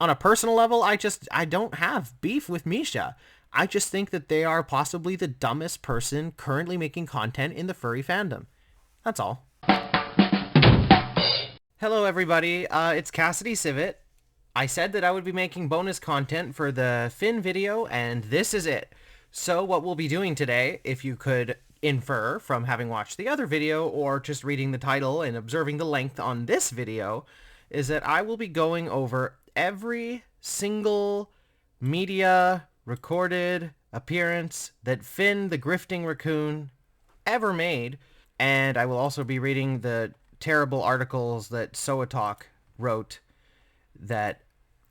On a personal level, I don't have beef with Misha. I just think that they are possibly the dumbest person currently making content in the furry fandom. That's all. Hello, everybody. It's Cassidy Civet. I said that I would be making bonus content for the Finn video, and this is it. So what we'll be doing today, if you could infer from having watched the other video or just reading the title and observing the length on this video, is that I will be going over every single media recorded appearance that Finn the Grifting Raccoon ever made, and I will also be reading the terrible articles that Soatok wrote that,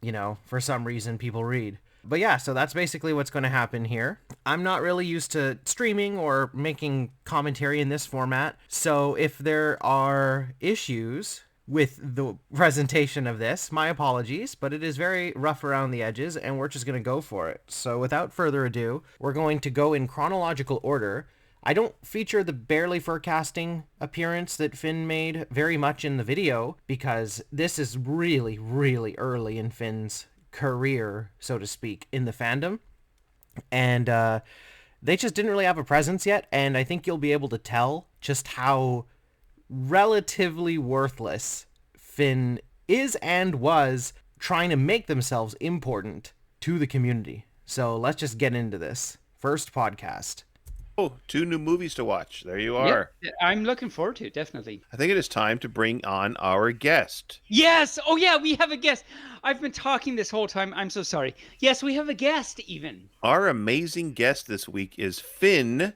you know, for some reason people read. But yeah, so that's basically what's going to happen here. I'm not really used to streaming or making commentary in this format, so if there are issues with the presentation of this, my apologies, but it is very rough around the edges, and we're just going to go for it. So without further ado, we're going to go in chronological order. I don't feature the Bearly Furcasting appearance that Finn made very much in the video, because this is really, really early in Finn's career, so to speak, in the fandom. And they just didn't really have a presence yet, and I think you'll be able to tell just how relatively worthless Finn is and was trying to make themselves important to the community. So let's just get into this. First podcast. Oh, 2 new movies to watch. There you are. Yeah, I'm looking forward to it, definitely. I think it is time to bring on our guest. Yes! Oh yeah, we have a guest. I've been talking this whole time. I'm so sorry. Yes, we have a guest even. Our amazing guest this week is Finn,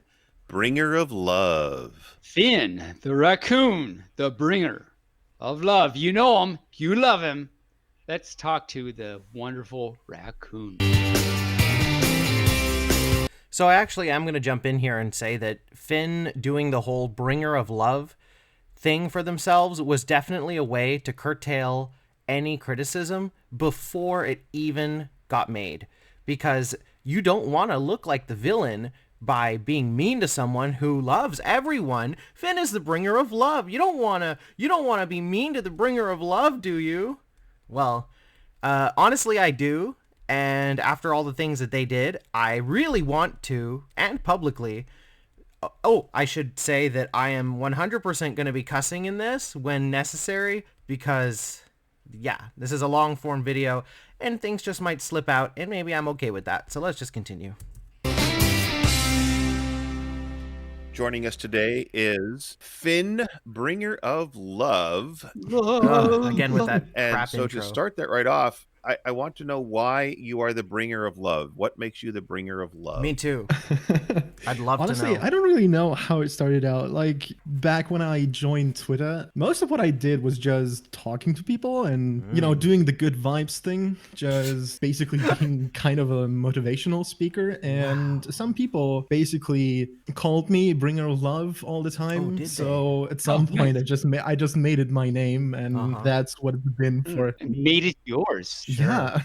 Bringer of Love. Finn, the raccoon, the bringer of love. You know him. You love him. Let's talk to the wonderful raccoon. So I actually am going to jump in here and say that Finn doing the whole bringer of love thing for themselves was definitely a way to curtail any criticism before it even got made. Because you don't want to look like the villain by being mean to someone who loves everyone. Finn is the bringer of love. You don't want to be mean to the bringer of love, do you? Well, honestly, I do. And after all the things that they did, I really want to, and publicly, I should say that I am 100% going to be cussing in this when necessary, because, yeah, this is a long-form video, and things just might slip out, and maybe I'm okay with that. So let's just continue. Joining us today is Finn, Bringer of Love. Again with that crap so intro. To start that right off, I want to know why you are the bringer of love. What makes you the bringer of love? Me too. I'd love Honestly, to know. I don't really know how it started out. Like, back when I joined Twitter, most of what I did was just talking to people and, you know, doing the good vibes thing, just basically being kind of a motivational speaker. And some people basically called me bringer of love all the time. So at some point, I just made it my name, and that's what it's been for. And made it yours. Yeah.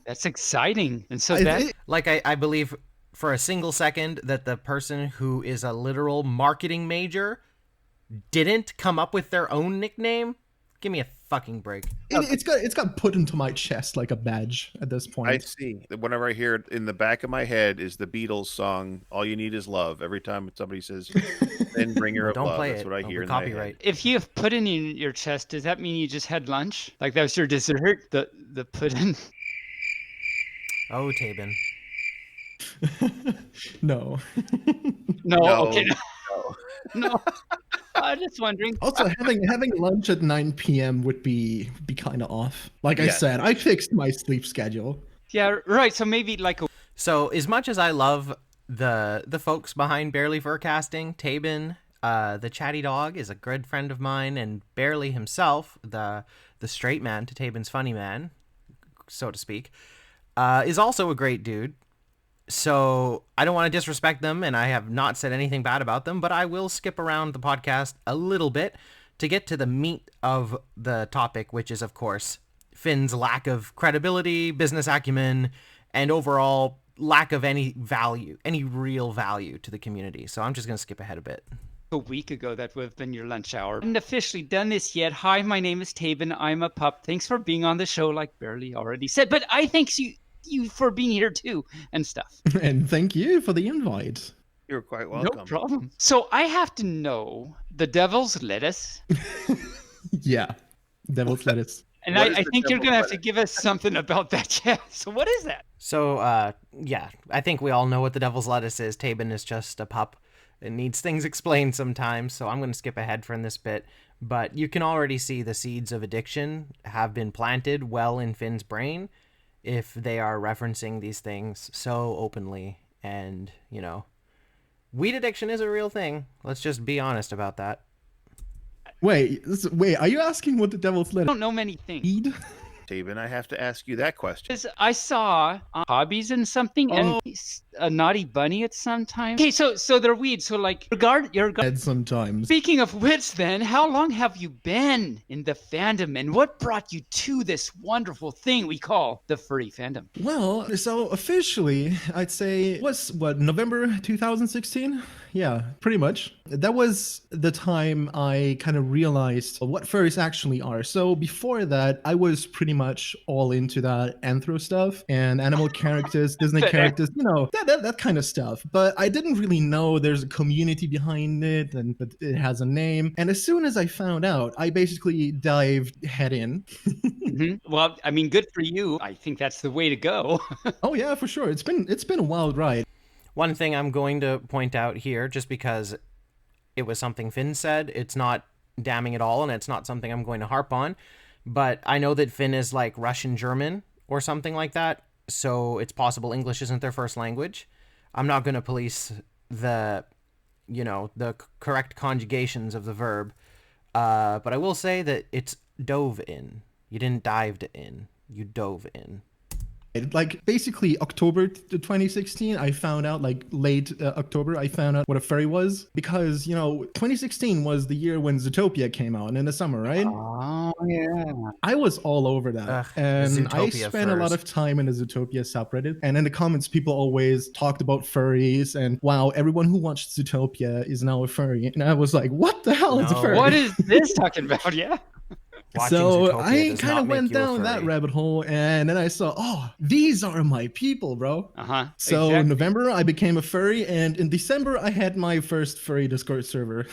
That's exciting. And so I believe for a single second that the person who is a literal marketing major didn't come up with their own nickname. Give me a fucking break. It's got put into my chest like a badge at this point. I see. Whenever I hear it in the back of my head is the Beatles song, All You Need Is Love. Every time somebody says, then bringer of don't love, play that's it. what I It'll hear be in my copyright. head. if you have pudding in your chest, does that mean you just had lunch? Like that was your dessert? The pudding? Oh, Tabin. No. No, okay. No. I'm just wondering. Also, having lunch at 9 p.m. would be kind of off. Like I said, I fixed my sleep schedule. Yeah, right. So maybe like a... So as much as I love the folks behind Bearly Furcasting, Tabin, the chatty dog is a good friend of mine, and Bearly himself, the straight man to Tabin's funny man, so to speak, is also a great dude. So I don't want to disrespect them, and I have not said anything bad about them, but I will skip around the podcast a little bit to get to the meat of the topic, which is, of course, Finn's lack of credibility, business acumen, and overall lack of any value, any real value to the community. So I'm just going to skip ahead a bit. a week ago that would have been your lunch hour. I haven't officially done this yet. Hi, my name is Taben. I'm a pup. Thanks for being on the show, like Bearly already said. But I thank you for being here too and stuff. And thank you for the invite. You're quite welcome. No problem. So I have to know the devil's lettuce. Yeah, devil's lettuce. And What is I the think you're devil's going to have to lettuce? give us something about that. Yeah. So what is that? So, yeah, I think we all know what the devil's lettuce is. Taben is just a pup. It needs things explained sometimes, so I'm going to skip ahead from this bit. But you can already see the seeds of addiction have been planted well in Finn's brain if they are referencing these things so openly. And, you know, weed addiction is a real thing. Let's just be honest about that. Wait, are you asking what the devil's I lettuce don't know many things. need? Taben, I have to ask you that question. Because I saw hobbies and something, and a naughty bunny at some time. Okay, so they're weeds. So like, And sometimes. Speaking of which, then, how long have you been in the fandom, and what brought you to this wonderful thing we call the furry fandom? Well, so officially, I'd say it was November 2016? Yeah, pretty much. That was the time I kind of realized what furries actually are. So before that, I was pretty much all into that anthro stuff and animal characters, Disney characters, you know, that kind of stuff. But I didn't really know there's a community behind it and that it has a name. And as soon as I found out, I basically dived head in. Well, I mean, good for you. I think that's the way to go. Oh yeah, for sure. It's been a wild ride. One thing I'm going to point out here, just because it was something Finn said, it's not damning at all, and it's not something I'm going to harp on, but I know that Finn is like Russian German or something like that, so it's possible English isn't their first language. I'm not going to police the, you know, the correct conjugations of the verb, but I will say that it's dove in. You didn't dived in, you dove in. Like basically October 2016, I found out, like late October, I found out what a furry was, because, you know, 2016 was the year when Zootopia came out in the summer, right? Oh, yeah. I was all over that. Ugh, And I Zootopia spent a lot furs. of time in the Zootopia subreddit. And in the comments, people always talked about furries and wow, everyone who watched Zootopia is now a furry. And I was like, what the hell is a No. furry? What is this talking about? Yeah. Watching So Zootopia I does kind not of make went you a down that furry. rabbit hole, and then I saw, oh, these are my people, bro. So Exactly. in November, I became a furry, and in December, I had my first furry Discord server.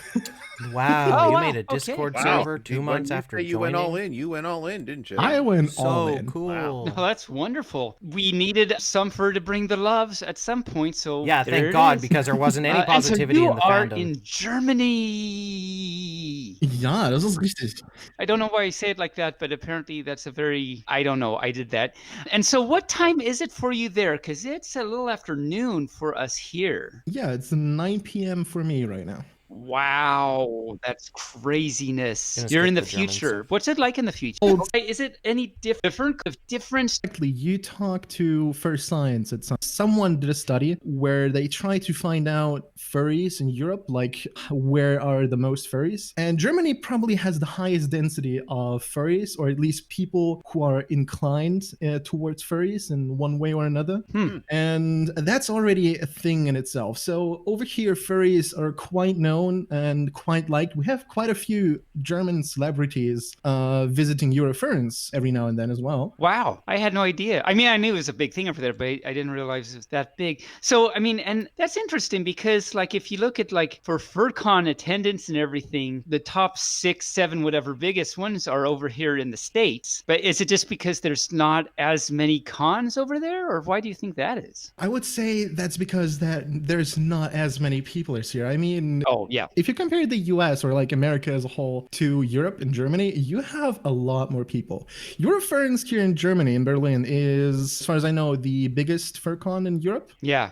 Wow, Oh, you wow, made a okay. Discord Wow. server 2 When months you after say joining? you went all in. You went all in, didn't you? I went all So in. cool. Wow. Oh, that's wonderful. We needed some fur to bring the loves at some point, so Yeah, there thank it God, is. because there wasn't any And so positivity you in the are fandom. in Germany. Ja, das ist richtig. I don't know why I say it like that, but apparently that's a very, I don't know, I did that. And so what time is it for you there? Because it's a little afternoon for us here. Yeah, it's 9 p.m. for me right now. Wow, that's craziness. Gonna You're skip in the the German future. stuff. What's it like in the future? Oh. Is it any different? Exactly. You talk to First Science at someone did a study where they try to find out furries in Europe, like where are the most furries? And Germany probably has the highest density of furries, or at least people who are inclined towards furries in one way or another. And that's already a thing in itself. So over here, furries are quite known and quite liked. We have quite a few German celebrities visiting Eurofurns every now and then as well. Wow, I had no idea. I mean, I knew it was a big thing over there, but I didn't realize it was that big. So, I mean, and that's interesting because, like, if you look at, like, for FurCon attendance and everything, the top 6, 7, whatever biggest ones are over here in the States. But is it just because there's not as many cons over there, or why do you think that is? I would say that's because there's not as many people as here. I mean, Oh, yeah. if you compare the US or like America as a whole to Europe and Germany, you have a lot more people. Eurofurns here in Germany, in Berlin, is, as far as I know, the biggest FurCon in Europe. Yeah,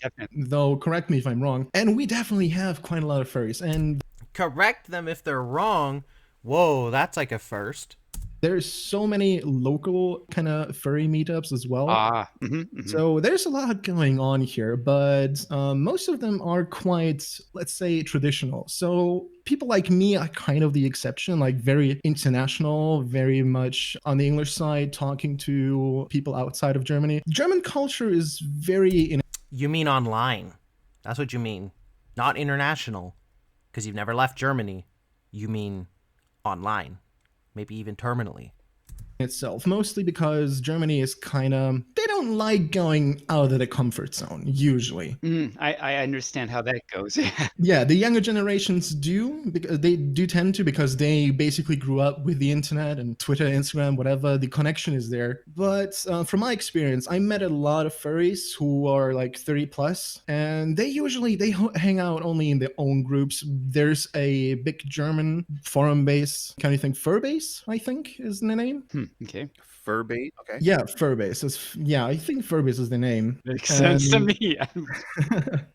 definitely. Though, correct me if I'm wrong. And we definitely have quite a lot of furries. And Correct them if they're wrong. Whoa, that's like a first. there's so many local kind of furry meetups as well. So there's a lot going on here, but most of them are quite, let's say, traditional. So people like me are kind of the exception, like very international, very much on the English side, talking to people outside of Germany. German culture is very You mean online. That's what you mean. Not international. because you've never left Germany. You mean online, maybe even terminally. Itself, mostly because Germany is kind of, they don't like going out of the comfort zone usually. I understand how that goes. Yeah, the younger generations do, because they do tend to, because they basically grew up with the internet and Twitter, Instagram, whatever. The connection is there. But from my experience, I met a lot of furries who are like 30 plus, and they usually hang out only in their own groups. There's a big German forum base, kind of thing, fur base, I think is the name. Okay. Furbase. Okay. Yeah, Furbase. Yeah, I think Furbase is the name. Makes sense to me.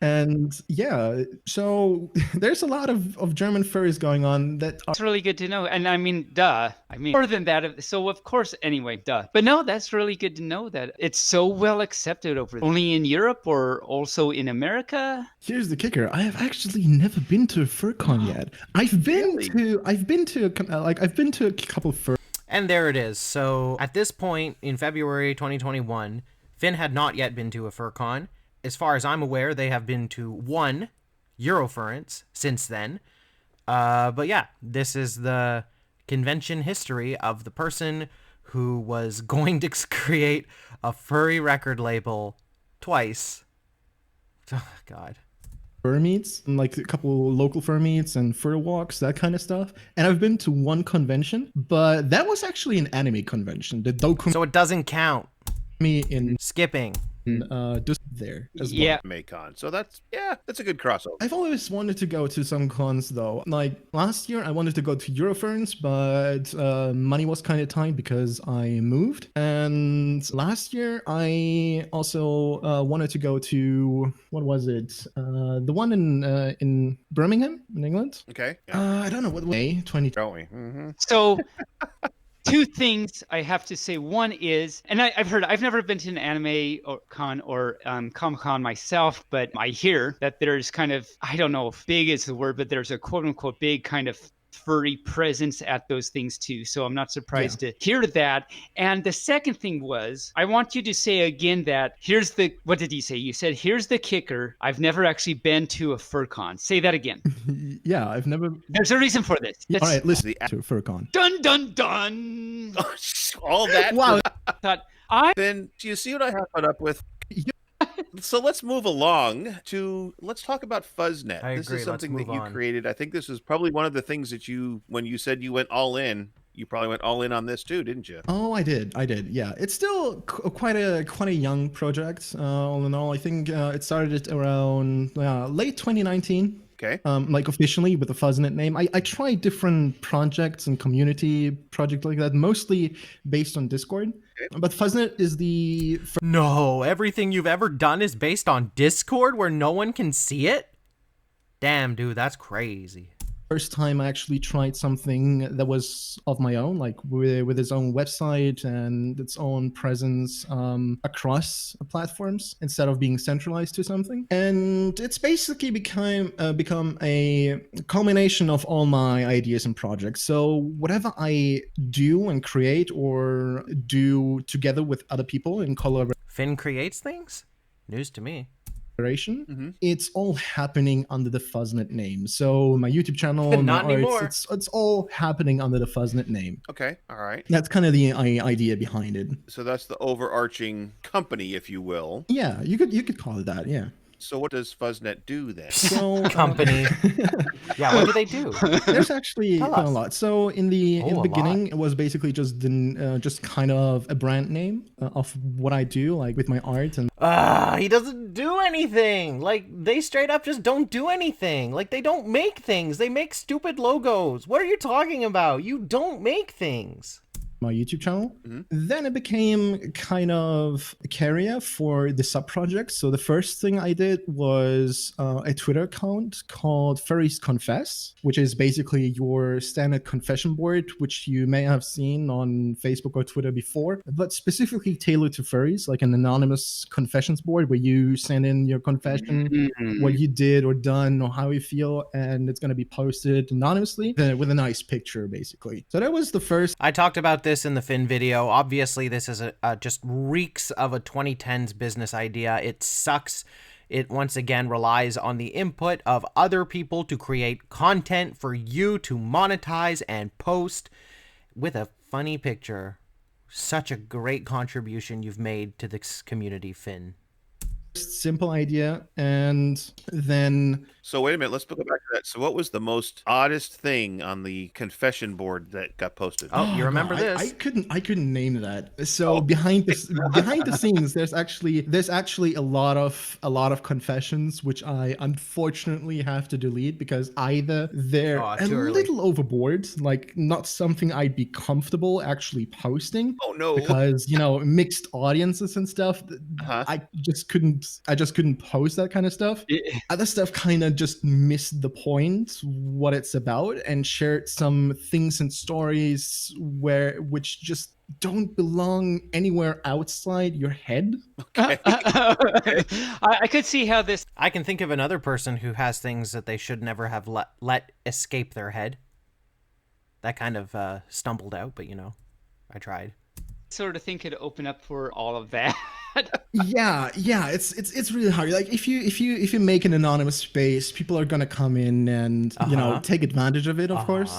And yeah, so there's a lot of German furries going on that are That's really good to know. And I mean, duh. I mean, more than that. So, of course, anyway, duh. But no, that's really good to know that it's so well accepted over there. Only in Europe or also in America? Here's the kicker. I have actually never been to a FurCon yet. I've been to a couple fur. And there it is. So at this point in February 2021, Finn had not yet been to a FurCon. As far as I'm aware, they have been to one Eurofurence since then. But yeah, this is the convention history of the person who was going to create a furry record label twice. Oh, God. Fur meets, like a couple local fur meets and fur walks, that kind of stuff. And I've been to one convention, but that was actually an anime convention. The Dokumi So it doesn't count. in Skipping. just there as well. Yeah. Maycon. So that's a good crossover. I've always wanted to go to some cons though. Like last year, I wanted to go to Eurofurence, but money was kind of tight because I moved. And last year, I also wanted to go to, what was it? The one in Birmingham, in England. Okay. I don't know what May 20. Don't we? Mm-hmm. So, two things I have to say. One is, and I've never been to an anime or con or Comic-Con myself, but I hear that there's kind of, I don't know if big is the word, but there's a quote unquote big kind of furry presence at those things too. So I'm not surprised to hear that. And the second thing was, I want you to say again that what did you say? You said, here's the kicker. I've never actually been to a FurCon. Say that again. Yeah, I've never. There's a reason for this. All right, listen to FurCon. Dun, dun, dun. All that. Wow. Thought, Then do you see what I have put up with? So let's move along to, let's talk about Fuzznet. I This agree. is something Let's that move you on. created. I think this is probably one of the things that when you said you went all in, you probably went all in on this too, didn't you? Oh, I did. Yeah, it's still quite a young project. All in all, I think it started around late 2019. Okay. Like officially with the Fuzznet name. I tried different projects and community projects like that, mostly based on Discord. Okay. But Fuzznet is the No, everything you've ever done is based on Discord where no one can see it? Damn, dude, that's crazy. first time I actually tried something that was of my own, like with its own website and its own presence across platforms instead of being centralized to something. And it's basically become a culmination of all my ideas and projects. So whatever I do and create or do together with other people in collaboration, Finn creates things? News to me. it's all happening under the Fuzznet name. So my YouTube channel, Not my anymore. arts, it's all happening under the Fuzznet name. Okay, all right. That's kind of the idea behind it. So that's the overarching company, if you will. Yeah, you could call it that. Yeah. So what does Fuzznet do then? So Company. Yeah, what do they do? there's actually Tell quite a us. lot. So in the Oh, a beginning, it was basically just kind of a brand name of what I do, like with my art and He doesn't do anything. Like, they straight up just don't do anything. Like, they don't make things. They make stupid logos. What are you talking about? You don't make things. my YouTube channel. Then it became kind of a carrier for the sub projects. So the first thing I did was a Twitter account called Furries Confess, which is basically your standard confession board, which you may have seen on Facebook or Twitter before, but specifically tailored to furries, like an anonymous confessions board where you send in your confession, what you did or done or how you feel, and it's going to be posted anonymously with a nice picture, basically. So that was the first. I talked about this in the Finn video. Obviously, this is just reeks of a 2010s business idea. It sucks. It once again relies on the input of other people to create content for you to monetize and post with a funny picture. Such a great contribution you've made to this community, Finn. Simple idea, and then So wait a minute, let's go back to that. So what was the most oddest thing on the confession board that got posted? Oh, you remember no, this? I couldn't name that. So behind the scenes, there's actually a lot of confessions which I unfortunately have to delete because either they're a too early. little overboard, like not something I'd be comfortable actually posting. Oh no. Because mixed audiences and stuff, I just couldn't post that kind of stuff. Other stuff kind of just missed the point, what it's about, and shared some things and stories which just don't belong anywhere outside your head. Okay. I could see how this. I can think of another person who has things that they should never have let escape their head. That kind of stumbled out, but I tried. Sort of thing could open up for all of that. yeah, it's really hard. Like if you make an anonymous space, people are gonna come in and take advantage of it, of course.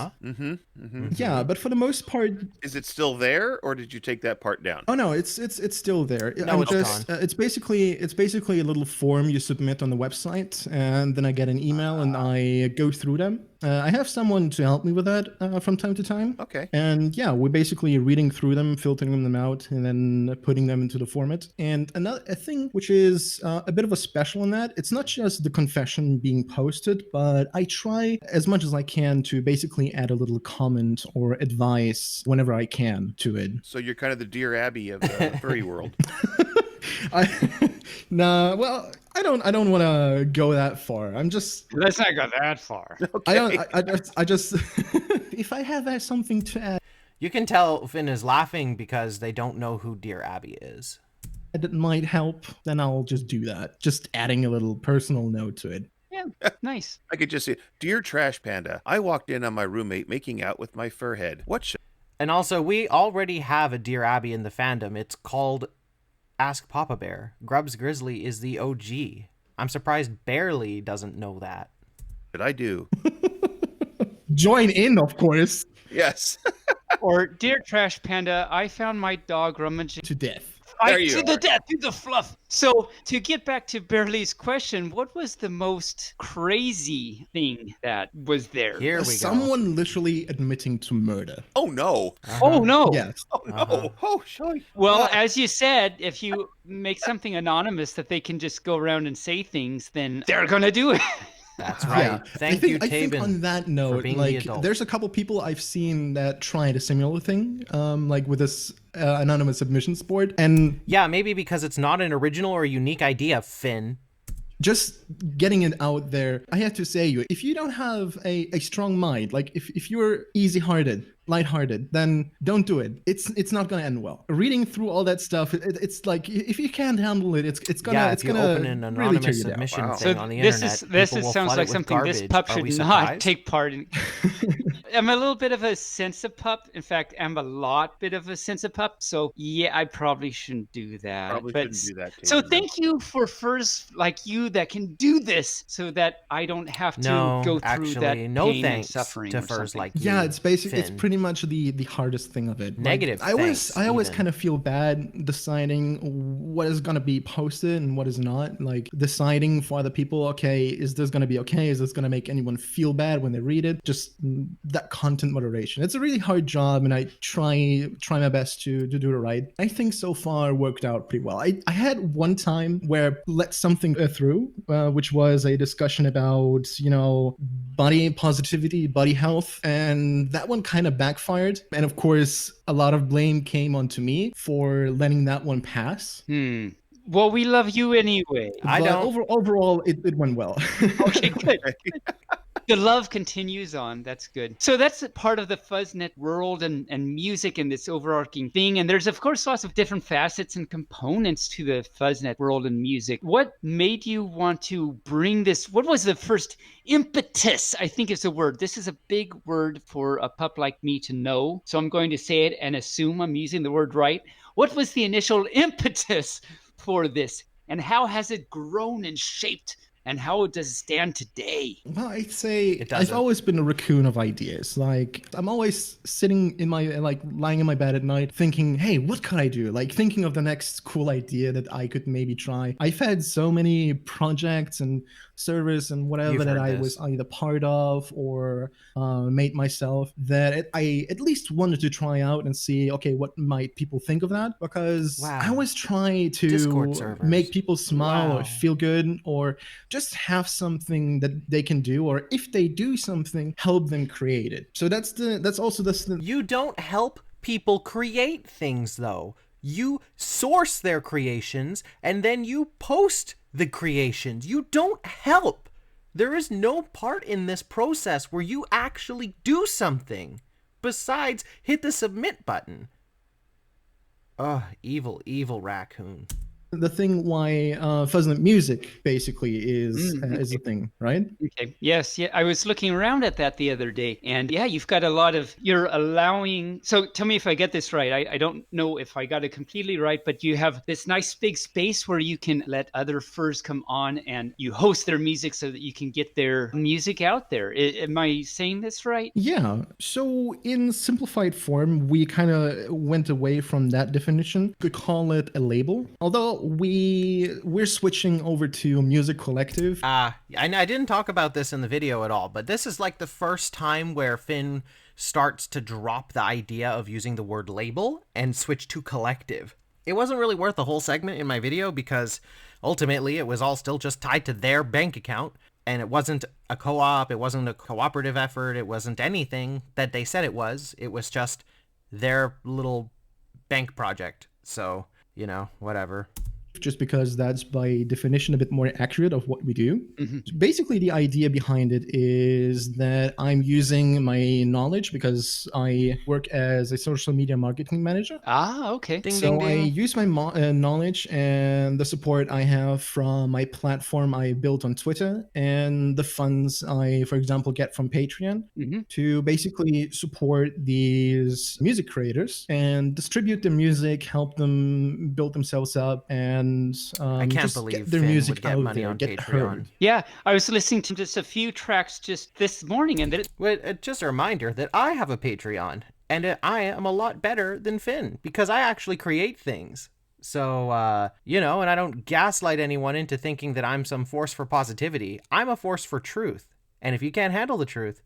Yeah, but for the most part, is it still there, or did you take that part down? Oh no, it's still there. No, it's gone. It's basically a little form you submit on the website, and then I get an email and I go through them. I have someone to help me with that from time to time. Okay. And yeah, we're basically reading through them, filtering them out, and then putting them into the format. And a thing which is a bit of a special in that, it's not just the confession being posted, but I try as much as I can to basically add a little comment or advice whenever I can to it. So you're kind of the Dear Abby of the furry world. Nah, well, I don't want to go that far. I'm just. Let's not go that far. Okay. I just if I have something to add. You can tell Finn is laughing because they don't know who Dear Abby is. That might help, then I'll just do that. Just adding a little personal note to it. Yeah, nice. I could just say, Dear Trash Panda, I walked in on my roommate making out with my fur head. What should... And also, we already have a Dear Abby in the fandom. It's called Ask Papa Bear. Grubs Grizzly is the OG. I'm surprised Bearly doesn't know that. Did I do? Join in, of course. Yes. Or, Dear Trash Panda, I found my dog rummaging To death. to the death, to the fluff. So, to get back to Bearly's question, what was the most crazy thing that was there? Here we go. Someone literally admitting to murder. Oh, no. Oh, no. Yes. Oh, no. Oh, sorry. Well, as you said, if you make something anonymous that they can just go around and say things, then they're going to do it. That's right. Yeah. Thank you, I think Tabin, on that note, being the like, adult. there's a couple people I've seen that tried a similar thing, like with this anonymous submissions board, and Yeah, maybe because it's not an original or unique idea, Finn. just getting it out there. I have to say, if you don't have a strong mind, like if you're easy-hearted, lighthearted, then don't do it. It's not gonna end well. Reading through all that stuff, it's like if you can't handle it, it's gonna Yeah, it's if you gonna open an really tear anonymous you down. submission Wow. thing So on the this internet, is people will sounds flood like it with something this garbage. pup Are should we not surprised? take part in. I'm a little bit of a sensitive pup. In fact, I'm a lot bit of a sensitive pup. So yeah, I probably shouldn't do that. Probably But shouldn't do that. so Tabin. thank you for furs like you that can do this, so that I don't have to No, go through actually, that no pain and thanks suffering to or furs something. like Yeah, you, it's basic. It's Finn. pretty much the hardest thing of it. Like, Negative I always thanks, even. kind of feel bad deciding what is gonna be posted and what is not. Like deciding for other people, okay, is this gonna be okay? Is this gonna make anyone feel bad when they read it? Just that content moderation. It's a really hard job, and I try my best to do it right. I think so far worked out pretty well. I had one time where let something through, which was a discussion about body positivity, body health, and that one kind of backfired. And of course, a lot of blame came onto me for letting that one pass. Well, we love you anyway. I But don't. overall, it went well. Okay, good. The love continues on. That's good. So that's a part of the Fuzznet world and music and this overarching thing. And there's, of course, lots of different facets and components to the Fuzznet world and music. What made you want to bring this? What was the first impetus? I think is the word. This is a big word for a pup like me to know. So I'm going to say it and assume I'm using the word right. What was the initial impetus for this? and how has it grown and shaped, and how does it stand today? Well, I'd say I've doesn't. always been a raccoon of ideas. Like, I'm always sitting in my, like, lying in my bed at night thinking, hey, what could I do? Like, thinking of the next cool idea that I could maybe try. I've had so many projects and servers and whatever You've that heard I this. was either part of or made myself that I at least wanted to try out and see, okay, what might people think of that? Because Wow. I always try Discord to servers. make people smile Wow. or feel good, or just have something that they can do, or if they do something, help them create it. So that's also the You don't help people create things, though. You source their creations and then you post the creations. You don't help. There is no part in this process where you actually do something besides hit the submit button. Ugh, evil raccoon. the thing why Fuzznet music basically is the thing, right? Okay. Yes. Yeah. I was looking around at that the other day, and yeah, you've got a lot of. You're allowing. So tell me if I get this right. I don't know if I got it completely right, but you have this nice big space where you can let other furs come on, and you host their music so that you can get their music out there. Am I saying this right? Yeah. So in simplified form, we kind of went away from that definition. Could call it a label, although we're switching over to Music Collective. I didn't talk about this in the video at all, but this is like the first time where Finn starts to drop the idea of using the word label and switch to collective. It wasn't really worth the whole segment in my video because ultimately it was all still just tied to their bank account, and it wasn't a co-op, it wasn't a cooperative effort, it wasn't anything that they said it was. It was just their little bank project. So, you know, whatever. Just because that's by definition a bit more accurate of what we do. Basically, the idea behind it is that I'm using my knowledge because I work as a social media marketing manager. Ah, okay. Ding, So ding, ding. I use my knowledge and the support I have from my platform I built on Twitter and the funds I, for example, get from Patreon to basically support these music creators and distribute their music, help them build themselves up, and I can't just believe get their Finn music would get out money there, on get Patreon. heard. Yeah, I was listening to just a few tracks just this morning, and Just a reminder that I have a Patreon, and I am a lot better than Finn because I actually create things. So, you know, and I don't gaslight anyone into thinking that I'm some force for positivity. I'm a force for truth. And if you can't handle the truth,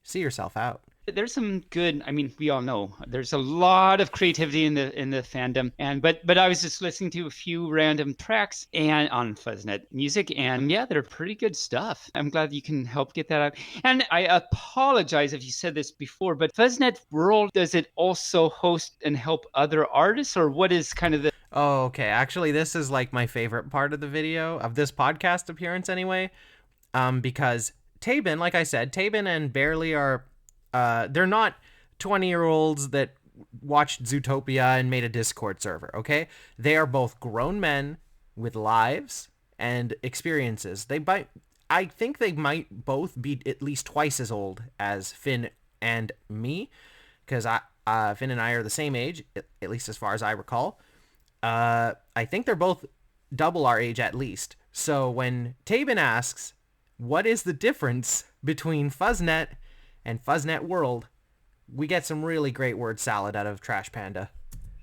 see yourself out. there's some good. I mean, we all know there's a lot of creativity in the fandom, and but I was just listening to a few random tracks and on Fuzznet music, and yeah, they're pretty good stuff. I'm glad you can help get that out. And I apologize if you said this before, but Fuzznet World, does it also host and help other artists, or what is kind of the? Oh, okay. Actually, this is like my favorite part of the video, of this podcast appearance anyway, because Tabin, like I said, Tabin and Bearly are, they're not 20-year-olds that watched Zootopia and made a Discord server, okay? They are both grown men with lives and experiences. I think they might both be at least twice as old as Finn and me, because Finn and I are the same age, at least as far as I recall. I think they're both double our age at least. So when Tabin asks, what is the difference between Fuzznet and Fuzznet World, we get some really great word salad out of Trash Panda.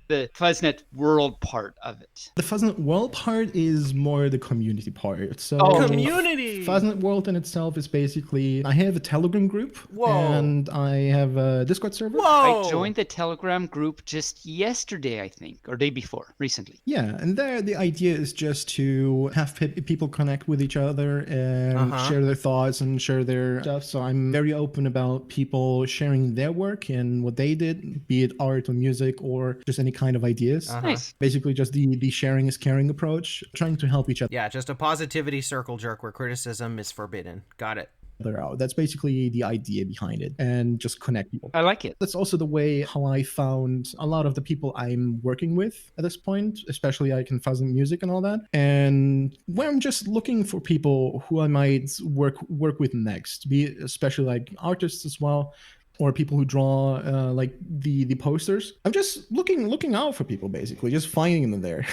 The Fuzznet World part of it. The Fuzznet World part is more the community part. So Community! Fuzznet World in itself is basically, I have a Telegram group. Whoa. And I have a Discord server. Whoa! I joined the Telegram group just yesterday, I think, or day before, recently. Yeah, and there the idea is just to have people connect with each other and share their thoughts and share their stuff. So I'm very open about people sharing their work and what they did, be it art or music or just any kind of ideas. Nice. Basically just the sharing is caring approach, trying to help each other Yeah, just a positivity circle jerk where criticism is forbidden. Got it. out. That's basically the idea behind it, and just connect people. I like it. That's also the way how I found a lot of the people I'm working with at this point, especially like in Fuzznet music and all that. And where I'm just looking for people who I might work with next, be it especially like artists as well, or people who draw like the posters. I'm just looking out for people, basically, just finding them there.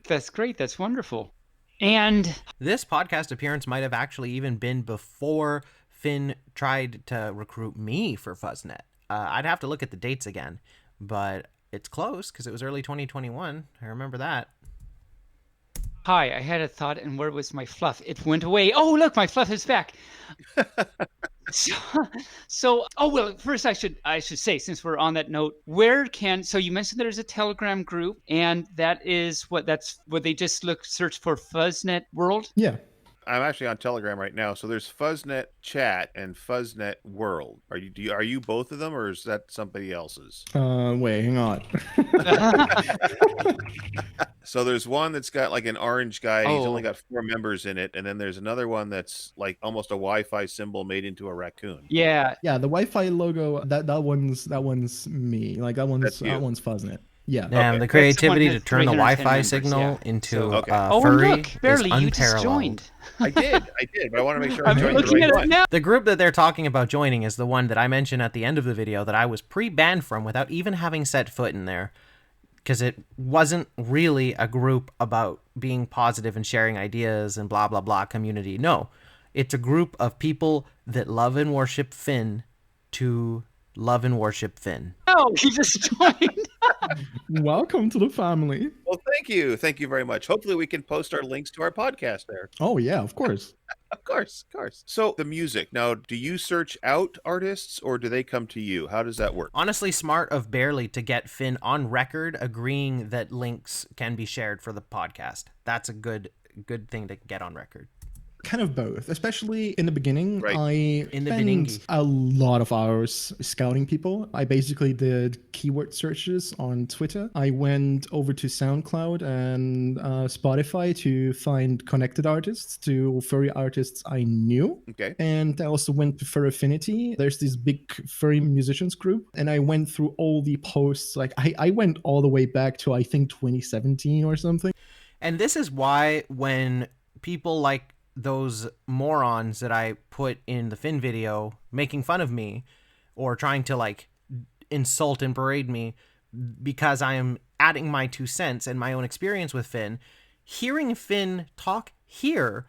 That's great. That's wonderful. And This podcast appearance might have actually even been before Finn tried to recruit me for Fuzznet. I'd have to look at the dates again, but it's close because it was early 2021. I remember that. hi, I had a thought, and where was my fluff? It went away. Oh, look, my fluff is back. Oh well. First, I should say, since we're on that note, so you mentioned there's a Telegram group, and that's what they just search for Fuzznet World. Yeah. I'm actually on Telegram right now. So there's Fuzznet Chat and Fuzznet World. Are you both of them, or is that somebody else's? Wait, hang on. So there's one that's got like an orange guy. And He's Oh. only got 4 members in it, and then there's another one that's like almost a Wi-Fi symbol made into a raccoon. Yeah. Yeah, the Wi-Fi logo. That one's me. Like that That's you. one's Fuzznet. Yeah. Damn, Okay. the creativity to That's turn the 310 Wi-Fi members, signal yeah. into So- Okay. Oh, and furry look, Bearly, is you just unparalleled. joined. I did, but I want to make sure I I'm joined the looking right at one. it now. The group that they're talking about joining is the one that I mentioned at the end of the video that I was pre-banned from without even having set foot in there, because it wasn't really a group about being positive and sharing ideas and blah blah blah community. No, it's a group of people that love and worship Finn to love and worship Finn. Oh, he just joined. Welcome to the family. Well, thank you very much. Hopefully, we can post our links to our podcast there. Oh yeah, of course. Of course. So the music. Now, do you search out artists or do they come to you? How does that work? Honestly, smart of Bearly to get Finn on record agreeing that links can be shared for the podcast. That's a good thing to get on record. Kind of both, especially in the beginning. Right. I In the spent beginning. a lot of hours scouting people. I basically did keyword searches on Twitter. I went over to SoundCloud and Spotify to find connected artists to furry artists I knew. Okay. And I also went to Fur Affinity. There's this big furry musicians group. And I went through all the posts. Like I went all the way back to, I think, 2017 or something. And this is why when people like those morons that I put in the Finn video making fun of me or trying to like insult and berate me because I am adding my 2 cents and my own experience with Finn, hearing Finn talk here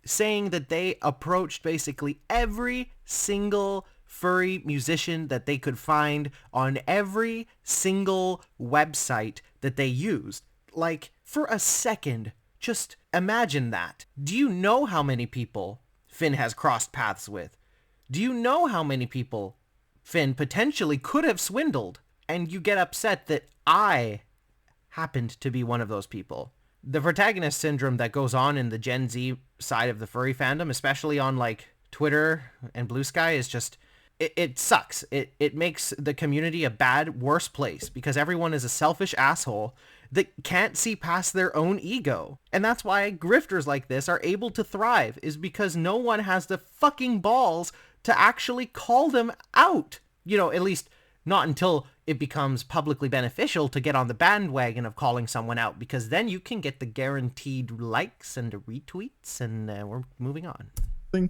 saying that they approached basically every single furry musician that they could find on every single website that they used. Like, for a second, just imagine that. Do you know how many people Finn has crossed paths with? Do you know how many people Finn potentially could have swindled? And you get upset that I happened to be one of those people. The protagonist syndrome that goes on in the Gen Z side of the furry fandom, especially on like Twitter and Blue Sky, is just it sucks. It makes the community a worse place because everyone is a selfish asshole that can't see past their own ego. And that's why grifters like this are able to thrive, is because no one has the fucking balls to actually call them out. You know, at least not until it becomes publicly beneficial to get on the bandwagon of calling someone out, because then you can get the guaranteed likes and retweets, and we're moving on.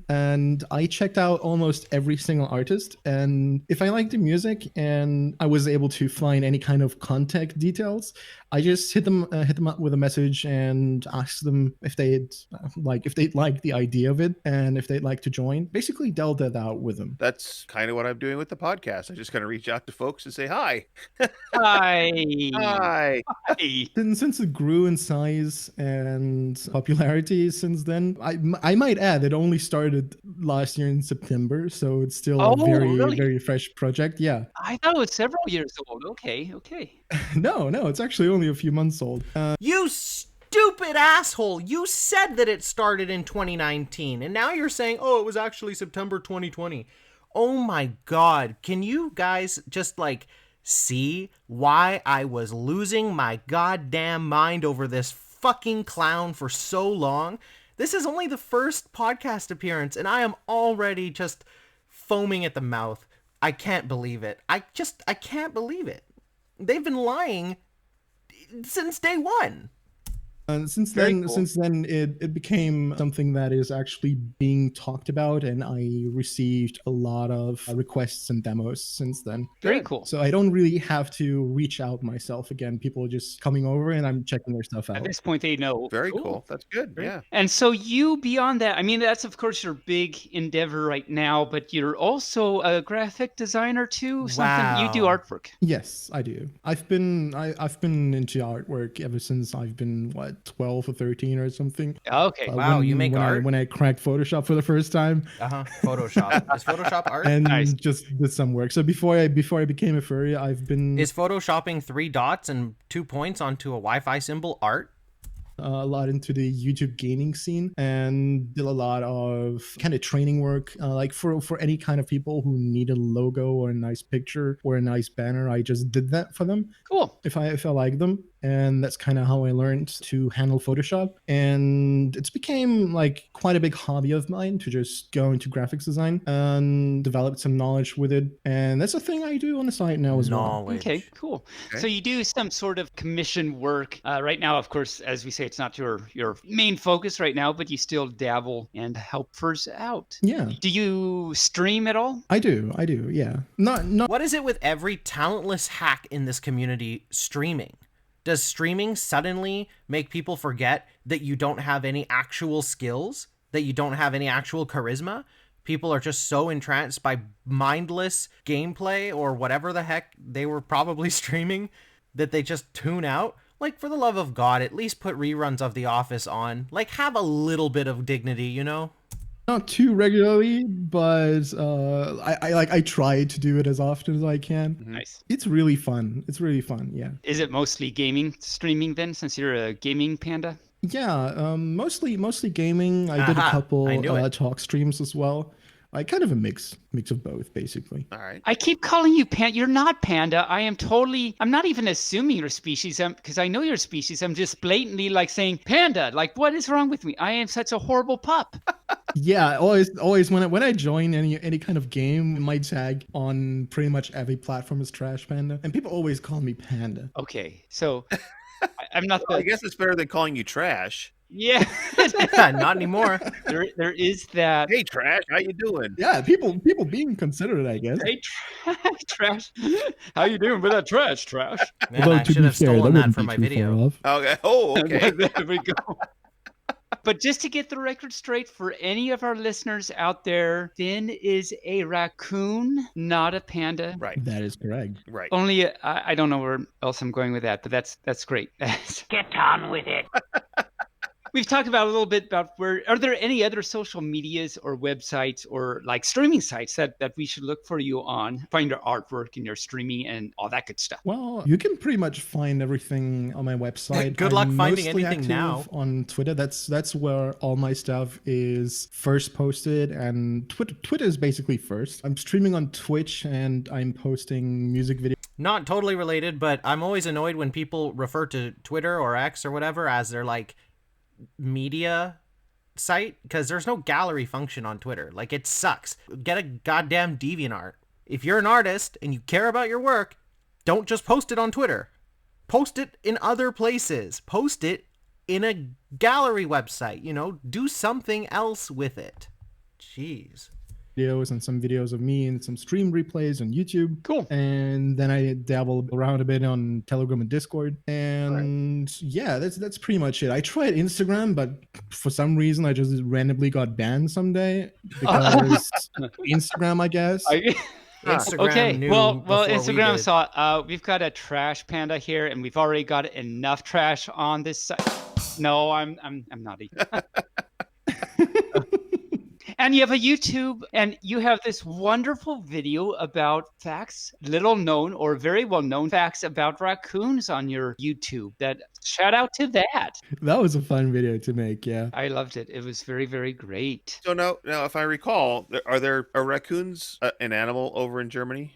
And I checked out almost every single artist, and if I liked the music and I was able to find any kind of contact details, I just hit them up with a message and asked them if they'd like the idea of it and if they'd like to join. Basically dealt that out with them. That's kind of what I'm doing with the podcast. I just kind of reach out to folks and say hi. Hi. Hi. Hi. Since it grew in size and popularity since then, I might add it only started last year in September, so it's still a really? very fresh project. Yeah. I thought it was several years old. Okay. No, it's actually only a few months old. You stupid asshole! You said that it started in 2019, and now you're saying, oh, it was actually September 2020. Oh my god, can you guys just like see why I was losing my goddamn mind over this fucking clown for so long? This is only the first podcast appearance, and I am already just foaming at the mouth. I can't believe it. I can't believe it. They've been lying since day one. And Very cool. since then, it became something that is actually being talked about, and I received a lot of requests and demos since then. Very Good. cool. So I don't really have to reach out myself again. People are just coming over, and I'm checking their stuff At out. this point, they know. Very cool. That's good. Great. Yeah. And so you, beyond that, I mean, that's of course your big endeavor right now, but you're also a graphic designer too. Something you do Wow. artwork. Yes, I do. I've been into artwork ever since I've been 12 or 13 or something. Okay. Wow, you make art? When I cracked Photoshop for the first time Photoshop. Is Photoshop art? and Nice. just did some work. So before I became a furry, I've been Is photoshopping 3 dots and 2 points onto a Wi-Fi symbol art? a lot into the YouTube gaming scene and did a lot of kind of training work, like for any kind of people who need a logo or a nice picture or a nice banner. I just did that for them Cool. if I like them, and that's kind of how I learned to handle Photoshop. And it's became like quite a big hobby of mine to just go into graphics design and develop some knowledge with it. And that's a thing I do on the side now as well. Knowledge. Okay, cool. Okay. So you do some sort of commission work right now. Of course, as we say, it's not your main focus right now, but you still dabble and help first out. Yeah, Do you stream at all? I do. Yeah, not What is it with every talentless hack in this community streaming? Does streaming suddenly make people forget that you don't have any actual skills, that you don't have any actual charisma? People are just so entranced by mindless gameplay or whatever the heck they were probably streaming that they just tune out? Like, for the love of God, at least put reruns of The Office on. Like, have a little bit of dignity, you know? not too regularly, but I try to do it as often as I can. Nice. It's really fun. Yeah. Is it mostly gaming streaming then, since you're a gaming panda? Yeah, mostly gaming. I did a Aha, couple I knew it. talk streams as well. Like kind of a mix of both, basically. All right. I keep calling you panda. You're not panda. I'm not even assuming your species because I know your species. I'm just blatantly like saying panda. Like, what is wrong with me? I am such a horrible pup. Yeah, always when I join any kind of game, my tag on pretty much every platform is Trash Panda, and people always call me Panda. Okay, so I'm not Well, I the. guess it's better than calling you trash. Yeah, Not anymore. there is that. Hey, trash, how you doing? Yeah, people being considerate, I guess. Hey, trash. How you doing with that trash? Man, Although I to should be have fair, stolen that that wouldn't for be my too video. far off. Okay. Oh, okay. There we go. But just to get the record straight for any of our listeners out there, Finn is a raccoon, not a panda. Right. That is correct. Right. Only I don't know where else I'm going with that, but that's great. Get on with it. We've talked about a little bit about are there any other social medias or websites or like streaming sites that we should look for you on? Find your artwork and your streaming and all that good stuff. Well, you can pretty much find everything on my website. Good luck I'm finding mostly anything active now. on Twitter. That's where all my stuff is first posted, and Twitter is basically first. I'm streaming on Twitch and I'm posting music videos. Not totally related, but I'm always annoyed when people refer to Twitter or X or whatever as their like media site, because there's no gallery function on Twitter. Like, it sucks. Get a goddamn DeviantArt. If you're an artist and you care about your work, don't just post it on Twitter. Post it in other places. Post it in a gallery website, you know? Do something else with it. Jeez. And some videos of me and some stream replays on YouTube. Cool. And then I dabble around a bit on Telegram and Discord. And yeah, that's pretty much it. I tried Instagram, but for some reason I just randomly got banned someday because Instagram, I guess. Instagram Okay. knew Well, before we Instagram did. saw. We've got a trash panda here, and we've already got enough trash on this site. No, I'm naughty. And you have a YouTube, and you have this wonderful video about facts, little known or very well known facts about raccoons on your YouTube. That shout out to that. That was a fun video to make, yeah. I loved it. It was very, very great. So now, if I recall, are raccoons an animal over in Germany?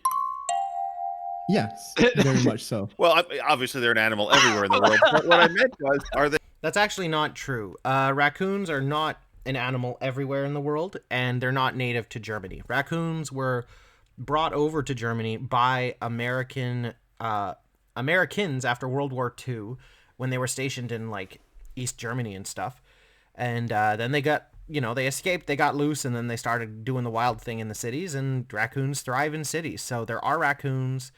Yes, very much so. Well, obviously they're an animal everywhere in the world. But what I meant was, are they? That's actually not true. Raccoons are not an animal everywhere in the world, and they're not native to Germany. Raccoons were brought over to Germany by Americans after World War II when they were stationed in like East Germany and stuff. And then they got, they escaped, they got loose, and then they started doing the wild thing in the cities, and raccoons thrive in cities. So there are raccoons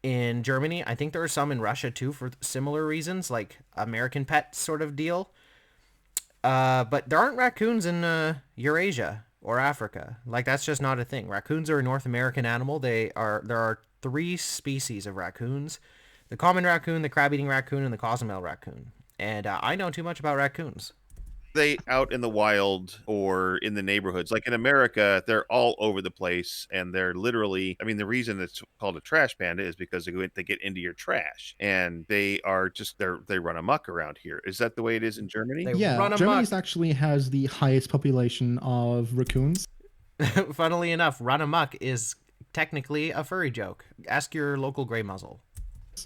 in Germany. I think there are some in Russia too for similar reasons, like American pet sort of deal. But there aren't raccoons in Eurasia or Africa. Like, that's just not a thing. Raccoons are a North American animal. There are 3 species of raccoons: the common raccoon, the crab-eating raccoon, and the cozumel raccoon. And I know too much about raccoons. They out in the wild or in the neighborhoods? Like in America, they're all over the place, and they're literally, I mean, the reason it's called a trash panda is because they get into your trash, and they run amok around here. Is that the way it is in Germany? Yeah, Germany actually has the highest population of raccoons. Funnily enough, run amok is technically a furry joke. Ask your local gray muzzle.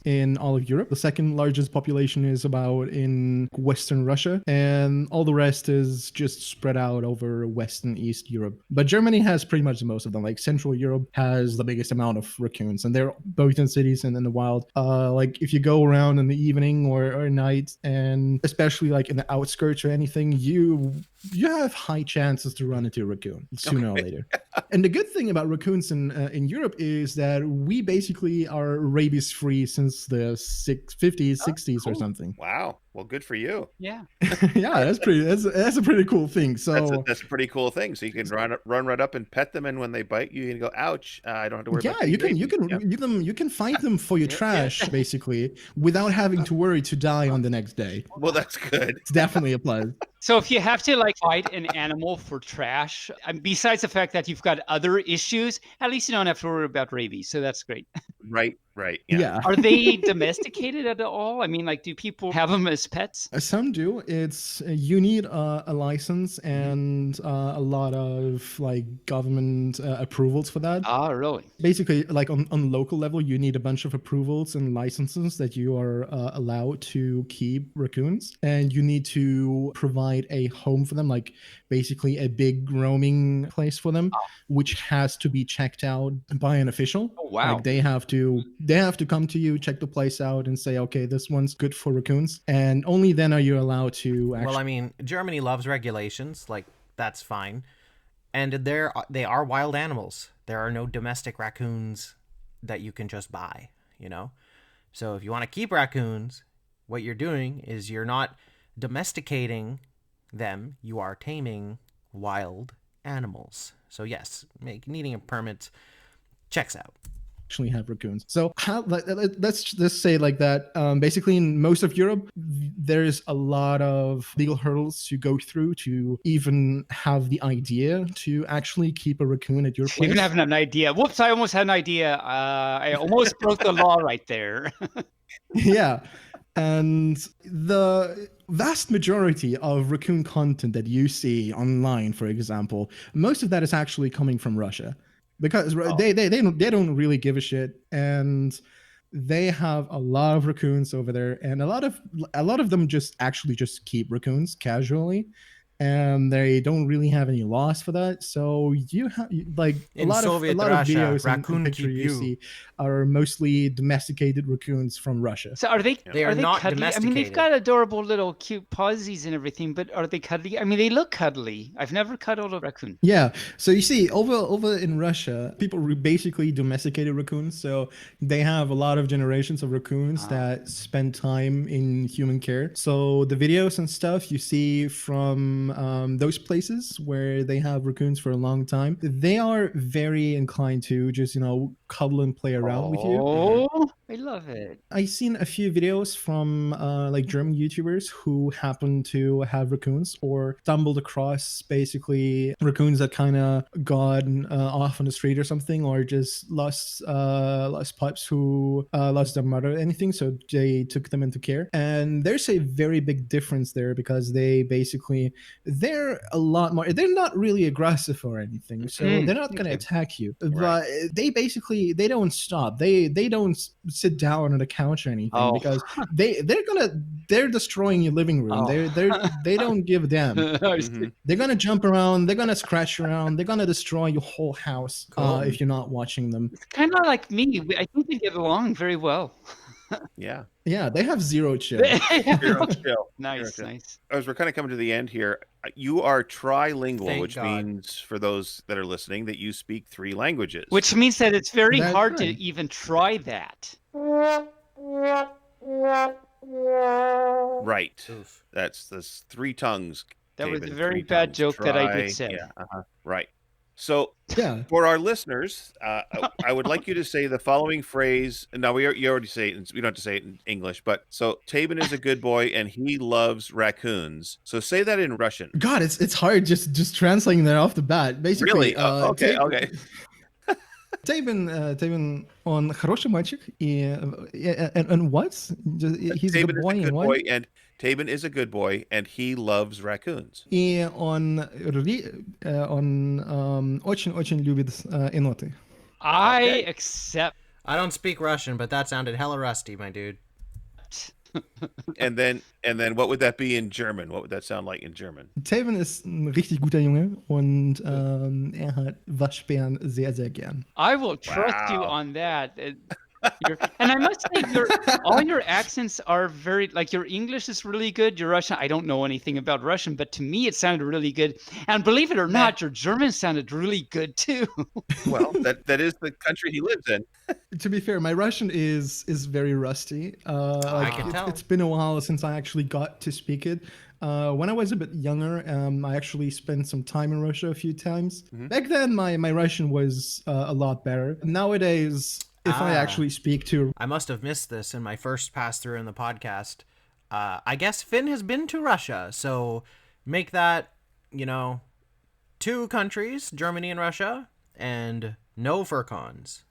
In all of Europe. The second largest population is about in Western Russia, and all the rest is just spread out over West and East Europe. But Germany has pretty much the most of them. Like Central Europe has the biggest amount of raccoons, and they're both in cities and in the wild. Like if you go around in the evening or night, and especially like in the outskirts or anything, you have high chances to run into a raccoon sooner or later. And the good thing about raccoons in Europe is that we basically are rabies free since the 50s, 60s cool. or something. Wow. Well, good for you. Yeah. Yeah, that's a pretty cool thing. So that's a pretty cool thing. So you can run right up and pet them, and when they bite you, you can go, "Ouch! I don't have to worry." Yeah, you can find them for your trash basically without having to worry to die on the next day. Well, that's good. It's definitely a plus. So if you have to like fight an animal for trash, besides the fact that you've got other issues, at least you don't have to worry about rabies. So that's great. Right. Yeah. Are they domesticated at all? I mean, like, do people have them as pets? Some do. It's you need a license and a lot of like government approvals for that. Ah, really? Basically, like on local level, you need a bunch of approvals and licenses that you are allowed to keep raccoons, and you need to provide a home for them, like basically a big roaming place for them, which has to be checked out by an official. Oh, wow. Like they have to come to you, check the place out, and say, okay, this one's good for raccoons, and only then are you allowed to actually... Well, I mean, Germany loves regulations, like, that's fine. And they are wild animals. There are no domestic raccoons that you can just buy, So if you want to keep raccoons, what you're doing is you're not domesticating them, you are taming wild animals. So yes, needing a permit checks out. Actually have raccoons. So let's just say like that. Basically, in most of Europe, there's a lot of legal hurdles to go through to even have the idea to actually keep a raccoon at your place. Even having an idea. Whoops! I almost had an idea. I almost broke the law right there. Yeah. And the vast majority of raccoon content that you see online, for example, most of that is actually coming from Russia. Because they don't really give a shit, and they have a lot of raccoons over there, and a lot of them just keep raccoons casually, and they don't really have any laws for that. So you have like in Soviet Russia, of videos raccoon and pictures keep you see are mostly domesticated raccoons from Russia. So are they? They are not cuddly? I mean, they've got adorable little cute paws and everything, but are they cuddly? I mean, they look cuddly. I've never cuddled a raccoon. Yeah. So you see, over in Russia, people basically domesticated raccoons. So they have a lot of generations of raccoons that spend time in human care. So the videos and stuff you see from those places where they have raccoons for a long time, they are very inclined to just, cuddle and play around with you. Oh, I love it. I've seen a few videos from like German YouTubers who happen to have raccoons or stumbled across basically raccoons that kind of got off on the street or something, or just lost pups who lost their mother or anything, so they took them into care. And there's a very big difference there because they're a lot more, they're not really aggressive or anything, so they're not going to attack you. But they don't stop. They don't sit down on the couch or anything because they're destroying your living room. They don't give a damn. They're gonna jump around. They're gonna scratch around. They're gonna destroy your whole house if you're not watching them. It's kind of like me. I think we get along very well. Yeah. Yeah, they have zero chill. Zero chill. Nice, Zero chill. nice. As we're kind of coming to the end here, you are trilingual, Thank which God. means for those that are listening that you speak 3 languages. Which means that it's very That's hard to right. even try that. Right. Oof. That's 3 tongues. That was Taven, a very 3 bad tongues. joke that I Try, just said. Yeah. Right. So Yeah. for our listeners, I would like you to say the following phrase. No, you already say it. We don't have to say it in English. But so Taben is a good boy and he loves raccoons. So say that in Russian. God, it's hard just translating that off the bat. Basically, Really? Okay. Okay. Taven on хороший мальчик and what? He's a Taben good is boy a and good what? boy, and Taben is a good boy, and he loves raccoons. И он очень любит еноты. I accept. I don't speak Russian, but that sounded hella rusty, my dude. And then what would that be in German? What would that sound like in German? Taven ist ein richtig guter Junge und hat Waschbären sehr, sehr gern. I will trust you Wow. on that. And I must say, all your accents are very, like, your English is really good. Your Russian, I don't know anything about Russian, but to me it sounded really good. And believe it or not, your German sounded really good too. Well, that is the country he lives in. To be fair, my Russian is very rusty. I can tell. It's been a while since I actually got to speak it. When I was a bit younger, I actually spent some time in Russia a few times. Back then, my Russian was a lot better. Nowadays, if I actually speak to... I must have missed this in my first pass through in the podcast. I guess Finn has been to Russia, so make that, 2 countries, Germany and Russia, and no furcons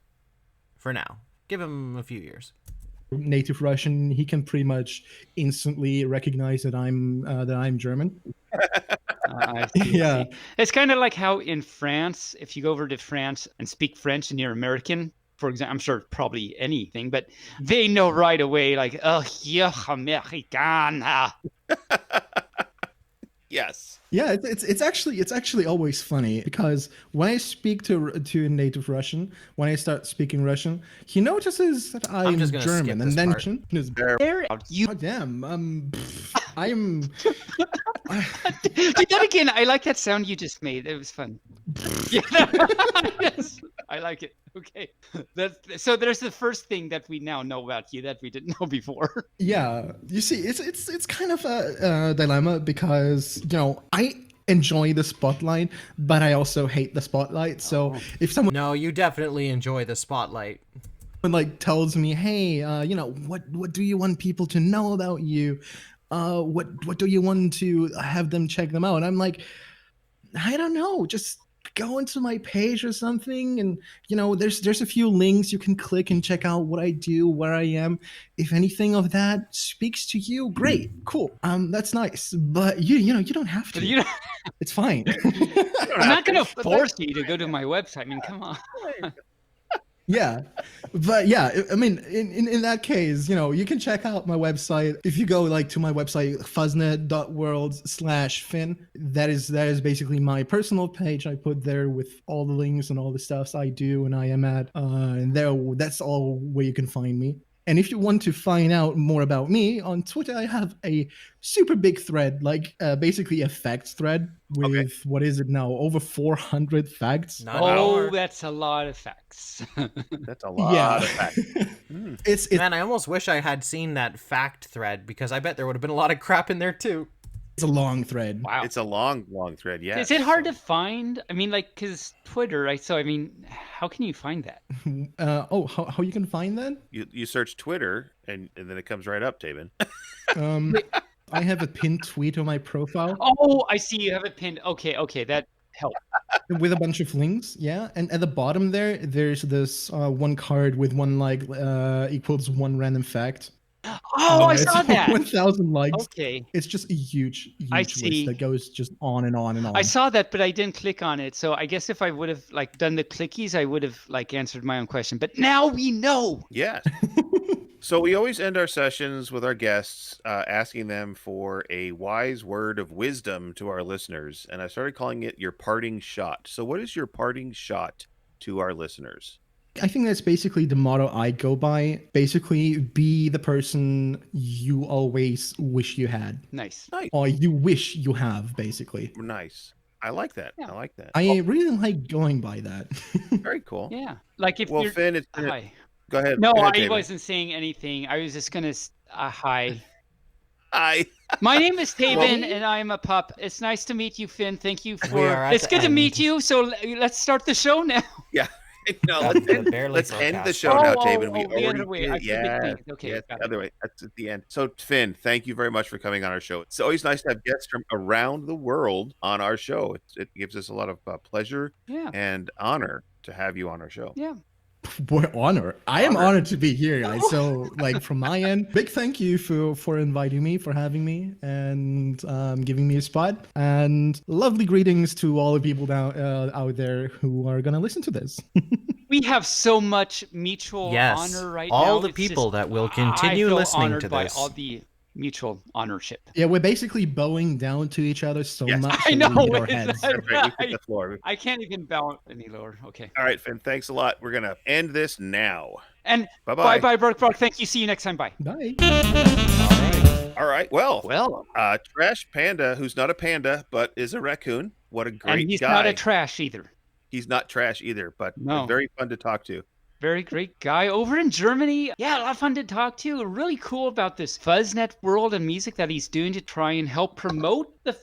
for now. Give him a few years. Native Russian, he can pretty much instantly recognize that I'm German. I see, I Yeah. see. It's kind of like how in France, if you go over to France and speak French and you're American, for example, I'm sure probably anything, but they know right away, like, oh, yeah, Americana. Yes. Yeah, it's actually always funny because when I speak to a native Russian, when I start speaking Russian, he notices that I'm just gonna skip German, this and then part. is, You oh, damn, I'm Dude, then again, I like that sound you just made. It was fun. Yeah. Yes, I like it. Okay. So there's the first thing that we now know about you that we didn't know before. Yeah, you see, it's kind of a dilemma because I enjoy the spotlight, but I also hate the spotlight. So if someone No, you definitely enjoy the spotlight. like tells me, hey, what do you want people to know about you? What do you want to have them check them out? And I'm like, I don't know, just go into my page or something, and there's a few links you can click and check out what I do, where I am. If anything of that speaks to you, great, cool, that's nice. But you don't have to. It's fine. I'm not going to force you to go to my website. I mean, come on. Yeah, but yeah, I mean, in that case, you can check out my website. If you go like to my website, fuzznet.world/Finn, that is basically my personal page. I put there with all the links and all the stuffs I do and I am at, and that's all where you can find me. And if you want to find out more about me, on Twitter, I have a super big thread, like basically a facts thread with, what is it now, over 400 facts. Not Oh, anymore. that's a lot of facts. That's a lot of facts. It's Man, I almost wish I had seen that fact thread because I bet there would have been a lot of crap in there too. a long thread. Wow. It's a long thread. Yeah. Is it hard to find? I mean, like, because Twitter, right? So, I mean, how can you find that? How you can find that? You search Twitter and then it comes right up, Taben. I have a pinned tweet on my profile Oh, I see you have it pinned. Okay, that helps. with a bunch of links. Yeah, and at the bottom there's this one card with one like equals one random fact. Oh, I It's saw that. 1,000 likes. Okay. It's just a huge I list see. that goes just on and on and on. I saw that, but I didn't click on it. So I guess if I would have like done the clickies, I would have like answered my own question. But now we know. Yes. So we always end our sessions with our guests asking them for a wise word of wisdom to our listeners. And I started calling it your parting shot. So what is your parting shot to our listeners? I think that's basically the motto I go by. Basically, be the person you always wish you had. Nice. Nice. Or you wish you have, basically. Nice. I like that. Yeah. I like that. I really like going by that. Very cool. Yeah. Like if Well, you're... Finn, it's Hi. go ahead. No, Go ahead, I David. wasn't saying anything. I was just going to... hi. Hi. My name is Taven, Well- and I'm a pup. It's nice to meet you, Finn. Thank you We for... are at It's the good to end. meet you, so let's start the show now. Yeah. No, Got let's the end, Bearly let's end the Furcasting. show now, Oh, Taven. oh, We oh, the already other way. did. I see the thing. Okay, yes, got the other way. That's at the end. So, Finn, thank you very much for coming on our show. It's always nice to have guests from around the world on our show. It gives us a lot of pleasure Yeah. and honor to have you on our show. Yeah. What honor. I am Honor. honored to be here, guys. So, like, from my end, big thank you for inviting me, for having me, and giving me a spot. And lovely greetings to all the people down out there who are going to listen to this. We have so much mutual Yes, honor right now. all the It's people just- that will I continue feel listening honored to by this. all the mutual honorship. Yeah, we're basically bowing down to each other so Yes. much I that we know, hit our it's heads. not- That's right. We hit the floor. I can't even bow any lower. Okay. All right, Finn. Thanks a lot. We're gonna end this now. And Bye-bye. bye, Bark. Thank you. See you next time. Bye. Bye. All right. Well, Well, Trash Panda, who's not a panda but is a raccoon. What a great and he's guy. not a trash either. He's not trash either, but No. very fun to talk to. Very great guy over in Germany. Yeah, a lot of fun to talk to. Really cool about this Fuzznet world and music that he's doing to try and help promote the,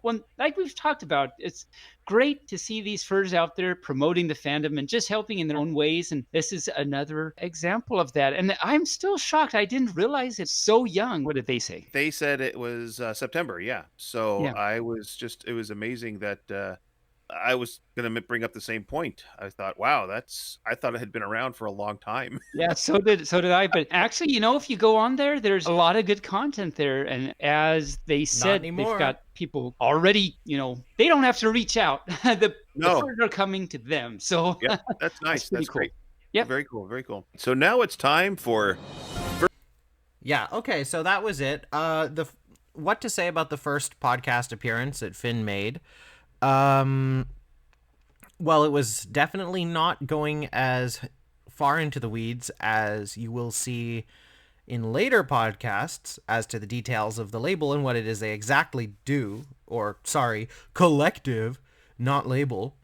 when, like we've talked about, it's great to see these furs out there promoting the fandom and just helping in their own ways. And this is another example of that. And I'm still shocked. I didn't realize it's so young. What did they say? They said it was September, yeah. So Yeah. it was amazing that I was going to bring up the same point. I thought, wow, I thought it had been around for a long time. Yeah, so did I. But actually, if you go on there, there's a lot of good content there. And as they said, they've anymore. got people already, they don't have to reach out. the No. furs are coming to them. So Yeah, that's nice. pretty That's cool. great. Yep. Very cool. Very cool. So now it's time for Yeah, okay, so that was it. What to say about the first podcast appearance that Finn made? Well, it was definitely not going as far into the weeds as you will see in later podcasts as to the details of the label and what it is they exactly do, or sorry, collective, not label.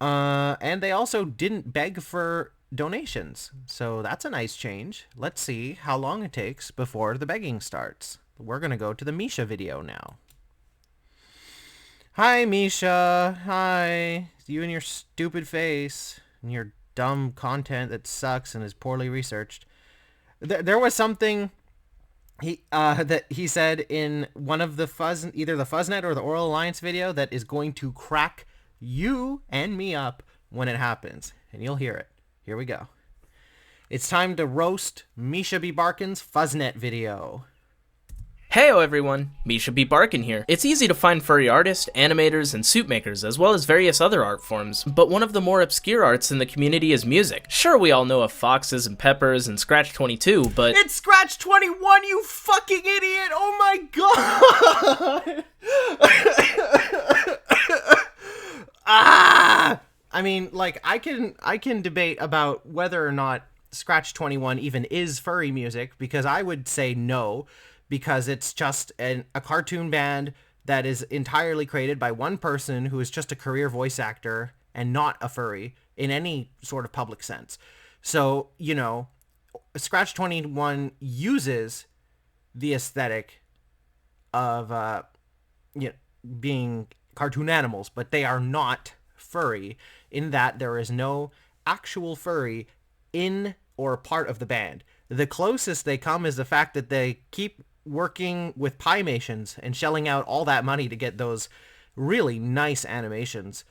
And they also didn't beg for donations, so that's a nice change. Let's see how long it takes before the begging starts. We're gonna go to the Misha video now. Hi, Misha. Hi. You and your stupid face and your dumb content that sucks and is poorly researched. There was something that he said in one of the either the Fuzznet or the Aural Alliance video that is going to crack you and me up when it happens, and you'll hear it. Here we go. It's time to roast Misha B Barkin's Fuzznet video. Heyo everyone, Misha B Barkin here. It's easy to find furry artists, animators, and suit makers, as well as various other art forms, but one of the more obscure arts in the community is music. Sure, we all know of Foxes and Peppers and Scratch 22, but... It's Scratch 21, you fucking idiot! Oh my god! I mean, like, I can debate about whether or not Scratch 21 even is furry music, because I would say no, because it's just a cartoon band that is entirely created by one person who is just a career voice actor and not a furry in any sort of public sense. So, Scratch 21 uses the aesthetic of being cartoon animals, but they are not furry in that there is no actual furry in or part of the band. The closest they come is the fact that they keep working with Pimations and shelling out all that money to get those really nice animations,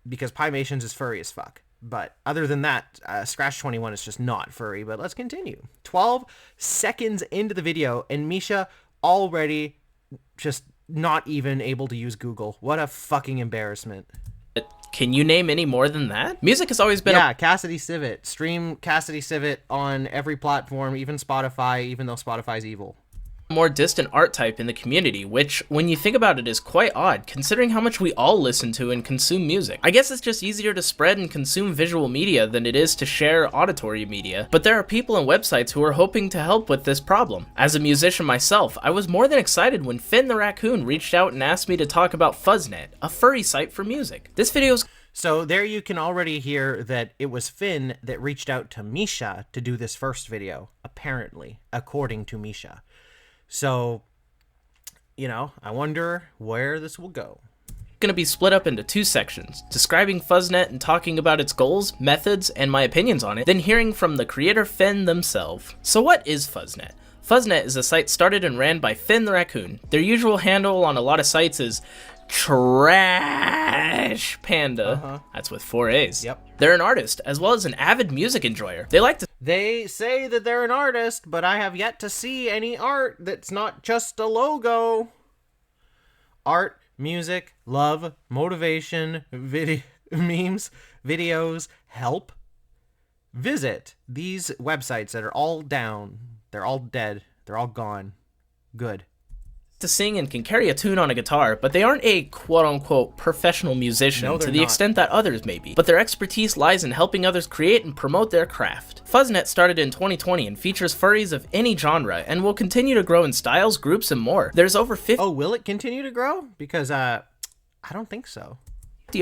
because Pimations is furry as fuck. But other than that, Scratch 21 is just not furry. But let's continue. 12 seconds into the video, and Misha already just not even able to use Google. What a fucking embarrassment. Can you name any more than that? Music has always been Cassidy Civet. Stream Cassidy Civet on every platform, even Spotify, even though Spotify's evil. more distant art type in the community, which, when you think about it, is quite odd, considering how much we all listen to and consume music. I guess it's just easier to spread and consume visual media than it is to share auditory media, but there are people and websites who are hoping to help with this problem. As a musician myself, I was more than excited when Finn the Raccoon reached out and asked me to talk about Fuzznet, a furry site for music. This video's So there you can already hear that it was Finn that reached out to Misha to do this first video, apparently, according to Misha. So, you know, I wonder where this will go. going to be split up into two sections, describing Fuzznet and talking about its goals, methods, and my opinions on it, then hearing from the creator Finn themselves. So what is Fuzznet? Fuzznet is a site started and ran by Finn the Raccoon. Their usual handle on a lot of sites is Trash Panda. That's with 4 A's. Yep. They're an artist, as well as an avid music enjoyer. They say that they're an artist, but I have yet to see any art that's not just a logo. Art, music, love, motivation, memes, videos, help. Visit these websites that are all down. They're all dead. They're all gone. Good. To sing and can carry a tune on a guitar, but they aren't a quote-unquote professional musician No, to they're the not. extent that others may be, but their expertise lies in helping others create and promote their craft. Fuzznet started in 2020 and features furries of any genre and will continue to grow in styles, groups, and more. There's over 50 Oh, will it continue to grow? Because, I don't think so.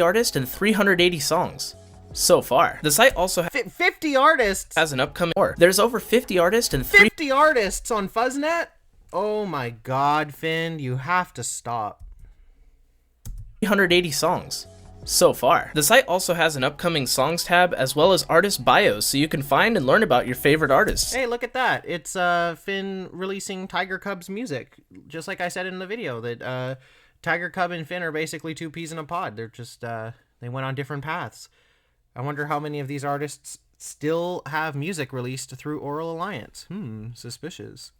artists and 380 songs. So far. The site also 50 artists? has an upcoming tour. There's over 50 artists and 50 artists on Fuzznet? Oh my god, Finn, you have to stop. 380 songs. So far. The site also has an upcoming songs tab as well as artist bios so you can find and learn about your favorite artists. Hey, look at that. It's Finn releasing Tiger Cub's music. Just like I said in the video, that Tiger Cub and Finn are basically two peas in a pod. They're just, they went on different paths. I wonder how many of these artists still have music released through Aural Alliance. Suspicious.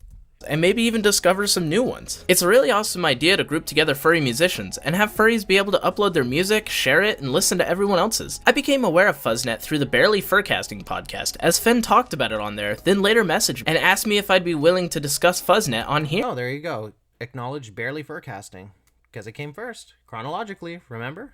And maybe even discover some new ones. It's a really awesome idea to group together furry musicians and have furries be able to upload their music, share it, and listen to everyone else's. I became aware of Fuzznet through the Bearly Furcasting podcast, as Finn talked about it on there, then later messaged me and asked me if I'd be willing to discuss Fuzznet on here. Oh, there you go. Acknowledge Bearly Furcasting. Because it came first, chronologically, remember?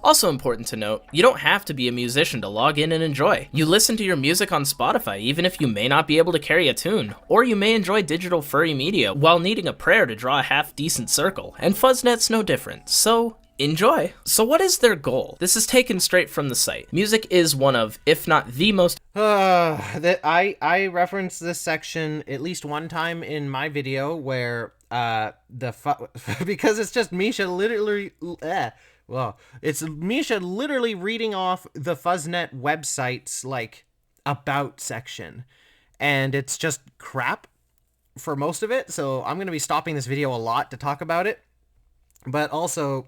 Also important to note, you don't have to be a musician to log in and enjoy. You listen to your music on Spotify even if you may not be able to carry a tune, or you may enjoy digital furry media while needing a prayer to draw a half-decent circle, and Fuzznet's no different, so enjoy. So what is their goal? This is taken straight from the site. Music is one of, if not the most I referenced this section at least one time in my video where because it's just Misha literally it's Misha literally reading off the Fuzznet website's like about section, and it's just crap for most of it. So I'm going to be stopping this video a lot to talk about it. But also,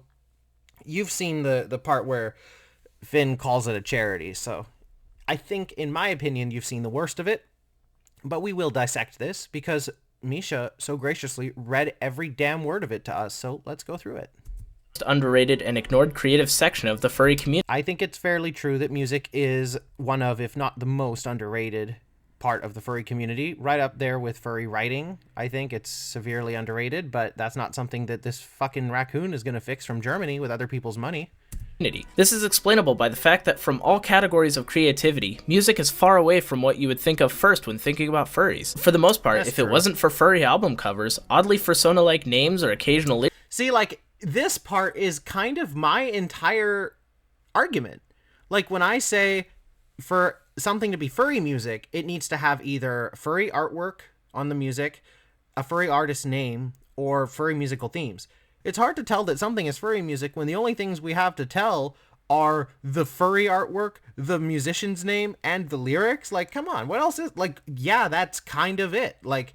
you've seen the part where Finn calls it a charity, so I think, in my opinion, you've seen the worst of it. But we will dissect this because Misha so graciously read every damn word of it to us, so let's go through it. underrated and ignored creative section of the furry community. I think it's fairly true that music is one of, if not the most underrated part of the furry community, right up there with furry writing. I think it's severely underrated, but that's not something that this fucking raccoon is going to fix from Germany with other people's money. This is explainable by the fact that from all categories of creativity, music is far away from what you would think of first when thinking about furries. For the most part, That's if true. it wasn't for furry album covers, oddly persona-like names or occasional lyrics, See, like, this part is kind of my entire argument. Like, when I say for something to be furry music, it needs to have either furry artwork on the music, a furry artist's name, or furry musical themes. It's hard to tell that something is furry music when the only things we have to tell are the furry artwork, the musician's name, and the lyrics. Like, come on, what else is, like, yeah, that's kind of it. Like,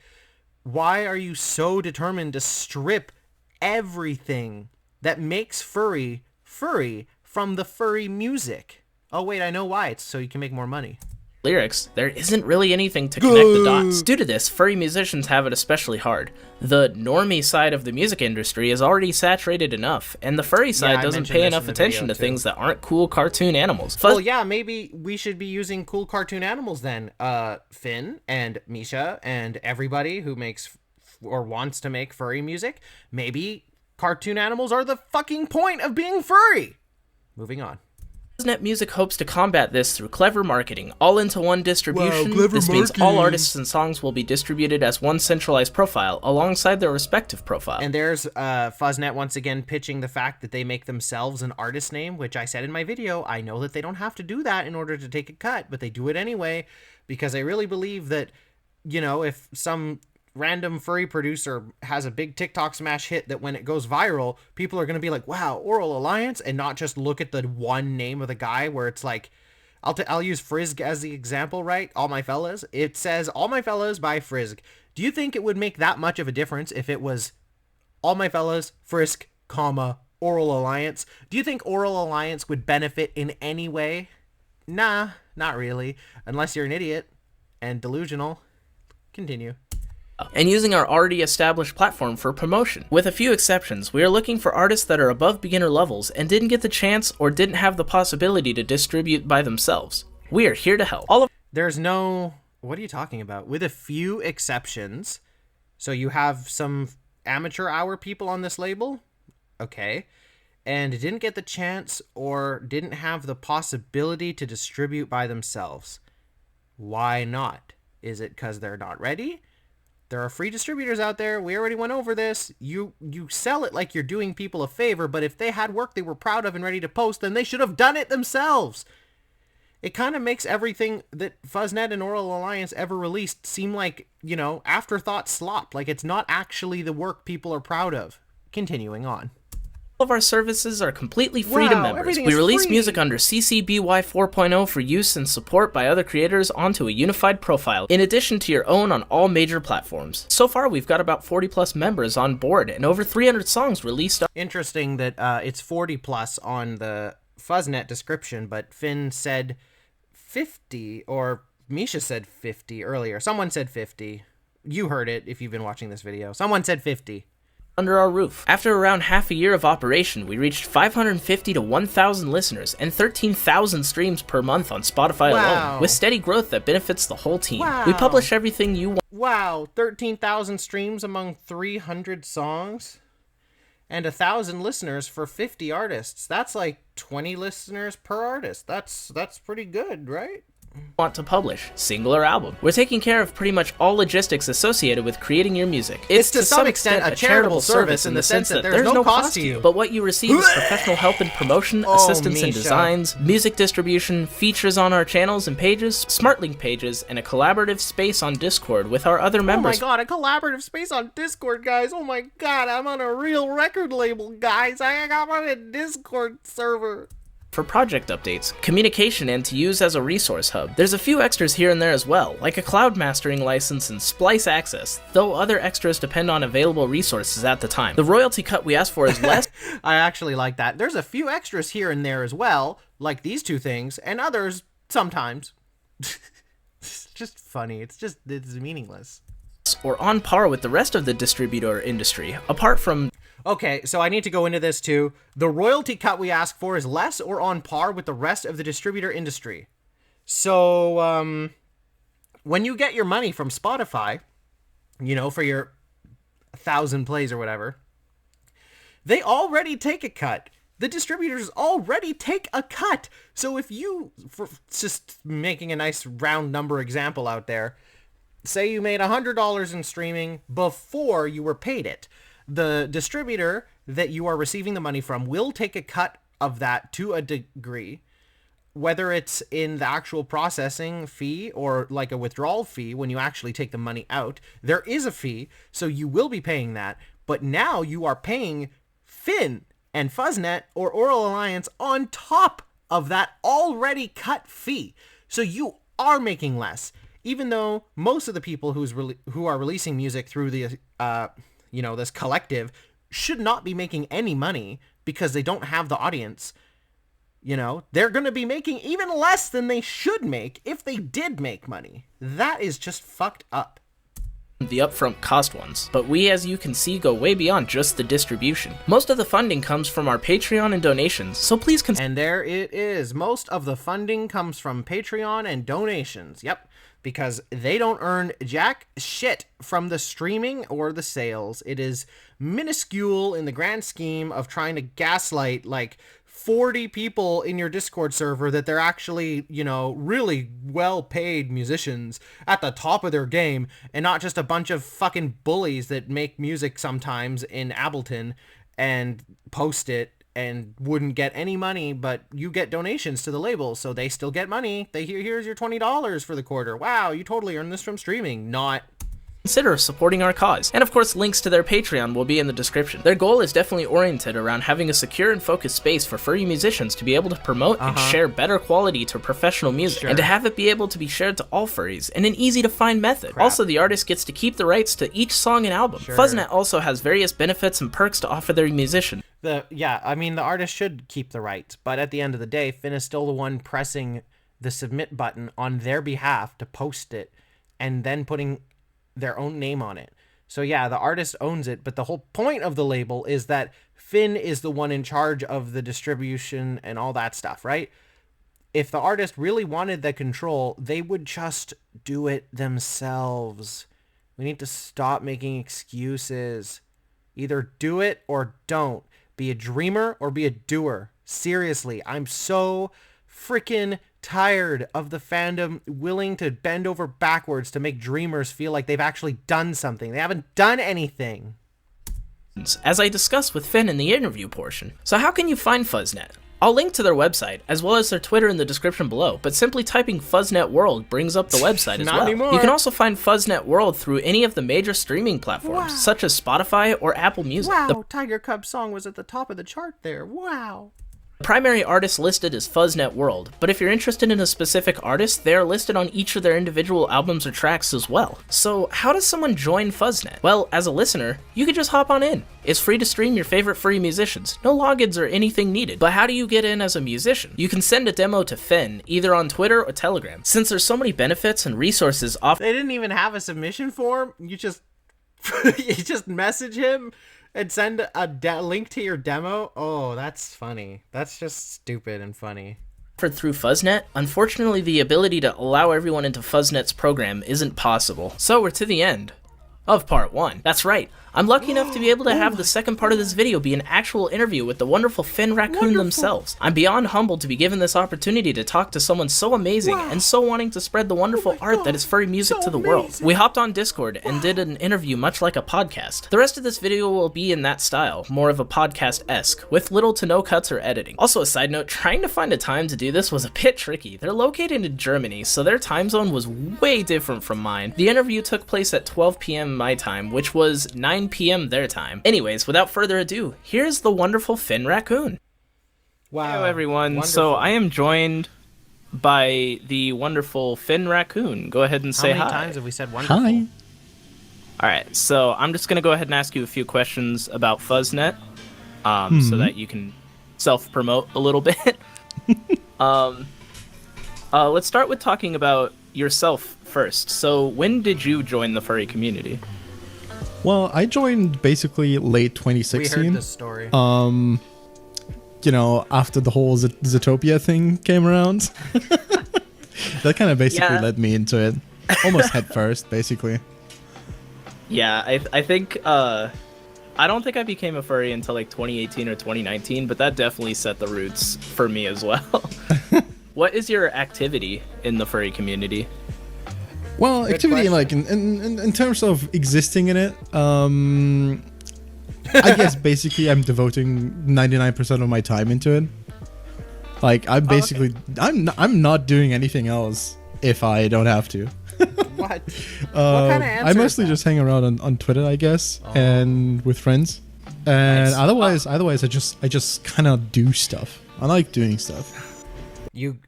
why are you so determined to strip everything that makes furry from the furry music? Oh wait, I know why. It's so you can make more money. there isn't really anything to connect the dots. Due to this, furry musicians have it especially hard. The normie side of the music industry is already saturated enough, and the furry side I doesn't mentioned pay this enough in the attention video, to too. things that aren't cool cartoon animals. Well, yeah, maybe we should be using cool cartoon animals then. Finn and Misha and everybody who makes or wants to make furry music, maybe cartoon animals are the fucking point of being furry. Moving on. Fuzznet Music hopes to combat this through clever marketing, all into one distribution. Wow, clever this means all marketing. artists and songs will be distributed as one centralized profile, alongside their respective profile. And there's Fuzznet once again pitching the fact that they make themselves an artist name, which I said in my video, I know that they don't have to do that in order to take a cut, but they do it anyway, because I really believe that, you know, if some random furry producer has a big TikTok smash hit that when it goes viral, people are going to be like, wow, Aural Alliance, and not just look at the one name of the guy where it's like, I'll use Frizzg as the example, right? All My Fellas. It says All My Fellas by Frizzg. Do you think it would make that much of a difference if it was All My Fellas, Frisk, comma, Aural Alliance? Do you think Aural Alliance would benefit in any way? Nah, not really. Unless you're an idiot and delusional. Continue. And using our already established platform for promotion. With a few exceptions, we are looking for artists that are above beginner levels and didn't get the chance or didn't have the possibility to distribute by themselves. We are here to help. There's no... What are you talking about? With a few exceptions. So you have some amateur hour people on this label? Okay. And didn't get the chance or didn't have the possibility to distribute by themselves. Why not? Is it because they're not ready? There are free distributors out there. We already went over this. You sell it like you're doing people a favor, but if they had work they were proud of and ready to post, then they should have done it themselves. It kind of makes everything that Fuzznet and Aural Alliance ever released seem like, you know, afterthought slop. Like it's not actually the work people are proud of. Continuing on. All of our services are completely free to members. We release music under CC BY 4.0 for use and support by other creators onto a unified profile, in addition to your own on all major platforms. So far, we've got about 40 plus members on board and over 300 songs released. Interesting that it's 40 plus on the Fuzznet description, but Finn said 50, or Misha said 50 earlier. Someone said 50. You heard it if you've been watching this video. Someone said 50. Under our roof. After around half a year of operation, we reached 550 to 1,000 listeners and 13,000 streams per month on Spotify alone, with steady growth that benefits the whole team. Wow. We publish everything you want. Wow, 13,000 streams among 300 songs and 1,000 listeners for 50 artists. That's like 20 listeners per artist. That's pretty good, right? Want to publish, single or album. We're taking care of pretty much all logistics associated with creating your music. It's to some extent a charitable service in the sense that there's no cost to you. But what you receive is professional help in promotion, assistance in designs, music distribution, features on our channels and pages, SmartLink pages, and a collaborative space on Discord with our other members. Oh my god, a collaborative space on Discord, guys. Oh my god, I'm on a real record label, guys. I'm on a Discord server. For project updates, communication, and to use as a resource hub. There's a few extras here and there as well, like a cloud mastering license and splice access, though other extras depend on available resources at the time. The royalty cut we ask for is less. I actually like that. There's a few extras here and there as well, like these two things, and others sometimes. It's just funny. It's meaningless. Or on par with the rest of the distributor industry, apart from... Okay, so I need to go into this too. The royalty cut we ask for is less or on par with the rest of the distributor industry. So, when you get your money from Spotify, you know, for your 1,000 plays or whatever, they already take a cut. The distributors already take a cut. So if you, for just making a nice round number example out there, say you made $100 in streaming before you were paid it. The distributor that you are receiving the money from will take a cut of that to a degree, whether it's in the actual processing fee or like a withdrawal fee when you actually take the money out. There is a fee, so you will be paying that, but now you are paying Finn and Fuzznet or Aural Alliance on top of that already cut fee. So you are making less, even though most of the people who are releasing music through the this collective should not be making any money because they don't have the audience. You know, they're going to be making even less than they should make if they did make money. That is just fucked up. The upfront cost ones, but we, as you can see, go way beyond just the distribution. Most of the funding comes from our Patreon and donations, so please consider. And there it is. Most of the funding comes from Patreon and donations. Yep. because they don't earn jack shit from the streaming or the sales. It is minuscule in the grand scheme of trying to gaslight like 40 people in your Discord server that they're actually, you know, really well-paid musicians at the top of their game, and not just a bunch of fucking bullies that make music sometimes in Ableton and post it and wouldn't get any money, but you get donations to the label, so they still get money. Here's your $20 for the quarter. Wow, you totally earned this from streaming. Not. Consider supporting our cause. And of course, links to their Patreon will be in the description. Their goal is definitely oriented around having a secure and focused space for furry musicians to be able to promote and share better quality to professional music, and to have it be able to be shared to all furries in an easy to find method. Also, the artist gets to keep the rights to each song and album. Fuzznet also has various benefits and perks to offer their musicians. I mean, the artist should keep the rights, but at the end of the day, Finn is still the one pressing the submit button on their behalf to post it, and then putting their own name on it. So yeah, the artist owns it, but the whole point of the label is that Finn is the one in charge of the distribution and all that stuff, right? If the artist really wanted the control, they would just do it themselves. We need to stop making excuses. Either do it or don't. Be a dreamer or be a doer. Seriously, I'm so freaking tired of the fandom willing to bend over backwards to make dreamers feel like they've actually done something. They haven't done anything. As I discussed with Finn in the interview portion. So how can you find Fuzznet? I'll link to their website, as well as their Twitter in the description below, but simply typing Fuzznet World brings up the website as Not well. anymore. You can also find Fuzznet World through any of the major streaming platforms, such as Spotify or Apple Music. Wow, Tiger Cub's song was at the top of the chart there. Wow. The primary artist listed is Fuzznet World, but if you're interested in a specific artist, they are listed on each of their individual albums or tracks as well. So how does someone join Fuzznet? Well, as a listener, you can just hop on in. It's free to stream your favorite furry musicians. No logins or anything needed. But how do you get in as a musician? You can send a demo to Finn, either on Twitter or Telegram. Since there's so many benefits and resources They didn't even have a submission form. You just you just message him and send a link to your demo. Oh, that's funny. That's just stupid and funny. offered through Fuzznet, unfortunately the ability to allow everyone into Fuzznet's program isn't possible. So we're to the end of part 1. That's right, I'm lucky enough to be able to have the second part of this video be an actual interview with the wonderful Finn Raccoon themselves. I'm beyond humbled to be given this opportunity to talk to someone so amazing and so wanting to spread the wonderful art that is furry music to the world. We hopped on Discord and did an interview much like a podcast. The rest of this video will be in that style, more of a podcast-esque, with little to no cuts or editing. Also a side note, trying to find a time to do this was a bit tricky. They're located in Germany, so their time zone was way different from mine. The interview took place at 12 p.m. my time, which was 9 p.m. their time. Anyways, without further ado, here's the wonderful Finn Raccoon. Wow. Hello everyone. Wonderful. So I am joined by the wonderful Finn Raccoon. Go ahead and say hi. How many times have we said wonderful? Hi. Alright, so I'm just going to go ahead and ask you a few questions about Fuzznet, so that you can self-promote a little bit. Let's start with talking about yourself first. So when did you join the furry community? Well, I joined basically late 2016. We heard this story. You know, after the whole Zootopia thing came around. That kind of basically led me into it. Almost head first, basically. Yeah, I think, I don't think I became a furry until like 2018 or 2019, but that definitely set the roots for me as well. What is your activity in the furry community? Well, Good activity question. like in terms of existing in it, I guess basically I'm devoting 99% of my time into it. Like I'm basically I'm not doing anything else if I don't have to. What? What kind of answer I is mostly that? just hang around on Twitter, I guess, and with friends. And Nice. otherwise I just kind of do stuff. I like doing stuff. You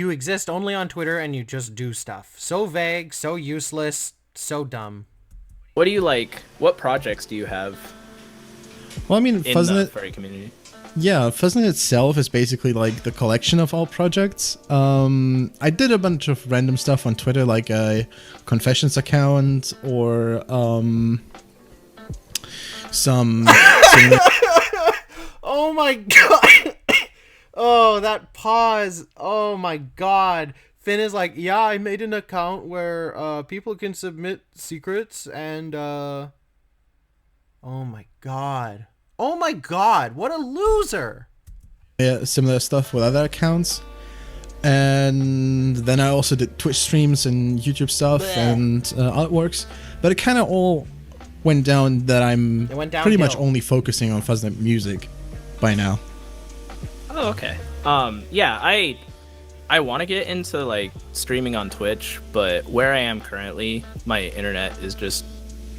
exist only on Twitter and you just do stuff. So vague, so useless, so dumb. What do you like? What projects do you have Well, I mean, in the Fuzznet, furry community? yeah, Fuzznet itself is basically like the collection of all projects. I did a bunch of random stuff on Twitter, like a confessions account or some. Oh my god. Oh, that pause. Oh my god. Finn is like, yeah, I made an account where people can submit secrets and oh my god. Oh my god, what a loser. Yeah, similar stuff with other accounts. And then I also did Twitch streams and YouTube stuff and artworks. But it kind of all went down that I'm pretty much only focusing on Fuzznet music by now. Oh, okay. Yeah, I want to get into like streaming on Twitch, but where I am currently, my internet is just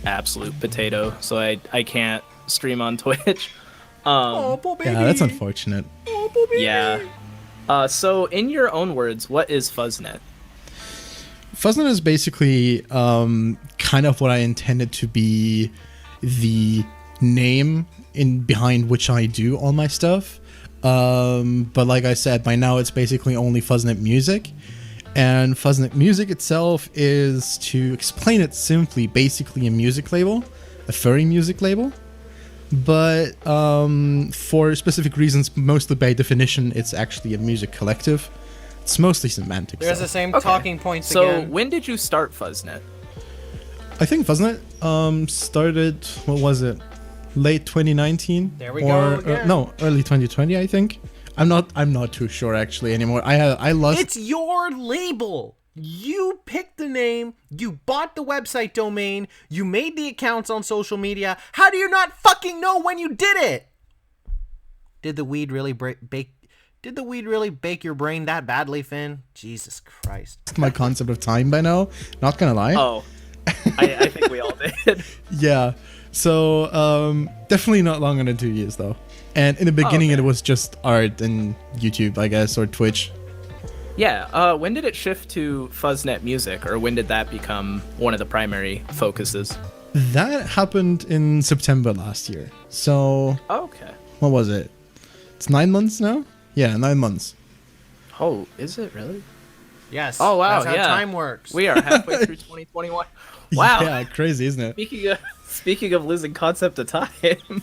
absolute potato, so I can't stream on Twitch. Yeah, that's unfortunate. Yeah. So in your own words, what is Fuzznet? Fuzznet is basically kind of what I intended to be the name behind which I do all my stuff. But like I said, by now it's basically only Fuzznet Music. And Fuzznet Music itself is, to explain it simply, basically a music label, a furry music label. But for specific reasons, mostly by definition, it's actually a music collective. It's mostly semantic There's stuff. the same talking points So again. when did you start Fuzznet? I think Fuzznet started, what was it? Late 2019? There we go again. No, early 2020, I think. I'm not too sure actually anymore. I lost. It's your label. You picked the name, you bought the website domain, you made the accounts on social media. How do you not fucking know when you did it? Did the weed really bake your brain that badly, Finn? Jesus Christ. My concept of time by now. Not gonna lie. Oh, I think we all did. Yeah. So definitely not longer than 2 years though. And in the beginning, it was just art and YouTube, I guess, or Twitch. Yeah, when did it shift to Fuzznet Music, or when did that become one of the primary focuses? That happened in September last year. So, Okay. what was it? It's 9 months now? Yeah, 9 months. Oh, is it really? Yes. Oh, wow, That's how yeah. time works. We are halfway through 2021. Wow. Yeah, crazy, isn't it? Speaking of losing concept of time,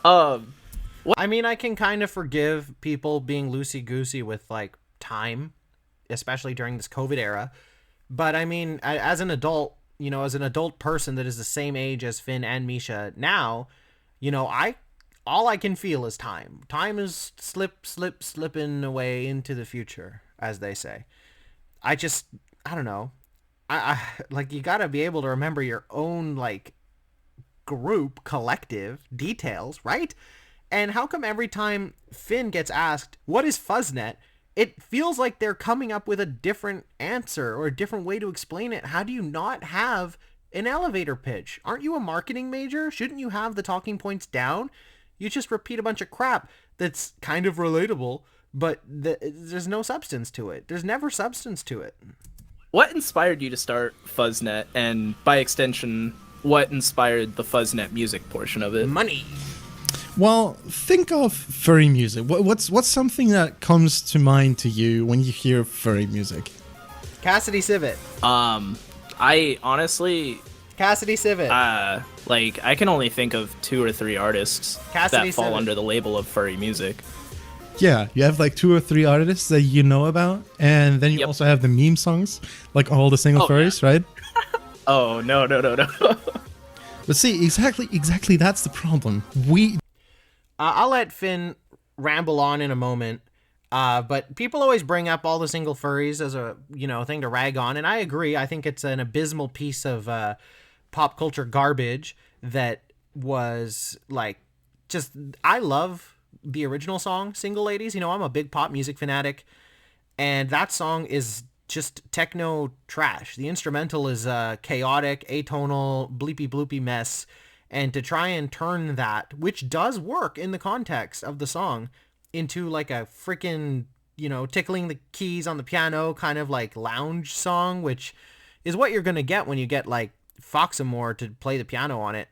I mean, I can kind of forgive people being loosey-goosey with, like, time, especially during this COVID era. But, I mean, as an adult, as an adult person that is the same age as Finn and Misha now, all I can feel is time. Time is slipping away into the future, as they say. I don't know. I like, you gotta be able to remember your own, like, group, collective details, right? And how come every time Finn gets asked, what is Fuzznet, it feels like they're coming up with a different answer or a different way to explain it? How do you not have an elevator pitch? Aren't you a marketing major? Shouldn't you have the talking points down? You just repeat a bunch of crap that's kind of relatable, but there's no substance to it. There's never substance to it. what inspired you to start Fuzznet, and by extension, what inspired the Fuzznet music portion of it? Money. Well, think of furry music. What's something that comes to mind to you when you hear furry music? Cassidy Civet. I honestly, Cassidy Civet. like, I can only think of 2 or 3 artists Cassidy that fall Civet. under the label of furry music. Yeah, you have like 2 or 3 artists that you know about, and then you Yep. also have the meme songs, like all the single Oh, furries, right? Oh, no. But see, exactly that's the problem. I'll let Finn ramble on in a moment. But people always bring up all the single furries as a, thing to rag on. And I agree. I think it's an abysmal piece of pop culture garbage that was like, I love the original song, Single Ladies. I'm a big pop music fanatic. And that song is just techno trash. The instrumental is chaotic, atonal, bleepy bloopy mess. And to try and turn that, which does work in the context of the song, into like a freaking, tickling the keys on the piano kind of like lounge song, which is what you're going to get when you get like Foxamore to play the piano on it.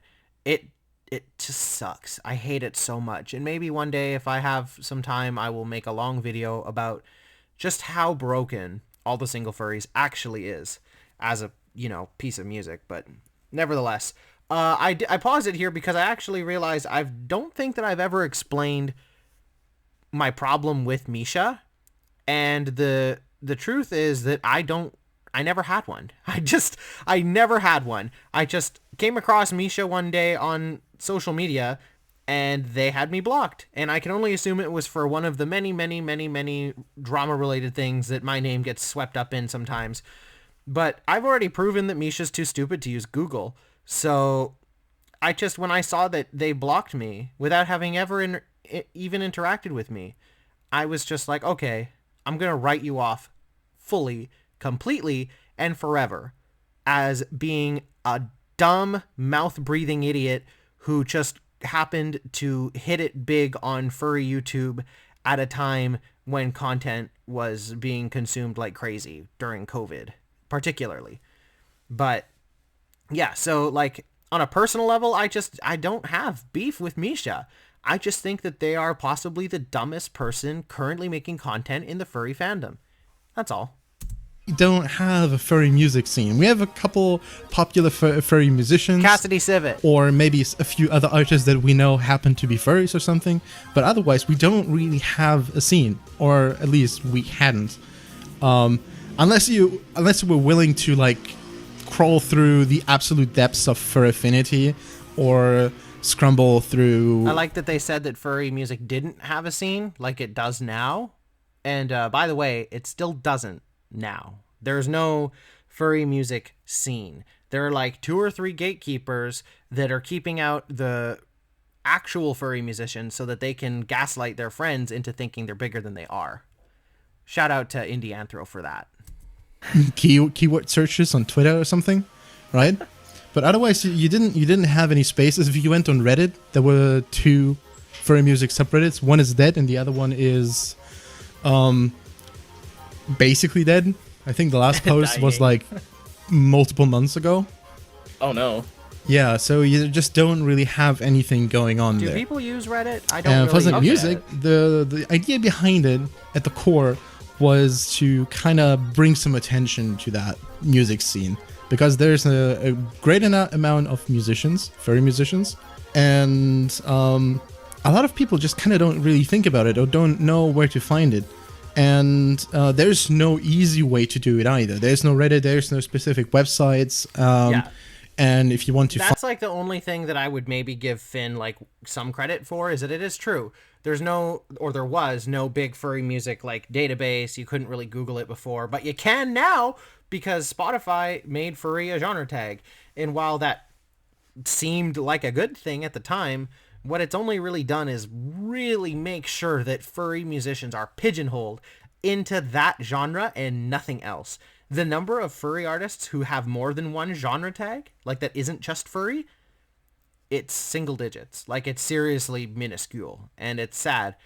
It just sucks. I hate it so much. And maybe one day if I have some time, I will make a long video about just how broken all the single furries actually is as a, piece of music. But nevertheless, I paused it here because I actually realized I don't think that I've ever explained my problem with Misha and the the truth is that I never had one. I never had one. I just came across Misha one day on social media and they had me blocked. And I can only assume it was for one of the many, many, many, many drama related things that my name gets swept up in sometimes. But I've already proven that Misha's too stupid to use Google. So when I saw that they blocked me without having ever even interacted with me, I was just like, okay, I'm going to write you off fully, completely, and forever as being a dumb, mouth-breathing idiot who just happened to hit it big on furry YouTube at a time when content was being consumed like crazy during COVID, particularly. But yeah, so like on a personal level, I don't have beef with Misha. I just think that they are possibly the dumbest person currently making content in the furry fandom. That's all. We don't have a furry music scene. We have a couple popular furry musicians. Cassidy, Civet. Or maybe a few other artists that we know happen to be furries or something. But otherwise, we don't really have a scene. Or at least we hadn't. Unless you were willing to like crawl through the absolute depths of fur affinity or scrumble through... I like that they said that furry music didn't have a scene like it does now. And by the way, it still doesn't now. There's no furry music scene. There are like 2 or 3 gatekeepers that are keeping out the actual furry musicians so that they can gaslight their friends into thinking they're bigger than they are. Shout out to Indie Anthro for that. Keyword searches on Twitter or something, right? But otherwise, you didn't have any spaces. If you went on Reddit, there were 2 furry music subreddits. One is dead, and the other one is basically dead. I think the last post was like multiple months ago. Oh no. Yeah, so you just don't really have anything going on there. Do people use Reddit? I don't really Fuzznet look Music, at it. the idea behind it at the core was to kind of bring some attention to that music scene. Because there's a great amount of musicians, furry musicians, and a lot of people just kind of don't really think about it or don't know where to find it. And there's no easy way to do it either. There's no Reddit, there's no specific websites. And if you want to... That's like the only thing that I would maybe give Finn like some credit for, is that it is true. There was no big furry music like database. You couldn't really Google it before, but you can now because Spotify made furry a genre tag. And while that seemed like a good thing at the time, what it's only really done is really make sure that furry musicians are pigeonholed into that genre and nothing else. The number of furry artists who have more than one genre tag, like that isn't just furry, it's single digits. Like, it's seriously minuscule, and it's sad.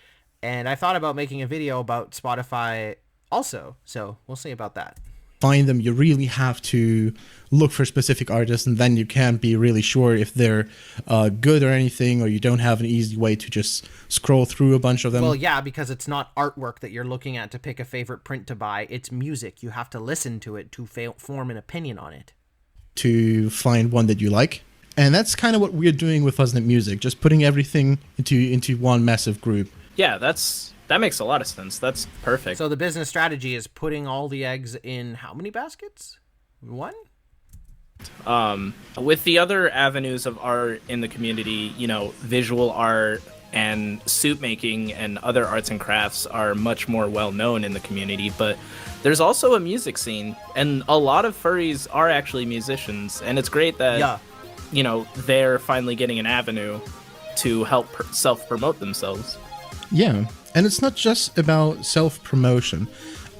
And I thought about making a video about Spotify also, so we'll see about that. Find them, you really have to look for specific artists, and then you can't be really sure if they're good or anything, or you don't have an easy way to just scroll through a bunch of them. Well, yeah, because it's not artwork that you're looking at to pick a favorite print to buy. It's music. You have to listen to it to form an opinion on it. To find one that you like. And that's kind of what we're doing with Fuzznet Music, just putting everything into one massive group. Yeah, that makes a lot of sense. That's perfect. So the business strategy is putting all the eggs in how many baskets? 1? With the other avenues of art in the community, visual art and suit making and other arts and crafts are much more well known in the community, but there's also a music scene, and a lot of furries are actually musicians, and it's great that they're finally getting an avenue to help self-promote themselves. Yeah, and it's not just about self-promotion.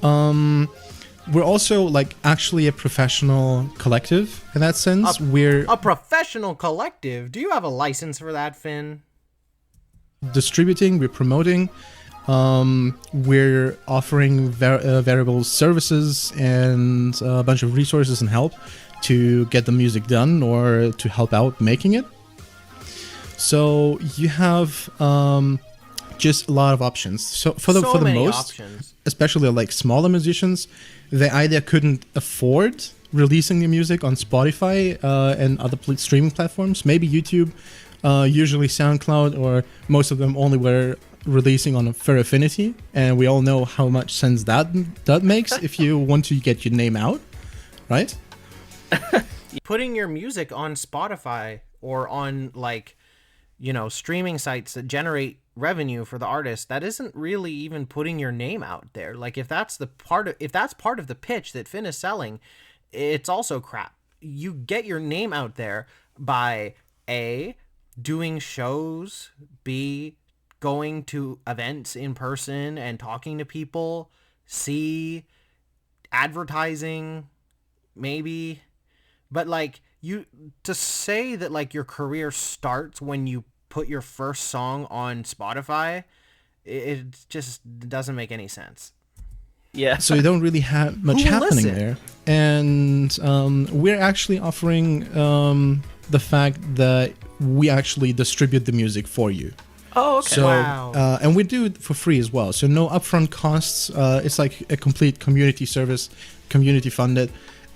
We're also actually a professional collective in that sense. We're a professional collective. Do you have a license for that, Finn? Distributing, we're promoting, we're offering variable services and a bunch of resources and help to get the music done or to help out making it. So you have just a lot of options. So for the most options. Especially smaller musicians, they either couldn't afford releasing the music on Spotify and other streaming platforms, maybe YouTube, usually SoundCloud, or most of them only were releasing on Fur Affinity, and we all know how much sense that makes if you want to get your name out, right? Putting your music on Spotify or on, like, you know, streaming sites that generate revenue for the artist, that isn't really even putting your name out there. Like, if that's part of the pitch that Finn is selling, it's also crap. You get your name out there by A, doing shows, B, going to events in person and talking to people, C, advertising, maybe. But, like, to say that, like, your career starts when you put your first song on Spotify, it just doesn't make any sense. Yeah. So you don't really have much happening listen? there. And we're actually offering the fact that we actually distribute the music for you. Oh, okay. So, Wow. and we do it for free as well. So no upfront costs. It's like a complete community service, community funded.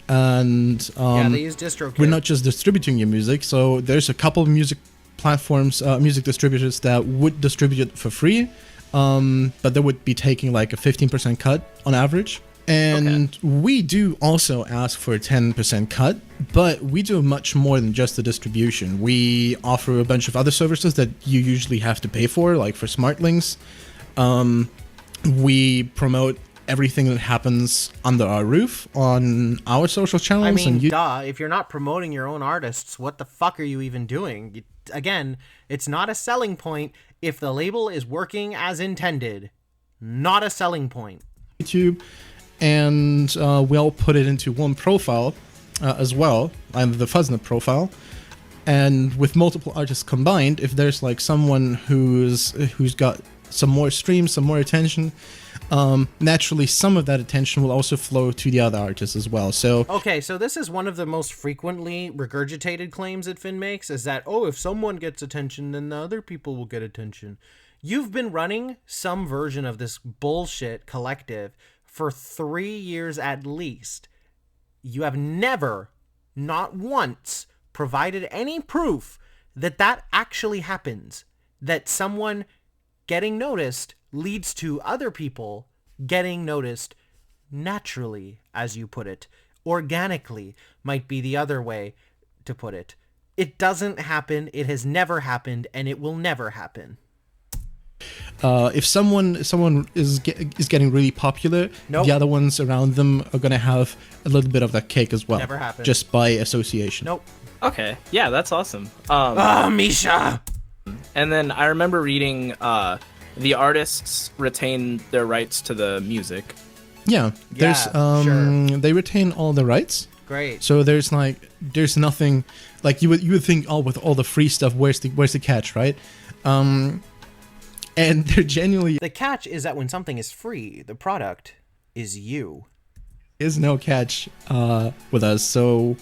And They use DistroKid. we're not just distributing your music. So there's a couple of music platforms, music distributors that would distribute it for free, but they would be taking like a 15% cut on average. And we do also ask for a 10% cut, but we do much more than just the distribution. We offer a bunch of other services that you usually have to pay for, like for smart links. We promote everything that happens under our roof on our social channels. I mean, and duh, if you're not promoting your own artists, what the fuck are you even doing? Again, it's not a selling point if the label is working as intended. Not a selling point. YouTube, and we'll put it into one profile as well, and the Fuzznet profile. And with multiple artists combined, if there's like someone who's got some more streams, some more attention, naturally some of that attention will also flow to the other artists as well. So Okay, so this is one of the most frequently regurgitated claims that Finn makes, is that, oh, if someone gets attention, then the other people will get attention. You've been running some version of this bullshit collective for 3 years at least. You have never, not once, provided any proof that that actually happens. That someone getting noticed leads to other people getting noticed naturally, as you put it. Organically might be the other way to put it. It doesn't happen, it has never happened, and it will never happen. if someone is getting really popular, Nope. the other ones around them are gonna have a little bit of that cake as well. Never happened. Just by association. Nope. Okay, yeah, that's awesome. Misha! And then I remember reading the artists retain their rights to the music. Yeah. There's sure. they retain all the rights. Great. So there's nothing like you would think, oh, with all the free stuff, where's the catch, right? And there genuinely The catch is that when something is free, the product is you. is no catch with us. So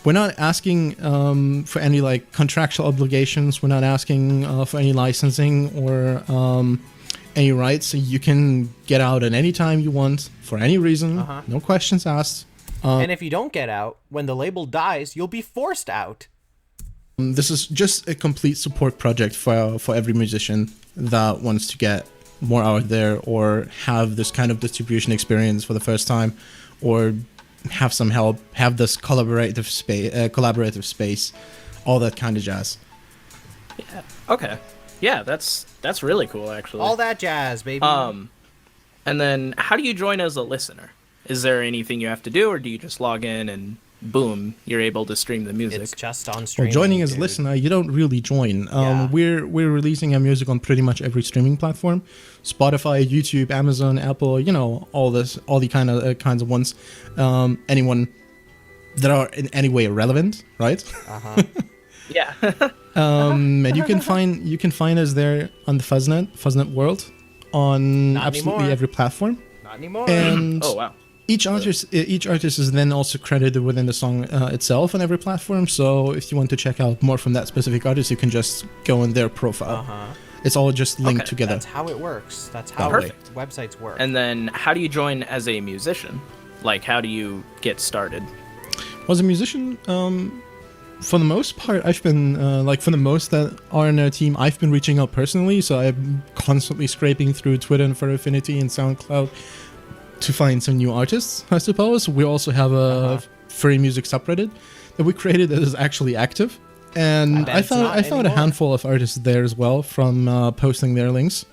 we're not asking for any like contractual obligations. We're not asking for any licensing or any rights. So you can get out at any time you want for any reason. No questions asked. And if you don't get out, when the label dies, you'll be forced out. This is just a complete support project for every musician that wants to get more out there or have this kind of distribution experience for the first time, or have some help, have this collaborative space, all that kind of jazz. Yeah. Okay. Yeah, that's really cool, actually. All that jazz, baby. And then, how do you join as a listener? Is there anything you have to do, or do you just log in and boom, you're able to stream the music? It's just on streaming. Well, joining as a dude. listener, you don't really join. Yeah. We're releasing our music on pretty much every streaming platform: Spotify, YouTube, Amazon, Apple. You know, all the kinds of ones. Anyone that are in any way relevant, right? Yeah. And you can find us there on the Fuzznet world on Not absolutely anymore. every platform. Not anymore. And Oh, wow. each artist is then also credited within the song itself on every platform. So if you want to check out more from that specific artist, you can just go in their profile. It's all just linked Okay, together. That's how it works. That's how Perfect. websites work. And then, how do you join as a musician? Like, how do you get started? Was a musician, For the most part, I've been, for the most that are in our team, I've been reaching out personally, so I'm constantly scraping through Twitter and Fur Affinity and SoundCloud to find some new artists, I suppose. We also have a furry music subreddit that we created that is actually active. And I found a handful of artists there as well from posting their links.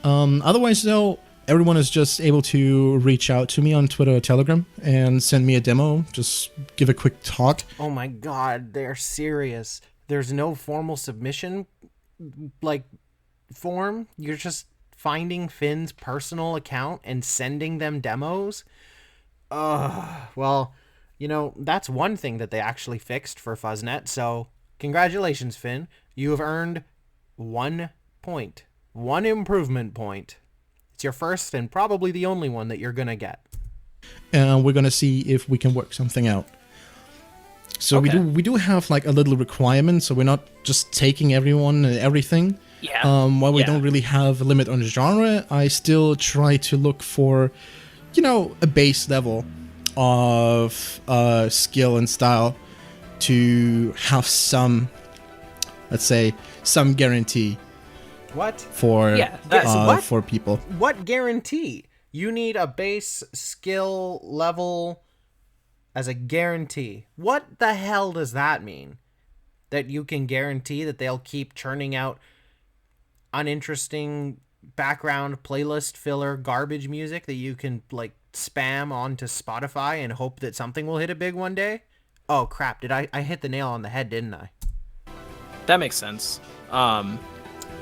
Otherwise, though, everyone is just able to reach out to me on Twitter or Telegram and send me a demo. Just give a quick talk. Oh my god, they're serious. There's no formal submission, like, form. You're just finding Finn's personal account and sending them demos? Well, you know, that's one thing that they actually fixed for Fuzznet, so congratulations, Finn. You have earned 1 point. 1 improvement point. It's your first and probably the only one that you're going to get. And we're going to see if we can work something out. So we do have like a little requirement, so we're not just taking everyone and everything. Yeah. While we don't really have a limit on the genre, I still try to look for, you know, a base level of skill and style to have some, let's say, some guarantee. What? For for people. What guarantee? You need a base skill level as a guarantee. What the hell does that mean? That you can guarantee that they'll keep churning out uninteresting background playlist filler garbage music that you can like spam onto Spotify and hope that something will hit a big one day? Oh crap, did I hit the nail on the head, didn't I? That makes sense.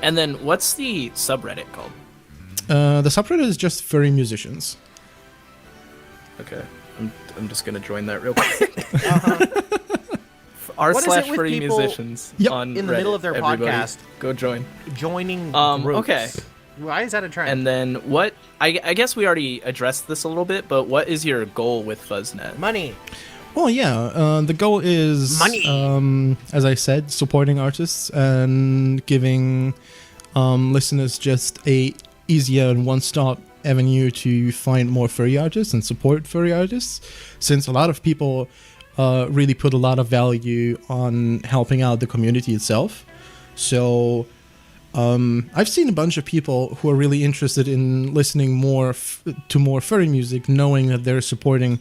And then what's the subreddit called? The subreddit is just furry musicians. Okay, I'm just gonna join that real quick. r/furry musicians on in the Reddit. middle of their Everybody, podcast. Go join. Joining groups. Okay. Why is that a trend? And then what? I guess we already addressed this a little bit, but what is your goal with Fuzznet? Money. Well, yeah, the goal is money. As I said, supporting artists and giving listeners just a easier and one-stop avenue to find more furry artists and support furry artists, since a lot of people really put a lot of value on helping out the community itself. So I've seen a bunch of people who are really interested in listening more to more furry music, knowing that they're supporting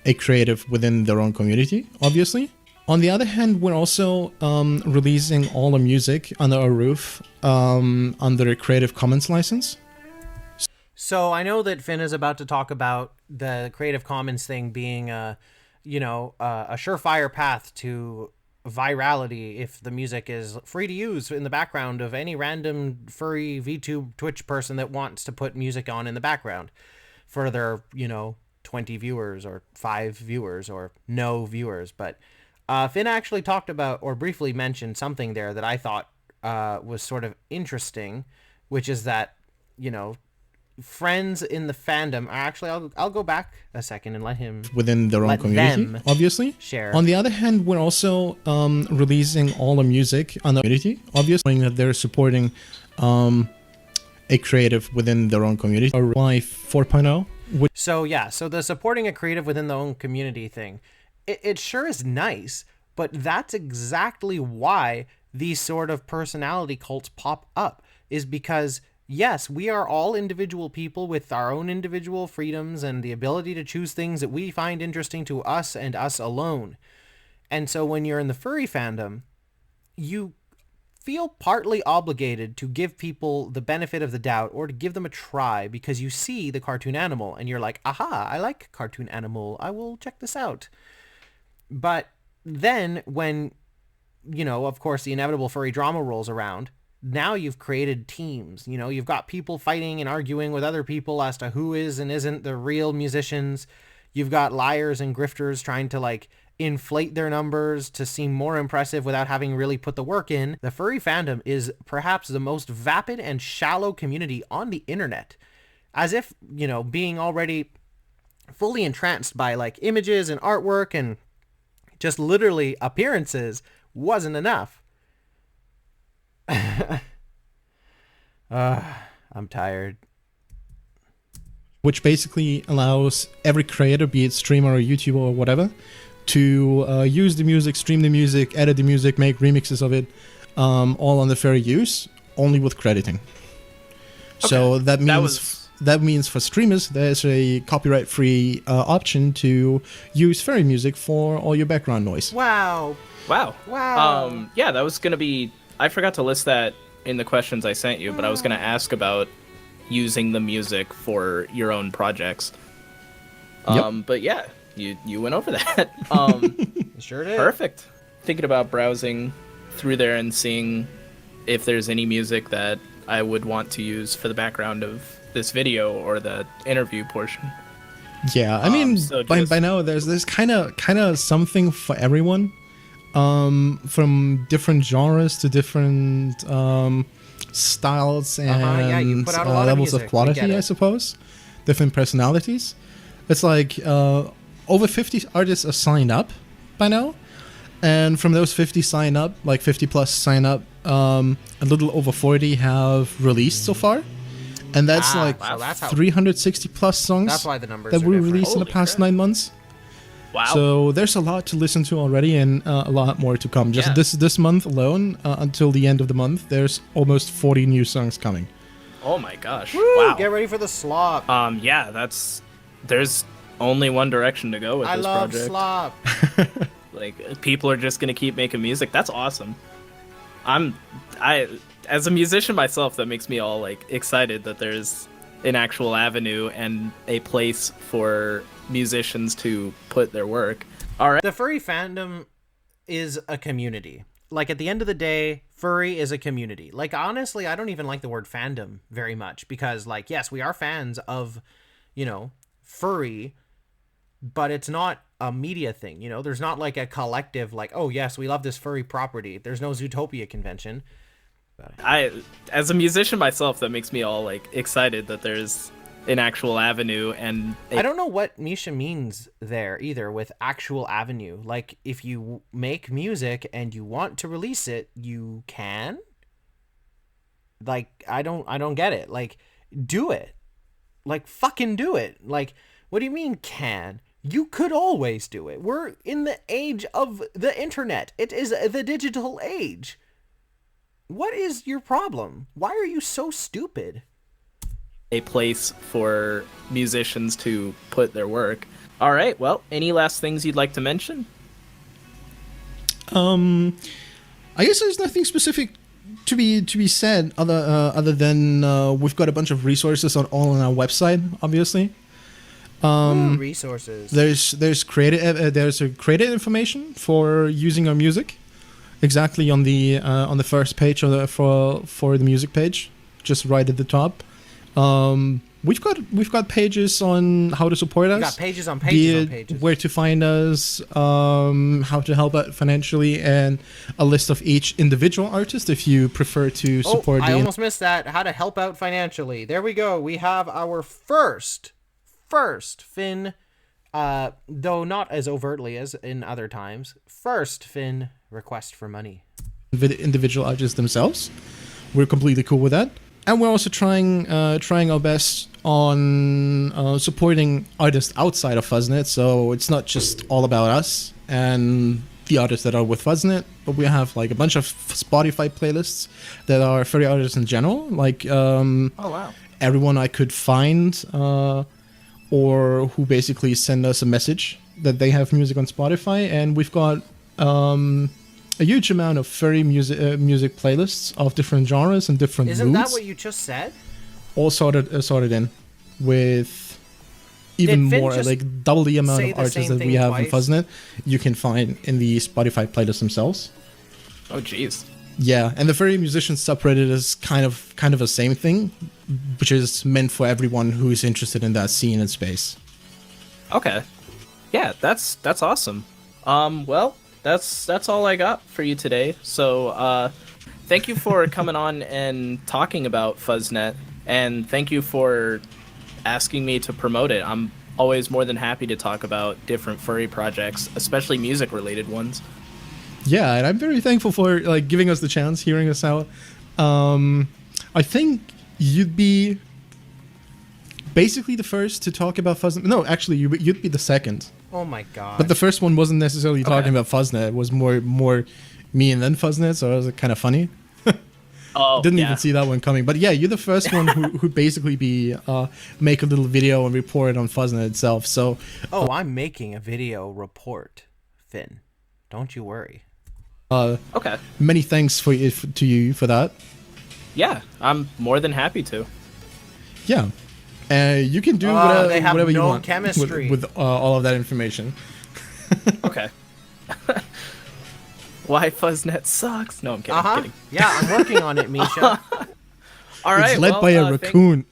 a creative within their own community, obviously. On the other hand, we're also releasing all the music under our roof under a Creative Commons license. So I know that Finn is about to talk about the Creative Commons thing being a surefire path to virality if the music is free to use in the background of any random furry VTube Twitch person that wants to put music on in the background for their, 20 viewers or 5 viewers or no viewers. But Finn actually talked about or briefly mentioned something there that I thought was sort of interesting, which is that, friends in the fandom are actually, I'll go back a second and let him within their own community, obviously. Share. On the other hand, we're also releasing all the music on the community, obviously, that they're supporting a creative within their own community. Or Y 4.0. So the supporting a creative within their own community thing, it sure is nice, but that's exactly why these sort of personality cults pop up, is because yes, we are all individual people with our own individual freedoms and the ability to choose things that we find interesting to us and us alone. And so when you're in the furry fandom, you feel partly obligated to give people the benefit of the doubt or to give them a try because you see the cartoon animal and you're like, aha, I like cartoon animal. I will check this out. But then when, of course, the inevitable furry drama rolls around, now you've created teams. You've got people fighting and arguing with other people as to who is and isn't the real musicians. You've got liars and grifters trying to inflate their numbers to seem more impressive without having really put the work in. The furry fandom is perhaps the most vapid and shallow community on the internet. As if, being already fully entranced by images and artwork and just literally appearances wasn't enough. I'm tired. Which basically allows every creator, be it streamer or YouTuber or whatever, to use the music, stream the music, edit the music, make remixes of it, all on the fair use, only with crediting. So that means for streamers, there's a copyright-free option to use fairy music for all your background noise. Wow. Yeah, that was gonna be. I forgot to list that in the questions I sent you, but I was gonna ask about using the music for your own projects. But yeah, you went over that. Sure did. Perfect. Thinking about browsing through there and seeing if there's any music that I would want to use for the background of this video or the interview portion. Yeah, I mean, by now there's kind of something for everyone, from different genres to different styles and levels of quality, I suppose, different personalities. It's like over 50 artists are signed up by now, and from those 50 sign up, like 50 plus sign up, a little over 40 have released so far. And that's 360 plus songs that's why the numbers that are were different. released in the past 9 months. Wow. So there's a lot to listen to already, and a lot more to come. Just this month alone, until the end of the month, there's almost 40 new songs coming. Oh my gosh. Woo, wow. Get ready for the slop. Yeah, there's only one direction to go with this project. I love slop. Like, people are just gonna keep making music. That's awesome. As a musician myself, that makes me all like excited that there's an actual avenue and a place for musicians to put their work. All right. The furry fandom is a community. Like, at the end of the day, furry is a community. Like, honestly, I don't even like the word fandom very much because, like, yes, we are fans of, furry, but it's not a media thing, There's not like a collective, like, oh, yes, we love this furry property. There's no Zootopia convention. As a musician myself, that makes me all like excited that there's an actual avenue and I don't know what Misha means there either with actual avenue. Like, if you make music and you want to release it, you can. Like, I don't get it. Like, do it. Like, fucking do it. Like, what do you mean can? You could always do it. We're in the age of the internet. It is the digital age. What is your problem? Why are you so stupid? A place for musicians to put their work. All right, well, any last things you'd like to mention? I guess there's nothing specific to be said other than we've got a bunch of resources all on our website, obviously. Resources. There's creative information for using our music. Exactly on the first page for the music page, just right at the top. We've got pages on how to support us. We've got pages on pages on pages. Where to find us, how to help out financially, and a list of each individual artist if you prefer to support. I almost missed that. How to help out financially. There we go. We have our first Finn, though not as overtly as in other times. First Finn request for money. Individual artists themselves. We're completely cool with that. And we're also trying our best on supporting artists outside of Fuzznet. So it's not just all about us and the artists that are with Fuzznet, but we have like a bunch of Spotify playlists that are furry artists in general. Like everyone I could find, or who basically send us a message that they have music on Spotify, and we've got a huge amount of furry music playlists of different genres and different Isn't moods. that what you just said? All sorted in with even more, like double the amount of artists that we have in Fuzznet. You can find in the Spotify playlists themselves. Oh, jeez. Yeah, and the furry musicians subreddit is kind of the same thing, which is meant for everyone who is interested in that scene and space. Okay. Yeah, that's awesome. Well, that's all I got for you today. So, thank you for coming on and talking about Fuzznet, and thank you for asking me to promote it. I'm always more than happy to talk about different furry projects, especially music-related ones. Yeah, and I'm very thankful for like giving us the chance, hearing us out. I think you'd be basically the first to talk about Fuzznet. No, actually, you'd be the second. Oh my god. But the first one wasn't necessarily talking about Fuzznet. It was more me and then Fuzznet, so it was kind of funny. Oh, Didn't yeah. even see that one coming. But yeah, you're the first one who basically make a little video and report it on Fuzznet itself. So I'm making a video report, Finn. Don't you worry. Okay. many thanks to you for that. Yeah, I'm more than happy to. Yeah. You can do they have whatever you no want chemistry. with all of that information. Okay. Why Fuzznet sucks? No, I'm kidding. I'm kidding. Yeah, I'm working on it, Misha. All right. It's led by a raccoon.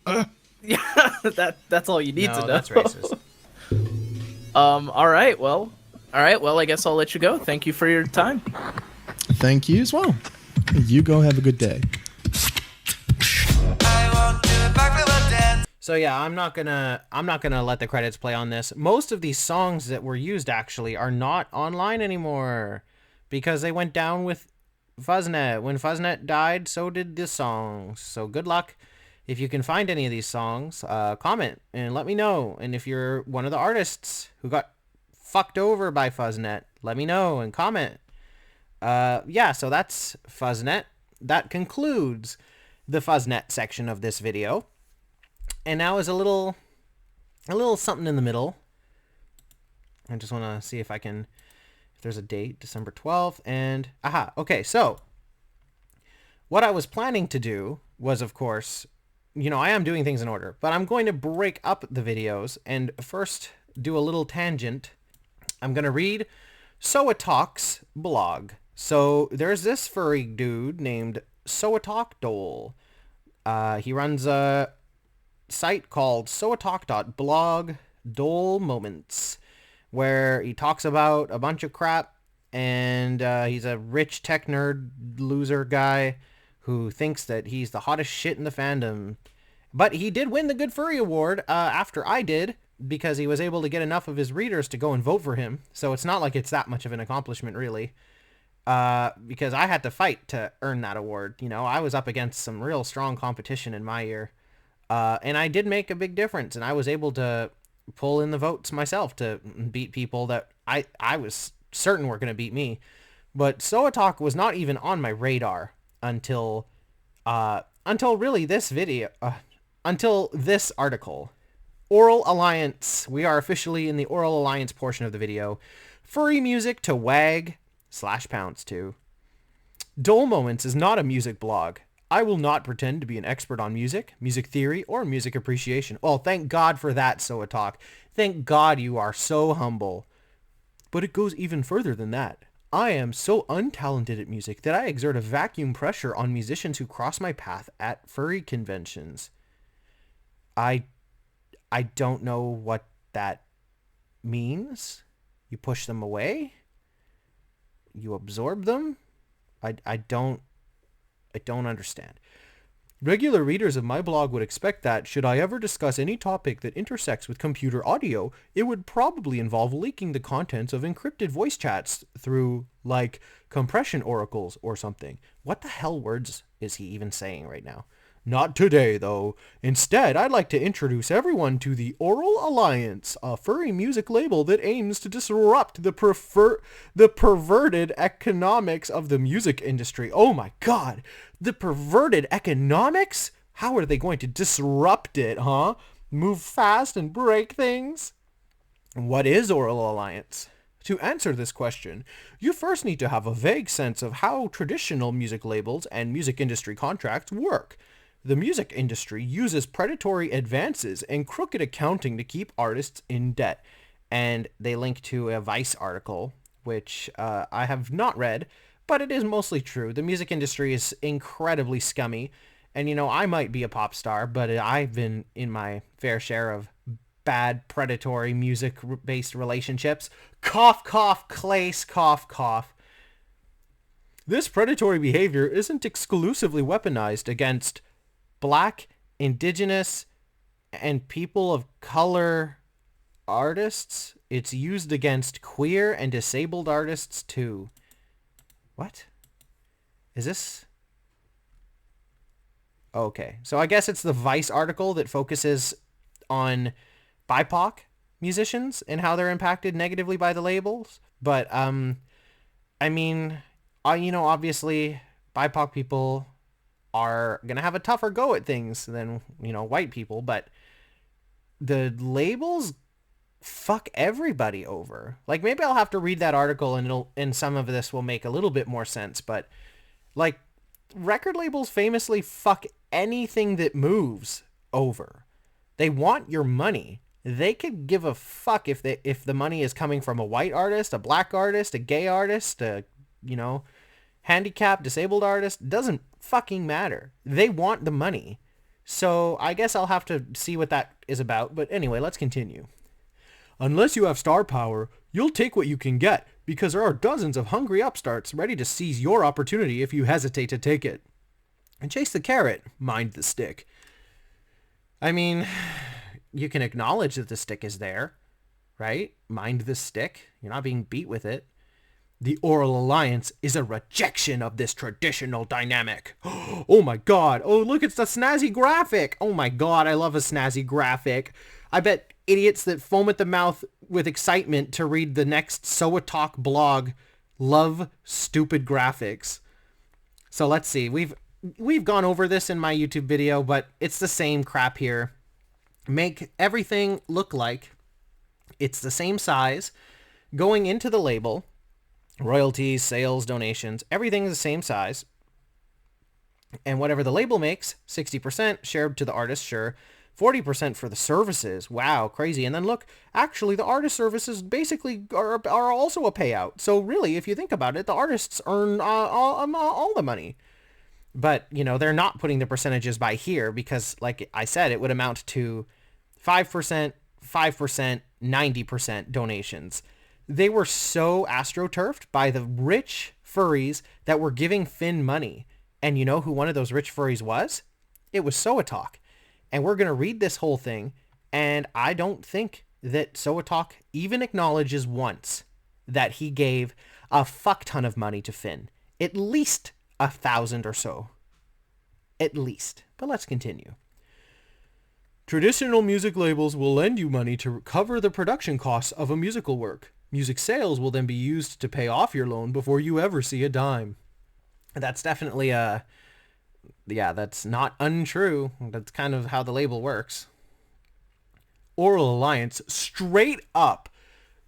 Yeah, that's all you need to know. That's racist. All right. Well, I guess I'll let you go. Thank you for your time. Thank you as well. You go have a good day. So yeah, I'm not gonna let the credits play on this. Most of these songs that were used actually are not online anymore because they went down with Fuzznet. When Fuzznet died, so did the songs. So good luck. If you can find any of these songs, comment and let me know. And if you're one of the artists who got fucked over by Fuzznet, let me know and comment. Yeah, so that's Fuzznet. That concludes the Fuzznet section of this video. And now is a little something in the middle. I just want to see if there's a date, December 12th, and okay, so what I was planning to do was, of course, I am doing things in order, but I'm going to break up the videos and first do a little tangent. I'm going to read Soatok's blog. So there's this furry dude named Soatok Dhole. He runs a site called Soatok Dhole Moments, where he talks about a bunch of crap, and he's a rich tech nerd loser guy who thinks that he's the hottest shit in the fandom. But he did win the Good Furry Award after I did, because he was able to get enough of his readers to go and vote for him. So it's not like it's that much of an accomplishment, really. Because I had to fight to earn that award. I was up against some real strong competition in my year. And I did make a big difference, and I was able to pull in the votes myself to beat people that I was certain were going to beat me. But Soatok was not even on my radar until really this video, until this article. Aural Alliance. We are officially in the Aural Alliance portion of the video. Furry music to wag/pounce to. Dhole Moments is not a music blog. I will not pretend to be an expert on music theory, or music appreciation. Well, thank God for that, Soatok. Thank God you are so humble. But it goes even further than that. I am so untalented at music that I exert a vacuum pressure on musicians who cross my path at furry conventions. I don't know what that means. You push them away? You absorb them? I don't understand. Regular readers of my blog would expect that, should I ever discuss any topic that intersects with computer audio, it would probably involve leaking the contents of encrypted voice chats through, like, compression oracles or something. What the hell words is he even saying right now? Not today, though. Instead, I'd like to introduce everyone to the Aural Alliance, a furry music label that aims to disrupt the perverted economics of the music industry. Oh my god! The perverted economics? How are they going to disrupt it, huh? Move fast and break things? What is Aural Alliance? To answer this question, you first need to have a vague sense of how traditional music labels and music industry contracts work. The music industry uses predatory advances and crooked accounting to keep artists in debt. And they link to a Vice article, which I have not read, but it is mostly true. The music industry is incredibly scummy. And, I might be a pop star, but I've been in my fair share of bad, predatory, music-based relationships. Cough, cough, Clace, cough, cough. This predatory behavior isn't exclusively weaponized against Black, Indigenous, and people of color artists. It's used against queer and disabled artists too. What? Is this? Okay, so I guess it's the Vice article that focuses on BIPOC musicians and how they're impacted negatively by the labels. But I mean, obviously BIPOC people are gonna have a tougher go at things than white people, but the labels fuck everybody over. Like, maybe I'll have to read that article and some of this will make a little bit more sense, but like, record labels famously fuck anything that moves over. They want your money. They could give a fuck if the money is coming from a white artist, a black artist, a gay artist, a handicapped, disabled artist. Doesn't fucking matter. They want the money. So I guess I'll have to see what that is about. But anyway, let's continue. Unless you have star power, you'll take what you can get, because there are dozens of hungry upstarts ready to seize your opportunity if you hesitate to take it. And chase the carrot, mind the stick. I mean, you can acknowledge that the stick is there, right? Mind the stick. You're not being beat with it. The Aural Alliance is a rejection of this traditional dynamic. Oh my god. Oh, look, it's the snazzy graphic. Oh my god, I love a snazzy graphic. I bet idiots that foam at the mouth with excitement to read the next Soatok blog love stupid graphics. So let's see. We've gone over this in my YouTube video, but it's the same crap here. Make everything look like it's the same size going into the label. Royalties, sales, donations, everything's the same size. And whatever the label makes, 60% shared to the artist, sure. 40% for the services. Wow, crazy. And then look, actually the artist services basically are also a payout. So really, if you think about it, the artists earn all the money. But, they're not putting the percentages by here because, like I said, it would amount to 5%, 5%, 90% donations. They were so astroturfed by the rich furries that were giving Finn money. And you know who one of those rich furries was? It was Soatok. And we're going to read this whole thing, and I don't think that Soatok even acknowledges once that he gave a fuck ton of money to Finn. At least 1,000 or so. At least. But let's continue. Traditional music labels will lend you money to cover the production costs of a musical work. Music sales will then be used to pay off your loan before you ever see a dime. That's definitely that's not untrue. That's kind of how the label works. Aural Alliance straight up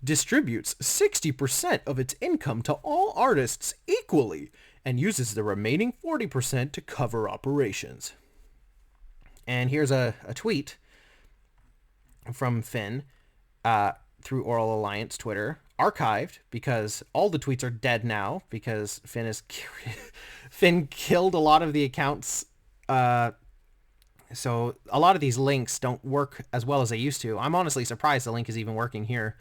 distributes 60% of its income to all artists equally and uses the remaining 40% to cover operations. And here's a tweet from Finn through Aural Alliance Twitter, archived because all the tweets are dead now because Finn killed a lot of the accounts. So a lot of these links don't work as well as they used to. I'm honestly surprised the link is even working here.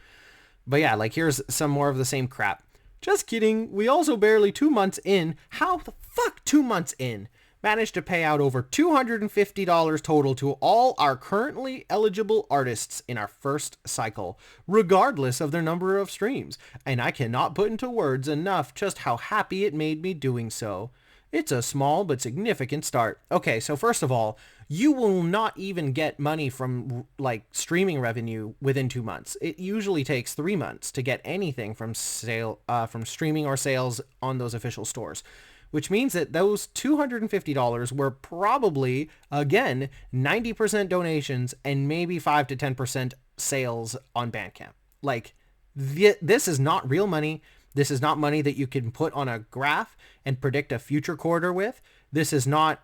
But yeah, like here's some more of the same crap. Just kidding. We also barely 2 months in. How the fuck 2 months in? Managed to pay out over $250 total to all our currently eligible artists in our first cycle, regardless of their number of streams. And I cannot put into words enough just how happy it made me doing so. It's a small but significant start. Okay, so first of all, you will not even get money from like streaming revenue within 2 months. It usually takes 3 months to get anything from streaming or sales on those official stores. Which means that those $250 were probably, again, 90% donations and maybe 5 to 10% sales on Bandcamp. Like, this is not real money. This is not money that you can put on a graph and predict a future quarter with. This is not,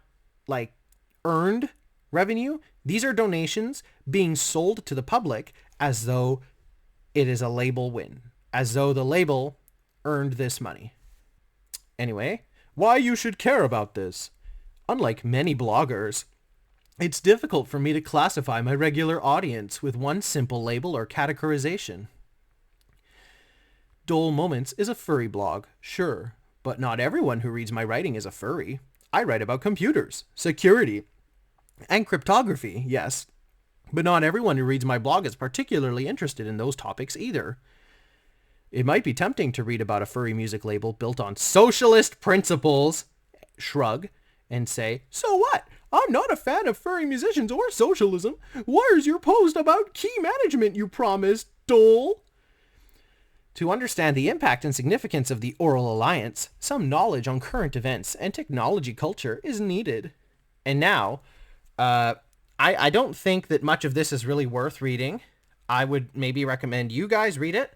like, earned revenue. These are donations being sold to the public as though it is a label win. As though the label earned this money. Anyway, why you should care about this. Unlike many bloggers, it's difficult for me to classify my regular audience with one simple label or categorization. Dhole Moments is a furry blog, sure, but not everyone who reads my writing is a furry. I write about computers, security, and cryptography, yes, but not everyone who reads my blog is particularly interested in those topics either. It might be tempting to read about a furry music label built on socialist principles, shrug, and say, so what? I'm not a fan of furry musicians or socialism. Where's your post about key management you promised, Dhole? To understand the impact and significance of the Aural Alliance, some knowledge on current events and technology culture is needed. And now, I don't think that much of this is really worth reading. I would maybe recommend you guys read it,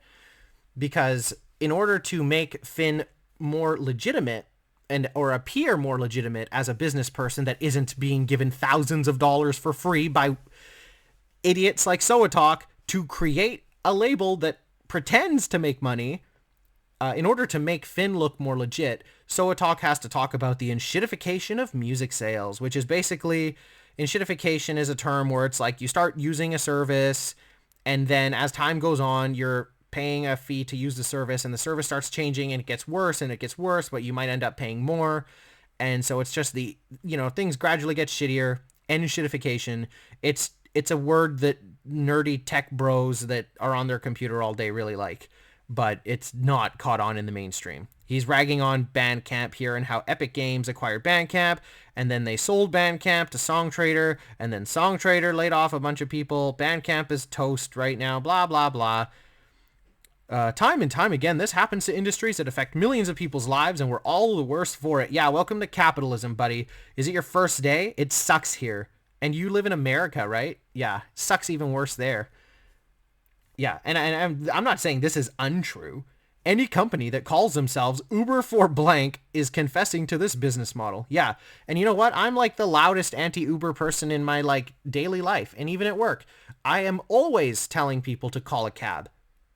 because in order to make Finn more legitimate or appear more legitimate as a business person that isn't being given thousands of dollars for free by idiots like Soatok to create a label that pretends to make money, in order to make Finn look more legit, Soatok has to talk about the enshittification of music sales, which is basically, enshittification is a term where it's like you start using a service, and then as time goes on, you're paying a fee to use the service, and the service starts changing, and it gets worse, but you might end up paying more. And so it's just things gradually get shittier. Enshittification. It's a word that nerdy tech bros that are on their computer all day really like, but it's not caught on in the mainstream. He's ragging on Bandcamp here and how Epic Games acquired Bandcamp, and then they sold Bandcamp to Songtradr, and then Songtradr laid off a bunch of people. Bandcamp is toast right now, blah, blah, blah. Time and time again, this happens to industries that affect millions of people's lives, and we're all the worse for it. Yeah, welcome to capitalism, buddy. Is it your first day? It sucks here. And you live in America, right? Yeah, sucks even worse there. Yeah, and I'm not saying this is untrue. Any company that calls themselves Uber for blank is confessing to this business model. Yeah, and you know what? I'm like the loudest anti-Uber person in my daily life, and even at work. I am always telling people to call a cab.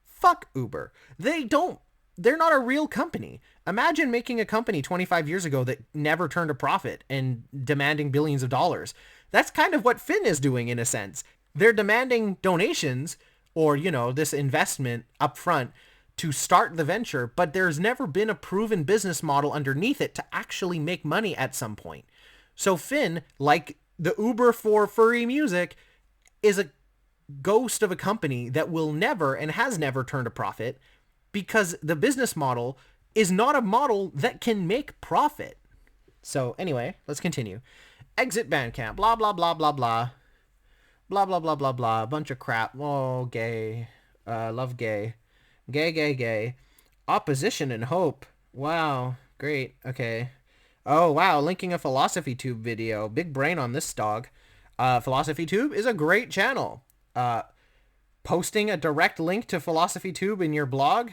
Fuck Uber. They're not a real company. Imagine making a company 25 years ago that never turned a profit and demanding billions of dollars. That's kind of what Finn is doing in a sense. They're demanding donations or, this investment up front to start the venture, but there's never been a proven business model underneath it to actually make money at some point. So Finn, like the Uber for furry music, is a ghost of a company that will never and has never turned a profit because the business model is not a model that can make profit. So anyway, let's continue. Exit Bandcamp, blah, blah, blah, blah, blah. Blah, blah, blah, blah, blah. Bunch of crap. Oh, gay. Love gay. Gay, gay, gay. Opposition and hope. Wow. Great. Okay. Oh, wow. Linking a Philosophy Tube video. Big brain on this dog. Philosophy Tube is a great channel. Posting a direct link to Philosophy Tube in your blog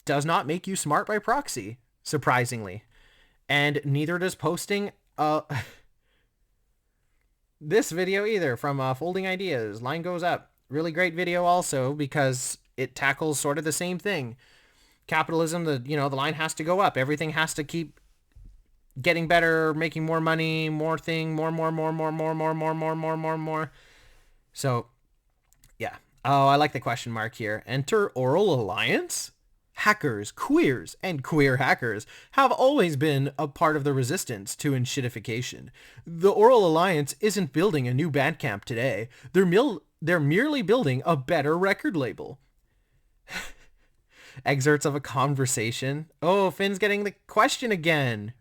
does not make you smart by proxy, surprisingly. And neither does posting this video either from Folding Ideas. Line goes up. Really great video also because it tackles sort of the same thing. Capitalism, the line has to go up. Everything has to keep getting better, making more money, more thing, more. So, yeah. Oh, I like the question mark here. Enter Aural Alliance? Hackers, queers, and queer hackers have always been a part of the resistance to enshittification. The Aural Alliance isn't building a new Bandcamp today. They're merely building a better record label. Excerpts of a conversation. Oh, Finn's getting the question again.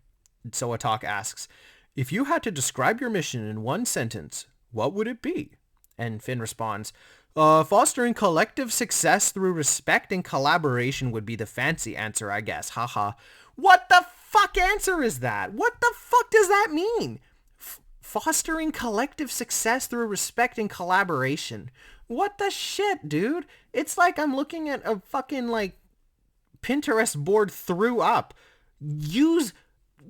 Soatok asks, if you had to describe your mission in one sentence, what would it be? And Finn responds, fostering collective success through respect and collaboration would be the fancy answer, I guess. Haha. What the fuck answer is that? What the fuck does that mean? Fostering collective success through respect and collaboration. What the shit, dude? It's like I'm looking at a fucking Pinterest board threw up. Use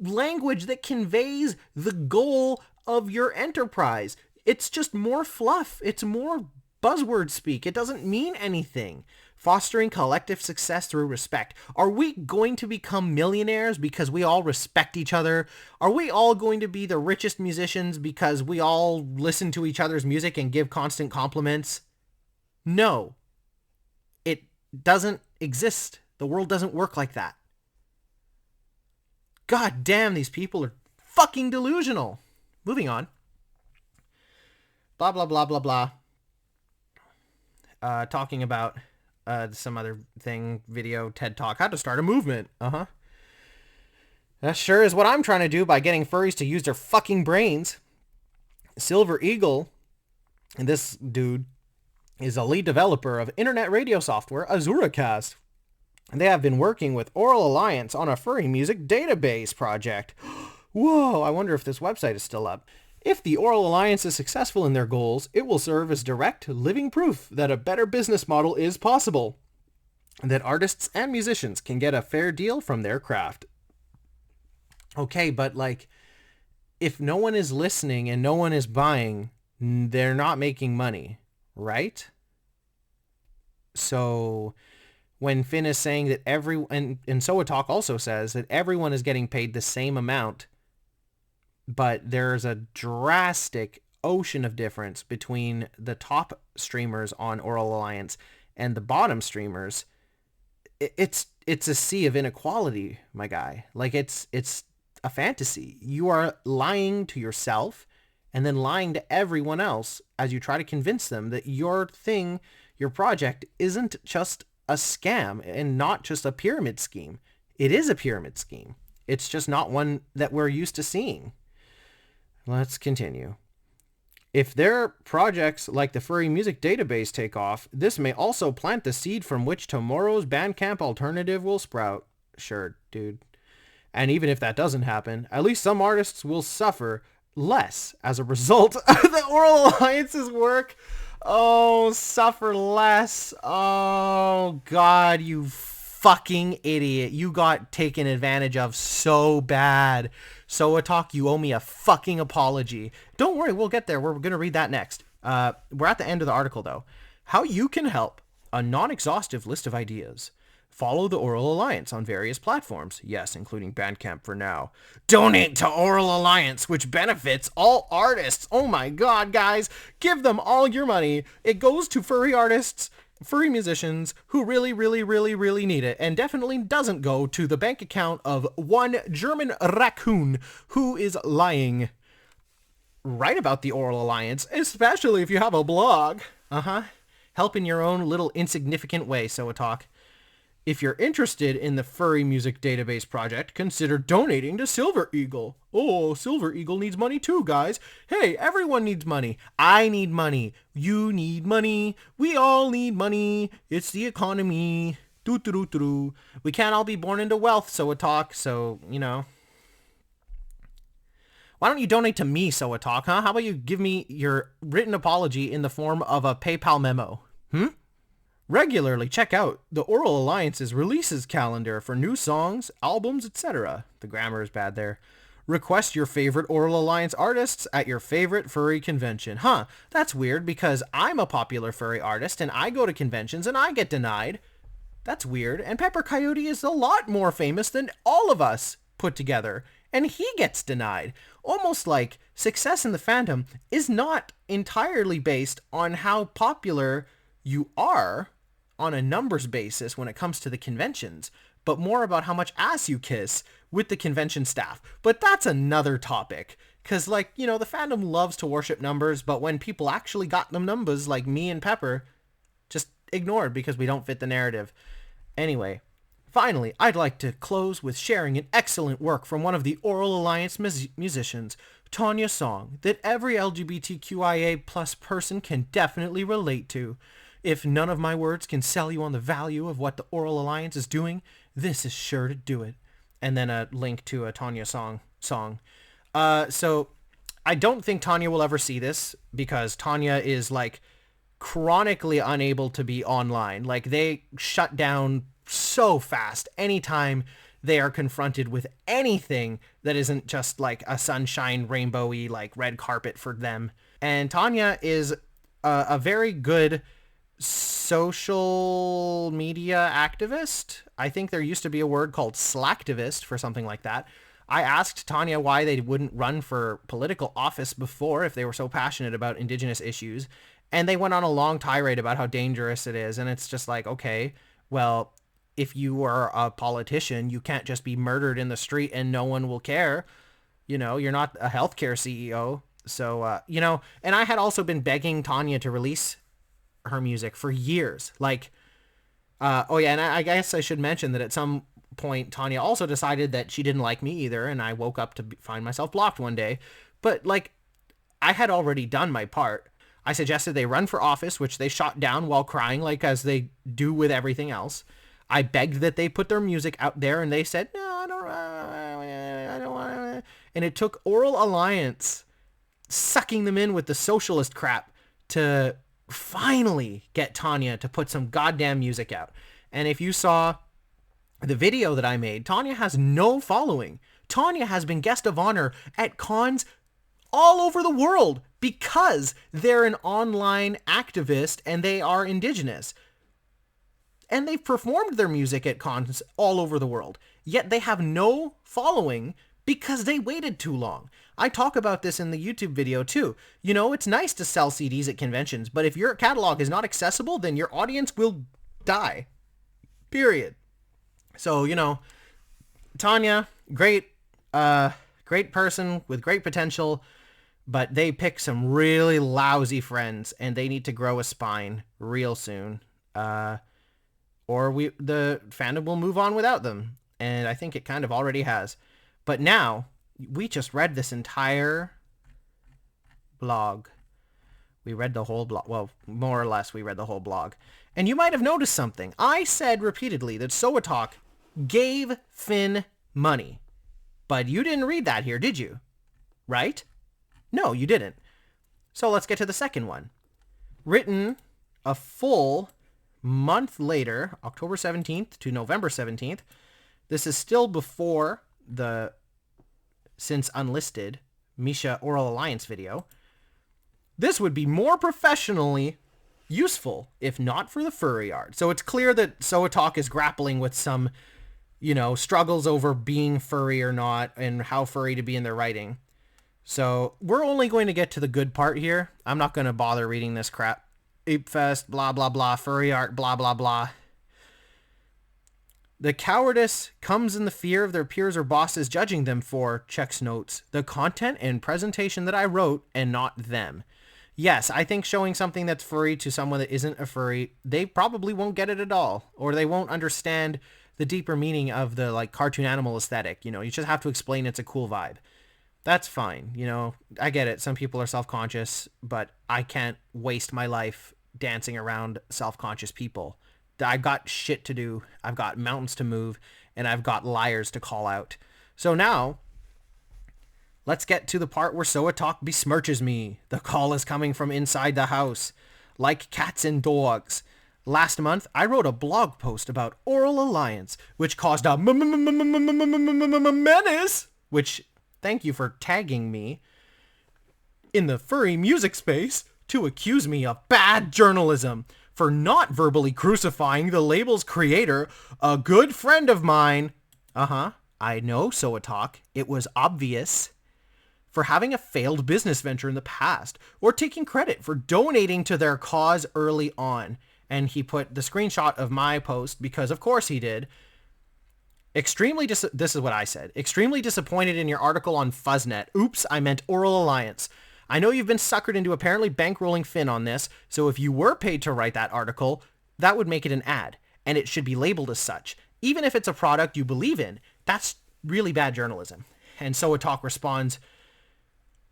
language that conveys the goal of your enterprise. It's just more fluff. It's more buzzword speak. It doesn't mean anything. Fostering collective success through respect. Are we going to become millionaires because we all respect each other? Are we all going to be the richest musicians because we all listen to each other's music and give constant compliments? No. It doesn't exist. The world doesn't work like that. God damn, these people are fucking delusional. Moving on. Blah, blah, blah, blah, blah. Talking about some other thing, video, TED Talk, how to start a movement. That sure is what I'm trying to do by getting furries to use their fucking brains. Silver Eagle, and this dude is a lead developer of internet radio software Azuracast. They have been working with Aural Alliance on a furry music database project. Whoa, I wonder if this website is still up. If the Aural Alliance is successful in their goals, it will serve as direct, living proof that a better business model is possible, that artists and musicians can get a fair deal from their craft. Okay, but like, if no one is listening and no one is buying, they're not making money, right? So when Finn is saying that and Soatok also says that everyone is getting paid the same amount, but there's a drastic ocean of difference between the top streamers on Aural Alliance and the bottom streamers, it's a sea of inequality, my guy. Like, it's a fantasy. You are lying to yourself and then lying to everyone else as you try to convince them that your thing, your project, isn't just a scam and not just a pyramid scheme. It is a pyramid scheme. It's just not one that we're used to seeing. Let's continue. If their projects like the furry music database take off, this may also plant the seed from which tomorrow's Bandcamp alternative will sprout. Sure, dude. And even if that doesn't happen, at least some artists will suffer less as a result of the Aural Alliance's work. Oh, suffer less. Oh, God, you fucking idiot. You got taken advantage of so bad. Soatok, you owe me a fucking apology. Don't worry, we'll get there. We're going to read that next. We're at the end of the article, though. How you can help. A non-exhaustive list of ideas. Follow the Aural Alliance on various platforms. Yes, including Bandcamp for now. Donate to Aural Alliance, which benefits all artists. Oh my God, guys. Give them all your money. It goes to furry artists, furry musicians who really, really, really, really need it, and definitely doesn't go to the bank account of one German raccoon who is lying. Write about the Aural Alliance, especially if you have a blog. Help in your own little insignificant way, Soatok. If you're interested in the furry music database project, consider donating to Silver Eagle. Oh, Silver Eagle needs money too, guys. Hey, everyone needs money. I need money. You need money. We all need money. It's the economy. Doo-doo-doo-doo. We can't all be born into wealth, Soatok, so, you know. Why don't you donate to me, Soatok, huh? How about you give me your written apology in the form of a PayPal memo? Regularly check out the Aural Alliance's releases calendar for new songs, albums, etc. The grammar is bad there. Request your favorite Aural Alliance artists at your favorite furry convention. That's weird because I'm a popular furry artist and I go to conventions and I get denied. That's weird. And Pepper Coyote is a lot more famous than all of us put together, and he gets denied. Almost like success in the fandom is not entirely based on how popular you are on a numbers basis when it comes to the conventions, but more about how much ass you kiss with the convention staff. But that's another topic, because, like, you know, the fandom loves to worship numbers, but when people actually got them numbers, like me and Pepper, just ignored because we don't fit the narrative. Anyway, finally, I'd like to close with sharing an excellent work from one of the Aural Alliance musicians, Tanya Song, that every LGBTQIA plus person can definitely relate to. If none of my words can sell you on the value of what the Aural Alliance is doing, this is sure to do it. And then a link to a Tanya song. So I don't think Tanya will ever see this because Tanya is like chronically unable to be online. Like, they shut down so fast anytime they are confronted with anything that isn't just like a sunshine rainbowy like red carpet for them. And Tanya is a very good social media activist. I think there used to be a word called slacktivist for something like that. I asked Tanya why they wouldn't run for political office before if they were so passionate about Indigenous issues, and they went on a long tirade about how dangerous it is. And it's just like, okay, well, if you are a politician, you can't just be murdered in the street and no one will care. You know, you're not a healthcare CEO. So, you know, and I had also been begging Tanya to release her music for years. Like, oh yeah, and I guess I should mention that at some point Tanya also decided that she didn't like me either, and I woke up to find myself blocked one day. But like, I had already done my part. I suggested they run for office, which they shot down while crying, like as they do with everything else. I begged that they put their music out there, and they said, no, I don't want to. And it took Aural Alliance sucking them in with the socialist crap to finally get Tanya to put some goddamn music out. And if you saw the video that I made, Tanya has no following. Tanya has been guest of honor at cons all over the world because they're an online activist and they are indigenous. And they've performed their music at cons all over the world. Yet they have no following because they waited too long. I talk about this in the YouTube video too. You know, it's nice to sell CDs at conventions, but if your catalog is not accessible, then your audience will die. Period. So, you know, Tanya, great person with great potential, but they pick some really lousy friends and they need to grow a spine real soon. Or the fandom will move on without them. And I think it kind of already has. But now, we just read this entire blog. We read the whole blog. Well, more or less, we read the whole blog. And you might have noticed something. I said repeatedly that Soatok gave Finn money. But you didn't read that here, did you? Right? No, you didn't. So let's get to the second one. Written a full month later, October 17th to November 17th. This is still before the since unlisted Misha Aural Alliance video. This would be more professionally useful if not for the furry art. So it's clear that Soatok is grappling with some, you know, struggles over being furry or not and how furry to be in their writing. So we're only going to get to the good part here. I'm not going to bother reading this crap. Ape Fest, blah, blah, blah, furry art, blah, blah, blah. The cowardice comes in the fear of their peers or bosses judging them for, checks notes, the content and presentation that I wrote and not them. Yes, I think showing something that's furry to someone that isn't a furry, they probably won't get it at all. Or they won't understand the deeper meaning of the like cartoon animal aesthetic. You know, you just have to explain it's a cool vibe. That's fine. You know, I get it. Some people are self-conscious, but I can't waste my life dancing around self-conscious people. I've got shit to do. I've got mountains to move, and I've got liars to call out. So now, let's get to the part where Soatok besmirches me. The call is coming from inside the house, like cats and dogs. Last month, I wrote a blog post about Aural Alliance, which caused a menace, which, thank you for tagging me, in the furry music space to accuse me of bad journalism for not verbally crucifying the label's creator, a good friend of mine. I know, Soatok. It was obvious. For having a failed business venture in the past, or taking credit for donating to their cause early on. And he put the screenshot of my post, because of course he did. This is what I said. Extremely disappointed in your article on Fuzznet. Oops, I meant Aural Alliance. I know you've been suckered into apparently bankrolling Finn on this, so if you were paid to write that article, that would make it an ad, and it should be labeled as such. Even if it's a product you believe in, that's really bad journalism. And Soatok responds,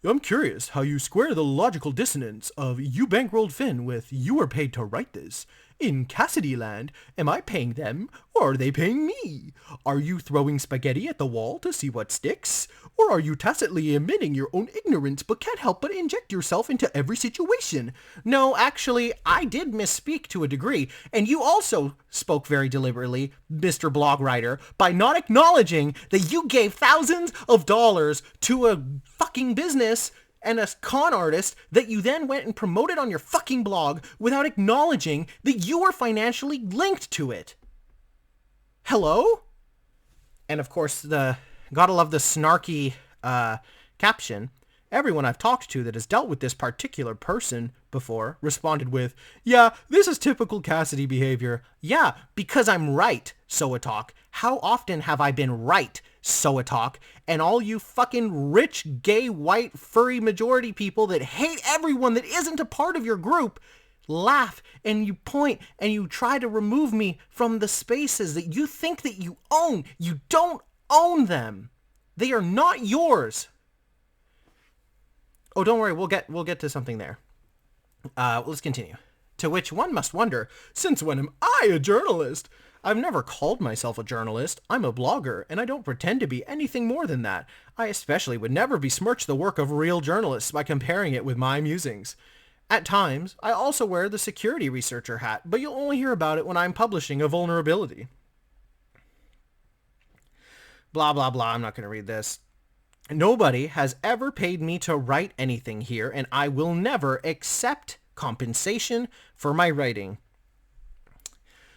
I'm curious how you square the logical dissonance of you bankrolled Finn with you were paid to write this. In Cassidy land, am I paying them or are they paying me? Are you throwing spaghetti at the wall to see what sticks? Or are you tacitly admitting your own ignorance but can't help but inject yourself into every situation? No, actually, I did misspeak to a degree, and you also spoke very deliberately, Mr. Blog Writer, by not acknowledging that you gave thousands of dollars to a fucking business and a con artist that you then went and promoted on your fucking blog without acknowledging that you were financially linked to it. Hello? And of course, gotta love the snarky caption. Everyone I've talked to that has dealt with this particular person before responded with, yeah, this is typical Cassidy behavior. Yeah, because I'm right, Soatok. How often have I been right, Soatok? And all you fucking rich, gay, white, furry majority people that hate everyone that isn't a part of your group laugh and you point and you try to remove me from the spaces that you think that you own. You don't own them. They are not yours. Oh, don't worry, we'll get to something there. Let's continue. To which one must wonder, since when am I a journalist? I've never called myself a journalist. I'm a blogger, and I don't pretend to be anything more than that. I especially would never besmirch the work of real journalists by comparing it with my musings. At times, I also wear the security researcher hat, but you'll only hear about it when I'm publishing a vulnerability. Blah, blah, blah. I'm not going to read this. Nobody has ever paid me to write anything here, and I will never accept compensation for my writing.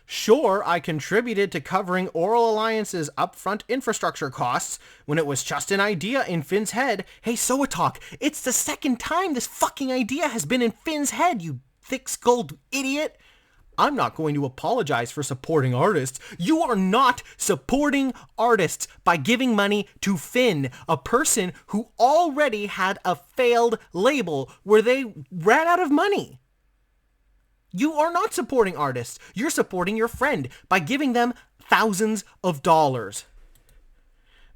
Sure, I contributed to covering Aural Alliance's upfront infrastructure costs when it was just an idea in Finn's head. Hey, Soatok, it's the second time this fucking idea has been in Finn's head, you thick-skulled idiot. I'm not going to apologize for supporting artists. You are not supporting artists by giving money to Finn, a person who already had a failed label where they ran out of money. You are not supporting artists. You're supporting your friend by giving them thousands of dollars.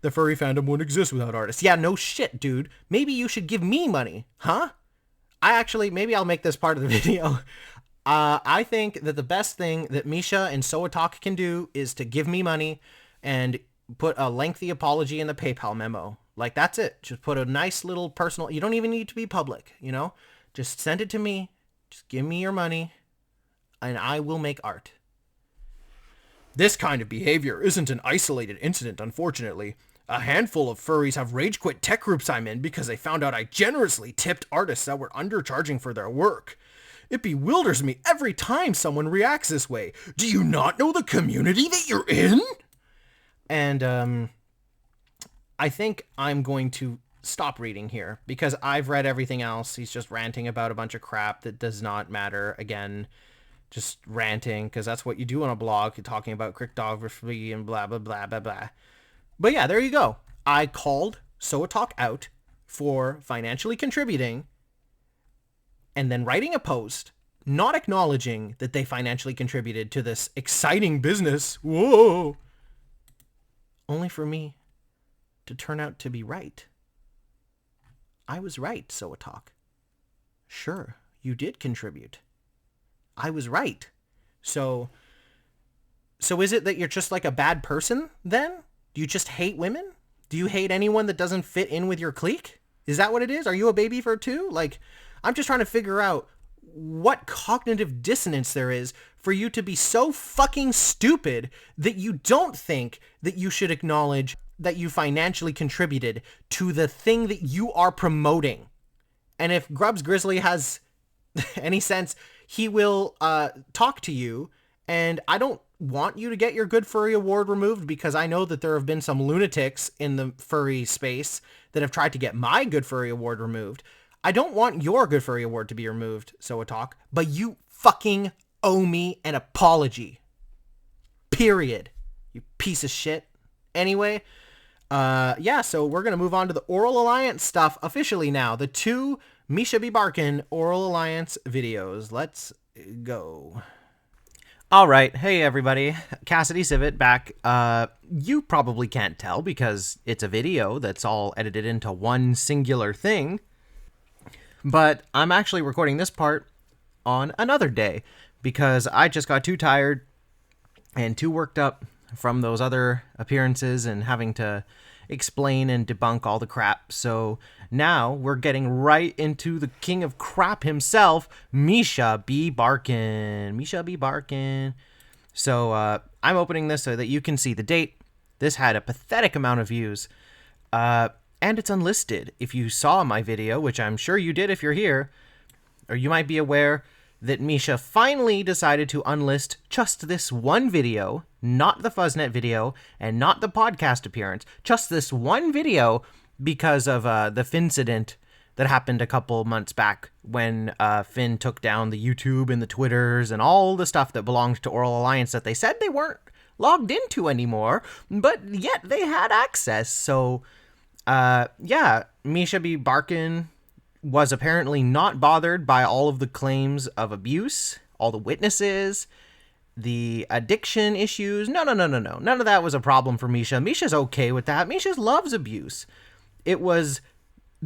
The furry fandom wouldn't exist without artists. Yeah, no shit, dude. Maybe you should give me money, huh? Maybe I'll make this part of the video. I think that the best thing that Misha and Soatok can do is to give me money and put a lengthy apology in the PayPal memo. Like, that's it. Just put a nice little personal... You don't even need to be public, you know? Just send it to me. Just give me your money, and I will make art. This kind of behavior isn't an isolated incident, unfortunately. A handful of furries have rage quit tech groups I'm in because they found out I generously tipped artists that were undercharging for their work. It bewilders me every time someone reacts this way. Do you not know the community that you're in? And, I think I'm going to stop reading here because I've read everything else. He's just ranting about a bunch of crap that does not matter. Again, just ranting because that's what you do on a blog. You're talking about cryptography and blah, blah, blah, blah, blah. But yeah, there you go. I called Soatok out for financially contributing and then writing a post, not acknowledging that they financially contributed to this exciting business. Whoa! Only for me to turn out to be right. I was right, Soatok. Sure, you did contribute. I was right. So is it that you're just like a bad person, then? Do you just hate women? Do you hate anyone that doesn't fit in with your clique? Is that what it is? Are you a baby for two? Like, I'm just trying to figure out what cognitive dissonance there is for you to be so fucking stupid that you don't think that you should acknowledge that you financially contributed to the thing that you are promoting. And if Grubs Grizzly has any sense, he will talk to you. And I don't want you to get your Good Furry Award removed because I know that there have been some lunatics in the furry space that have tried to get my Good Furry Award removed. I don't want your Good Furry Award to be removed, Soatok, but you fucking owe me an apology. Period. You piece of shit. Anyway, yeah, so we're going to move on to the Aural Alliance stuff officially now. The 2 Misha B Barkin Aural Alliance videos. Let's go. All right. Hey, everybody. Cassidy Civet back. You probably can't tell because it's a video that's all edited into one singular thing. But I'm actually recording this part on another day because I just got too tired and too worked up from those other appearances and having to explain and debunk all the crap. So now we're getting right into the king of crap himself, Misha B Barkin. Misha B Barkin. So I'm opening this so that you can see the date. This had a pathetic amount of views. And it's unlisted. If you saw my video, which I'm sure you did if you're here, or you might be aware that Misha finally decided to unlist just this one video, not the Fuzznet video, and not the podcast appearance, just this one video because of the Fincident that happened a couple months back when Finn took down the YouTube and the Twitters and all the stuff that belonged to Aural Alliance that they said they weren't logged into anymore, but yet they had access. So yeah, Misha B Barkin was apparently not bothered by all of the claims of abuse, all the witnesses, the addiction issues. No. None of that was a problem for Misha. Misha's okay with that. Misha loves abuse. It was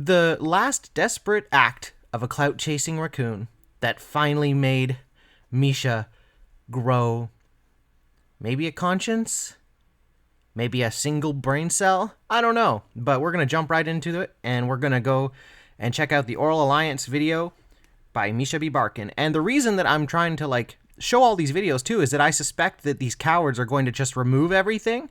the last desperate act of a clout-chasing raccoon that finally made Misha grow maybe a conscience, maybe a single brain cell. I don't know, but we're going to jump right into it, and we're going to go and check out the Aural Alliance video by Misha B Barkin. And the reason that I'm trying to, like, show all these videos, too, is that I suspect that these cowards are going to just remove everything.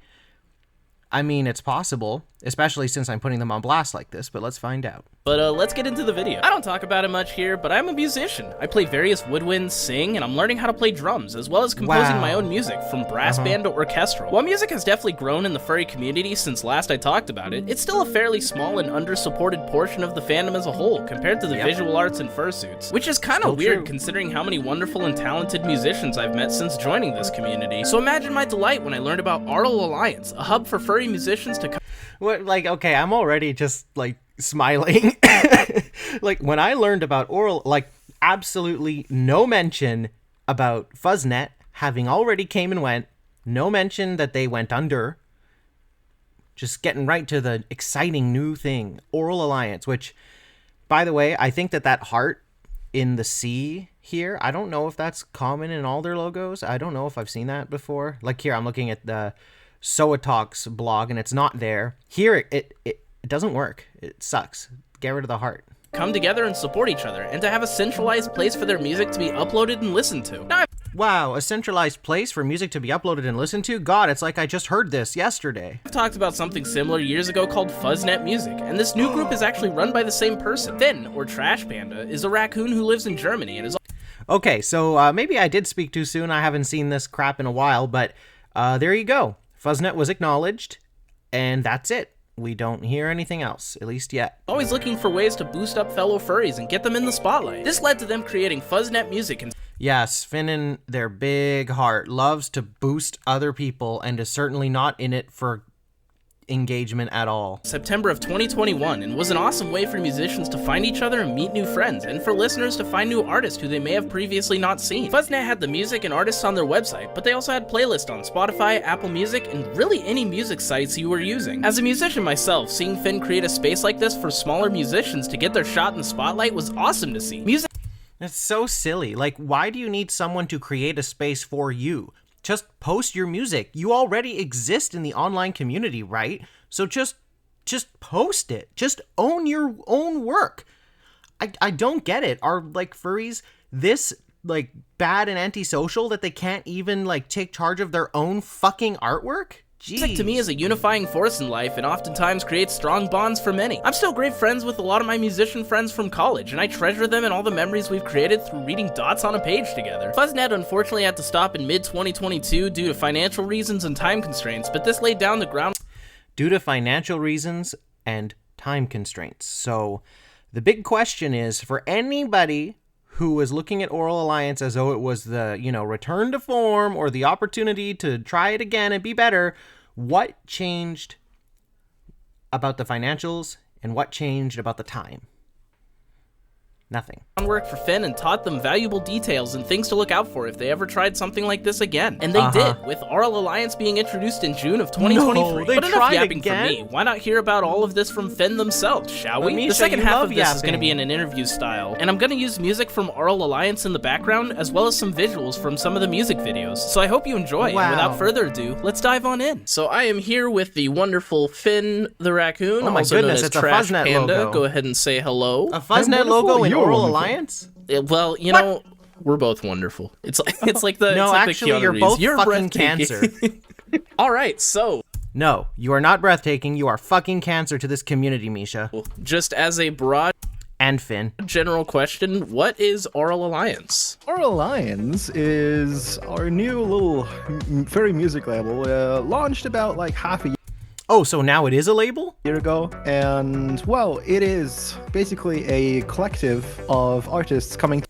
I mean, it's possible, especially since I'm putting them on blast like this, but let's find out. But let's get into the video. I don't talk about it much here, but I'm a musician. I play various woodwinds, sing, and I'm learning how to play drums, as well as composing my own music, from brass band to orchestral. While music has definitely grown in the furry community since last I talked about it, it's still a fairly small and under-supported portion of the fandom as a whole, compared to the visual arts and fursuits. Which is kind of weird, considering how many wonderful and talented musicians I've met since joining this community. So imagine my delight when I learned about Aural Alliance, a hub for furry musicians to come. What, like, okay, I'm already just, like, smiling. Like, when I learned about Aural, like, absolutely no mention about Fuzznet having already came and went, no mention that they went under, just getting right to the exciting new thing, Aural Alliance, which, by the way, I think that heart in the sea here, I don't know if that's common in all their logos. I don't know if I've seen that before. Like, here, I'm looking at the Soatok's blog, and it's not there. Here, it doesn't work. It sucks. Get rid of the heart. Come together and support each other, and to have a centralized place for their music to be uploaded and listened to. Now, wow, a centralized place for music to be uploaded and listened to? God, it's like I just heard this yesterday. I've talked about something similar years ago called Fuzznet Music, and this new group is actually run by the same person. Finn, or Trash Panda, is a raccoon who lives in Germany and is... Okay, so maybe I did speak too soon. I haven't seen this crap in a while, but there you go. Fuzznet was acknowledged, and that's it. We don't hear anything else, at least yet. Always looking for ways to boost up fellow furries and get them in the spotlight. This led to them creating Fuzznet Music and... Yes, Finn in their big heart loves to boost other people and is certainly not in it for engagement at all. September of 2021, and was an awesome way for musicians to find each other and meet new friends, and for listeners to find new artists who they may have previously not seen. Fuzznet had the music and artists on their website, but they also had playlists on Spotify, Apple Music, and really any music sites you were using. As a musician myself, seeing Finn create a space like this for smaller musicians to get their shot in the spotlight was awesome to see. Music... It's so silly. Like, why do you need someone to create a space for you? Just post your music. You already exist in the online community, right? So just post it. Just own your own work. I don't get it. Are, like, furries this, like, bad and antisocial that they can't even, like, take charge of their own fucking artwork? Jeez. Music to me is a unifying force in life and oftentimes creates strong bonds for many. I'm still great friends with a lot of my musician friends from college, and I treasure them and all the memories we've created through reading dots on a page together. Fuzznet unfortunately had to stop in mid-2022 due to financial reasons and time constraints, but this laid down the ground... Due to financial reasons and time constraints. So the big question is, for anybody who was looking at Aural Alliance as though it was the, you know, return to form or the opportunity to try it again and be better, what changed about the financials and what changed about the time? Nothing. Work for Finn and taught them valuable details and things to look out for if they ever tried something like this again. And they did, with Aural Alliance being introduced in June of 2023. No, they but enough tried yapping again? for me. Why not hear about all of this from Finn themselves, shall we? Misha, the second you half love of this is yapping. going to be in an interview style, and I'm going to use music from Aural Alliance in the background, as well as some visuals from some of the music videos. So I hope you enjoy, Wow. and without further ado, let's dive on in. So I am here with the wonderful Finn the Raccoon, Oh my also goodness, known as it's a Trash Fuzznet Panda. logo. Go ahead and say hello. A Fuzznet wonderful, logo in you're Aural wonderful. Alliance? Well, you know, we're both wonderful. It's like the No, it's like actually, the Keanu you're Reeves. both You're fucking breathtaking. cancer. All right, so No, you are not breathtaking. You are fucking cancer to this community, Misha. just as a broad And Finn. general question, what is Aural Alliance? Aural Alliance is our new little furry music label, launched about like half a Oh, so now it is a label? year ago, and well, it is basically a collective of artists coming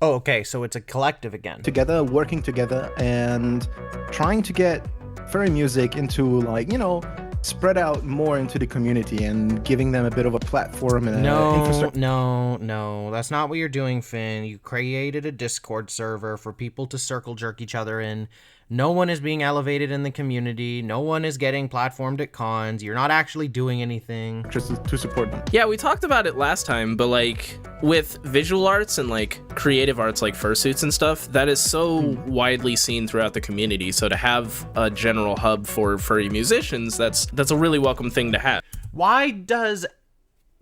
Oh, okay, so it's a collective again. together, working together, and trying to get furry music into, like, you know, spread out more into the community and giving them a bit of a platform and infrastructure. No, that's not what you're doing, Finn. You created a Discord server for people to circle jerk each other in. No one is being elevated in the community. No one is getting platformed at cons. You're not actually doing anything. Just to support them. Yeah, we talked about it last time, but like with visual arts and like creative arts like fursuits and stuff, that is so widely seen throughout the community. So to have a general hub for furry musicians, that's a really welcome thing to have. Why does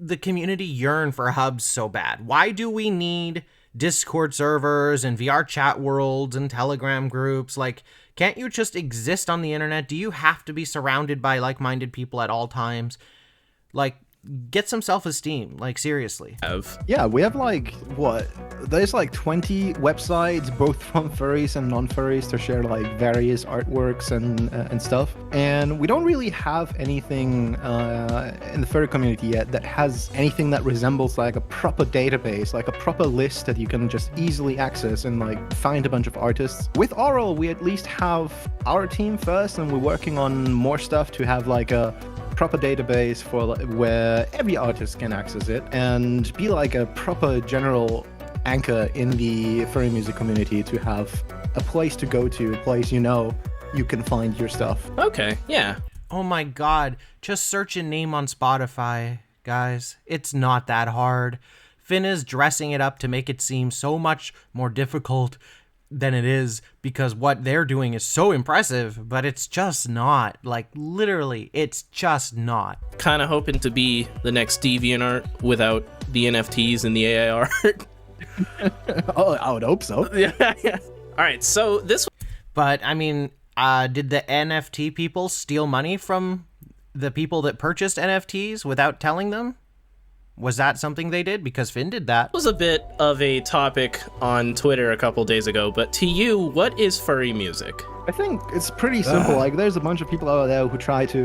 the community yearn for hubs so bad? Why do we need Discord servers and VR chat worlds and Telegram groups? Like, can't you just exist on the internet? Do you have to be surrounded by like-minded people at all times? Like, get some self-esteem, like, seriously. Yeah, we have like, there's like 20 websites, both from furries and non-furries, to share like various artworks and stuff. And we don't really have anything in the furry community yet that has anything that resembles like a proper database, like a proper list that you can just easily access and like find a bunch of artists. With Aural, we at least have our team first, and we're working on more stuff to have like a proper database for where every artist can access it and be like a proper general anchor in the furry music community, to have a place to go to, a place you can find your stuff. Okay, yeah. Oh my god, just search a name on Spotify, guys. It's not that hard. Finn is dressing it up to make it seem so much more difficult than it is, because what they're doing is so impressive, but it's just not. Like, literally, it's just not. Kind of hoping to be the next DeviantArt without the NFTs and the AI art. Oh, I would hope so. Yeah. All right, so this... But, I mean, did the NFT people steal money from the people that purchased NFTs without telling them? Was that something they did? Because Finn did that. was a bit of a topic on Twitter a couple days ago, but to you, what is furry music? I think it's pretty simple. Like, there's a bunch of people out there who try to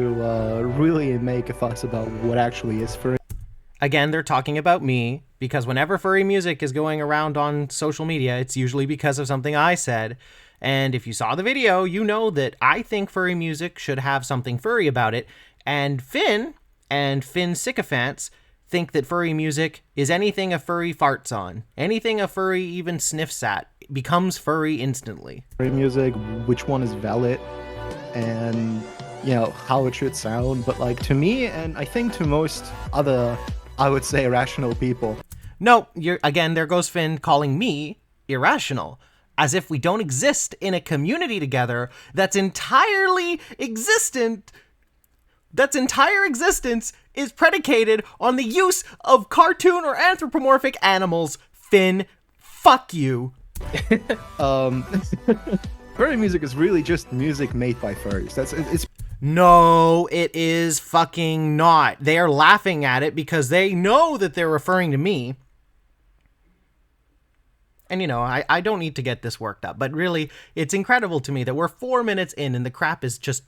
really make a fuss about what actually is furry. Again, they're talking about me, because whenever furry music is going around on social media, it's usually because of something I said. And if you saw the video, you know that I think furry music should have something furry about it. And Finn and Finn sycophants think that furry music is anything a furry farts on. Anything a furry even sniffs at becomes furry instantly. Furry music, which one is valid, and how it should sound. But like, to me, and I think to most other, I would say, rational people. No, there goes Finn calling me irrational, as if we don't exist in a community together that's entirely existent. That's entire existence is predicated on the use of cartoon or anthropomorphic animals. Finn, fuck you. Furry music is really just music made by furries. It's No, it is fucking not. They are laughing at it because they know that they're referring to me. And I don't need to get this worked up, but really, it's incredible to me that we're 4 minutes in and the crap is just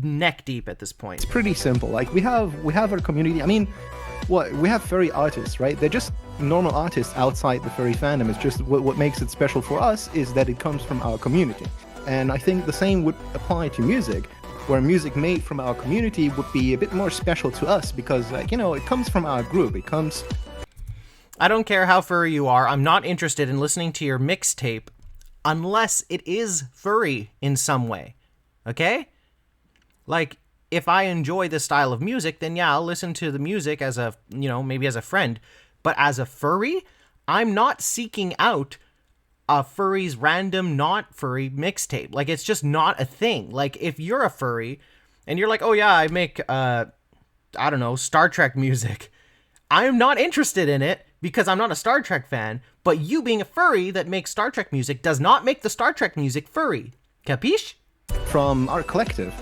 neck deep at this point. It's pretty simple. Like, we have our community. I mean, we have furry artists, right? They're just normal artists outside the furry fandom. It's just what makes it special for us is that it comes from our community. And I think the same would apply to music, where music made from our community would be a bit more special to us because, like, it comes from our group. I don't care how furry you are. I'm not interested in listening to your mixtape unless it is furry in some way. Okay? Like, if I enjoy this style of music, then yeah, I'll listen to the music as a, maybe as a friend. But as a furry, I'm not seeking out a furry's random not furry mixtape. Like, it's just not a thing. Like, if you're a furry and you're like, oh yeah, I make, Star Trek music. I'm not interested in it because I'm not a Star Trek fan. But you being a furry that makes Star Trek music does not make the Star Trek music furry. Capiche? From our collective.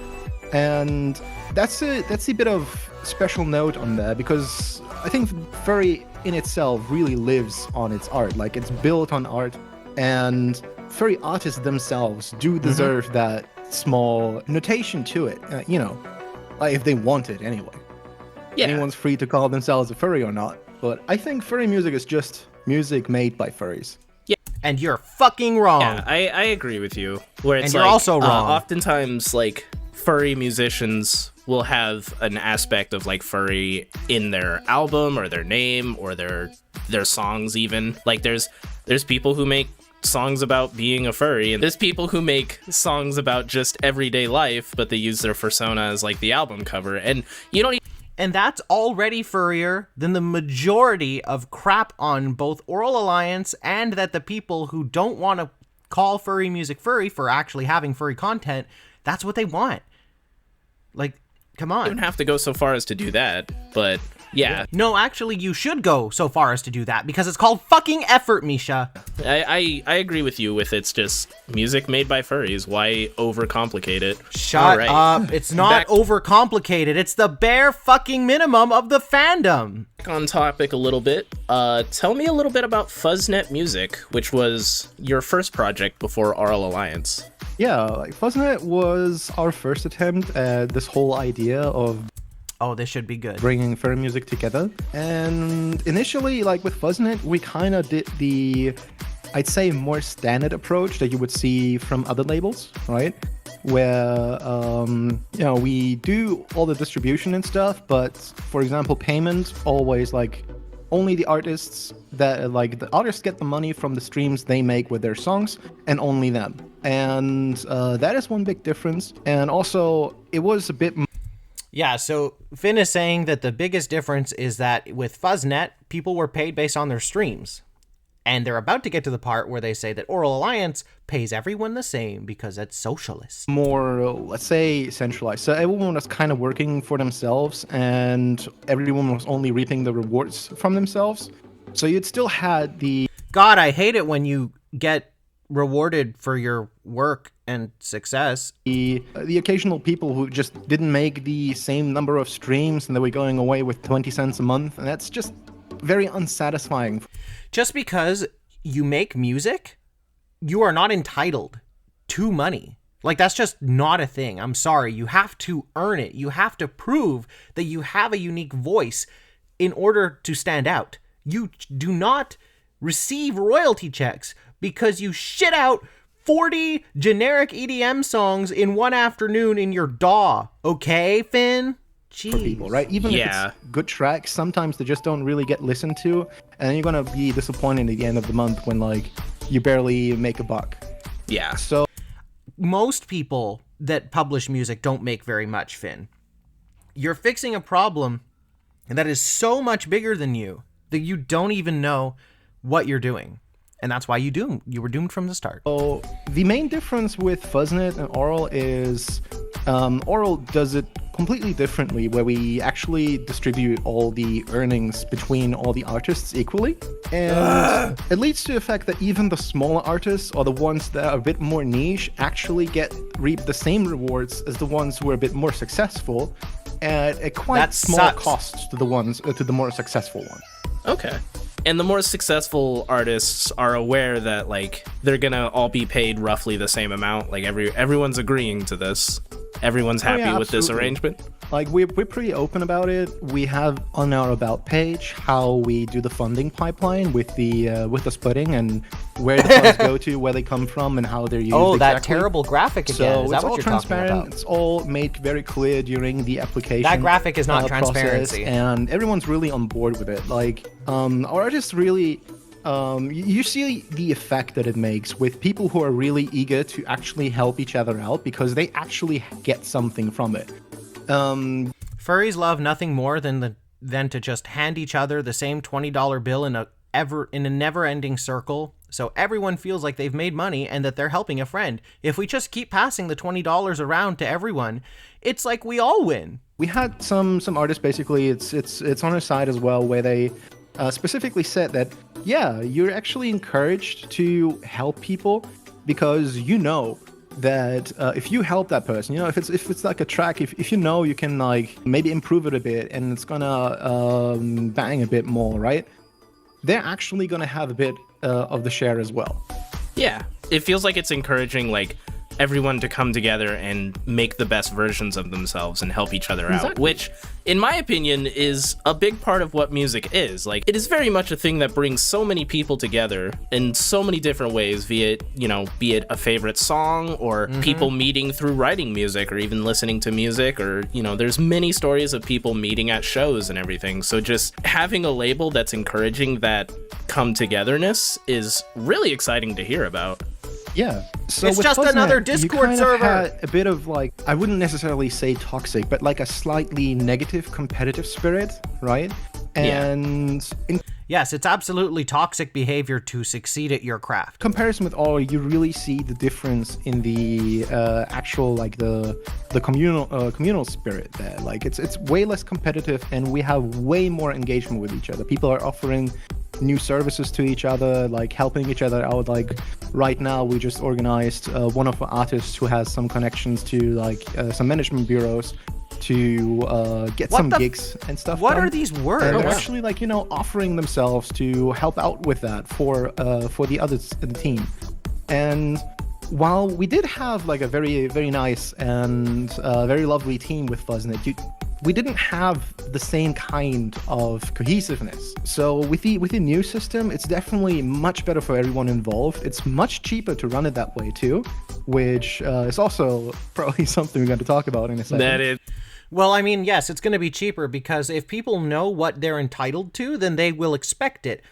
And that's a bit of special note on there, because I think furry in itself really lives on its art. Like, it's built on art, and furry artists themselves do deserve that small notation to it, like, if they want it anyway. Yeah. Anyone's free to call themselves a furry or not, but I think furry music is just music made by furries. Yeah. And you're fucking wrong. Yeah, I agree with you. Where it's and you're also wrong. Oftentimes, like, furry musicians will have an aspect of like furry in their album or their name or their songs even. Like there's people who make songs about being a furry, and there's people who make songs about just everyday life, but they use their persona as like the album cover, and you don't. And that's already furrier than the majority of crap on both Aural Alliance and that the people who don't want to call furry music furry for actually having furry content, that's what they want. Like, come on. You don't have to go so far as to do that, but yeah. No, actually, you should go so far as to do that because it's called fucking effort, Misha. I agree with you with it's just music made by furries. Why overcomplicate it? Shut up. It's not overcomplicated. It's the bare fucking minimum of the fandom. Back on topic a little bit. Tell me a little bit about Fuzznet Music, which was your first project before Aural Alliance. Yeah, like Fuzznet was our first attempt at this whole idea of this should be good. Bringing furry music together. And initially, like with Fuzznet, we kind of did the, I'd say, more standard approach that you would see from other labels, right? Where, we do all the distribution and stuff, but for example, payment always like only the artists that the artists get the money from the streams they make with their songs and only them. And that is one big difference. And also it was a bit Yeah, so Finn is saying that the biggest difference is that with Fuzznet, people were paid based on their streams. And they're about to get to the part where they say that Aural Alliance pays everyone the same because it's socialist. More, let's say, centralized. So everyone was kind of working for themselves and everyone was only reaping the rewards from themselves. So you'd still had the... God, I hate it when you get rewarded for your work and success. The occasional people who just didn't make the same number of streams and they were going away with 20 cents a month, and that's just very unsatisfying. Just because you make music, you are not entitled to money. Like, that's just not a thing. I'm sorry. You have to earn it. You have to prove that you have a unique voice in order to stand out. You do not receive royalty checks because you shit out 40 generic EDM songs in one afternoon in your DAW. Okay, Finn? Jeez. For people, right? Even if it's good tracks, sometimes they just don't really get listened to, and then you're gonna be disappointed at the end of the month when you barely make a buck. Yeah. So most people that publish music don't make very much, Finn. You're fixing a problem that is so much bigger than you that you don't even know what you're doing. And that's why you were doomed from the start. So the main difference with Fuzznet and Aural is Aural does it completely differently, where we actually distribute all the earnings between all the artists equally. And it leads to the fact that even the smaller artists, or the ones that are a bit more niche, actually reap the same rewards as the ones who are a bit more successful at a quite small cost to the more successful ones. Okay. And the more successful artists are aware that they're gonna all be paid roughly the same amount. Like everyone's agreeing to this. Everyone's happy with this arrangement. Like we're pretty open about it. We have on our about page how we do the funding pipeline with the splitting and where the funds go to, where they come from, and how they're used. Oh, that terrible graphic again. So is that it's what all you're transparent. talking about? It's all made very clear during the application. That graphic is not transparency, and everyone's really on board with it. Our artists really. You see the effect that it makes with people who are really eager to actually help each other out because they actually get something from it. Furries love nothing more than to just hand each other the same $20 bill in a never-ending circle, so everyone feels like they've made money and that they're helping a friend. If we just keep passing the $20 around to everyone, it's like we all win. We had some artists, basically, it's on our side as well, where they specifically said that, yeah, you're actually encouraged to help people because that if you help that person, if it's like a track, if you can maybe improve it a bit and it's gonna bang a bit more, right? They're actually gonna have a bit of the share as well. Yeah, it feels like it's encouraging everyone to come together and make the best versions of themselves and help each other out, which, in my opinion, is a big part of what music is. Like, it is very much a thing that brings so many people together in so many different ways, be it a favorite song or people meeting through writing music or even listening to music, or, there's many stories of people meeting at shows and everything. So just having a label that's encouraging that come-togetherness is really exciting to hear about. Yeah. So it's with just Fuzznet, another Discord you server. Had a bit of like, I wouldn't necessarily say toxic, but like a slightly negative competitive spirit, right? And in Yes, it's absolutely toxic behavior to succeed at your craft. comparison with Aural, you really see the difference in the actual like the communal spirit there. Like it's way less competitive, and we have way more engagement with each other. People are offering new services to each other, like helping each other out. Like right now, we just organized one of our artists who has some connections to like some management bureaus to get some gigs and stuff. What done. are these words? And they're actually like offering themselves to help out with that for the others in the team. And while we did have like a very, very nice and very lovely team with Fuzznet, we didn't have the same kind of cohesiveness. So with the new system, it's definitely much better for everyone involved. It's much cheaper to run it that way too, which is also probably something we're going to talk about in a second. That is. Well, I mean, yes, it's going to be cheaper because if people know what they're entitled to, then they will expect it.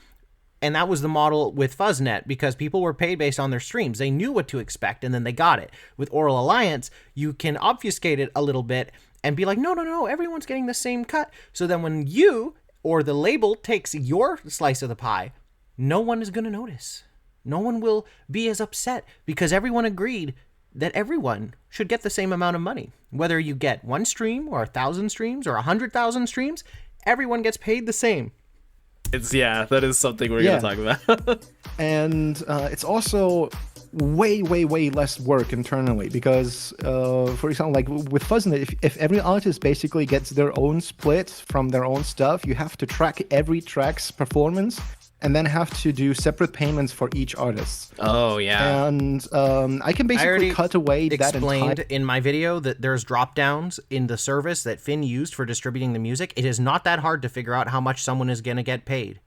And that was the model with Fuzznet, because people were paid based on their streams. They knew what to expect, and then they got it. With Aural Alliance, you can obfuscate it a little bit and be like, no, everyone's getting the same cut. So then when you or the label takes your slice of the pie, no one is going to notice. No one will be as upset because everyone agreed that everyone should get the same amount of money. Whether you get 1 stream or 1,000 streams or 100,000 streams, everyone gets paid the same. That is something we're going to talk about. And it's also way less work internally because, for example, like with Fuzznet, if every artist basically gets their own split from their own stuff, you have to track every track's performance and then have to do separate payments for each artist. Oh, yeah. And I can basically cut away that explained in my video that there's drop downs in the service that Finn used for distributing the music. It is not that hard to figure out how much someone is going to get paid,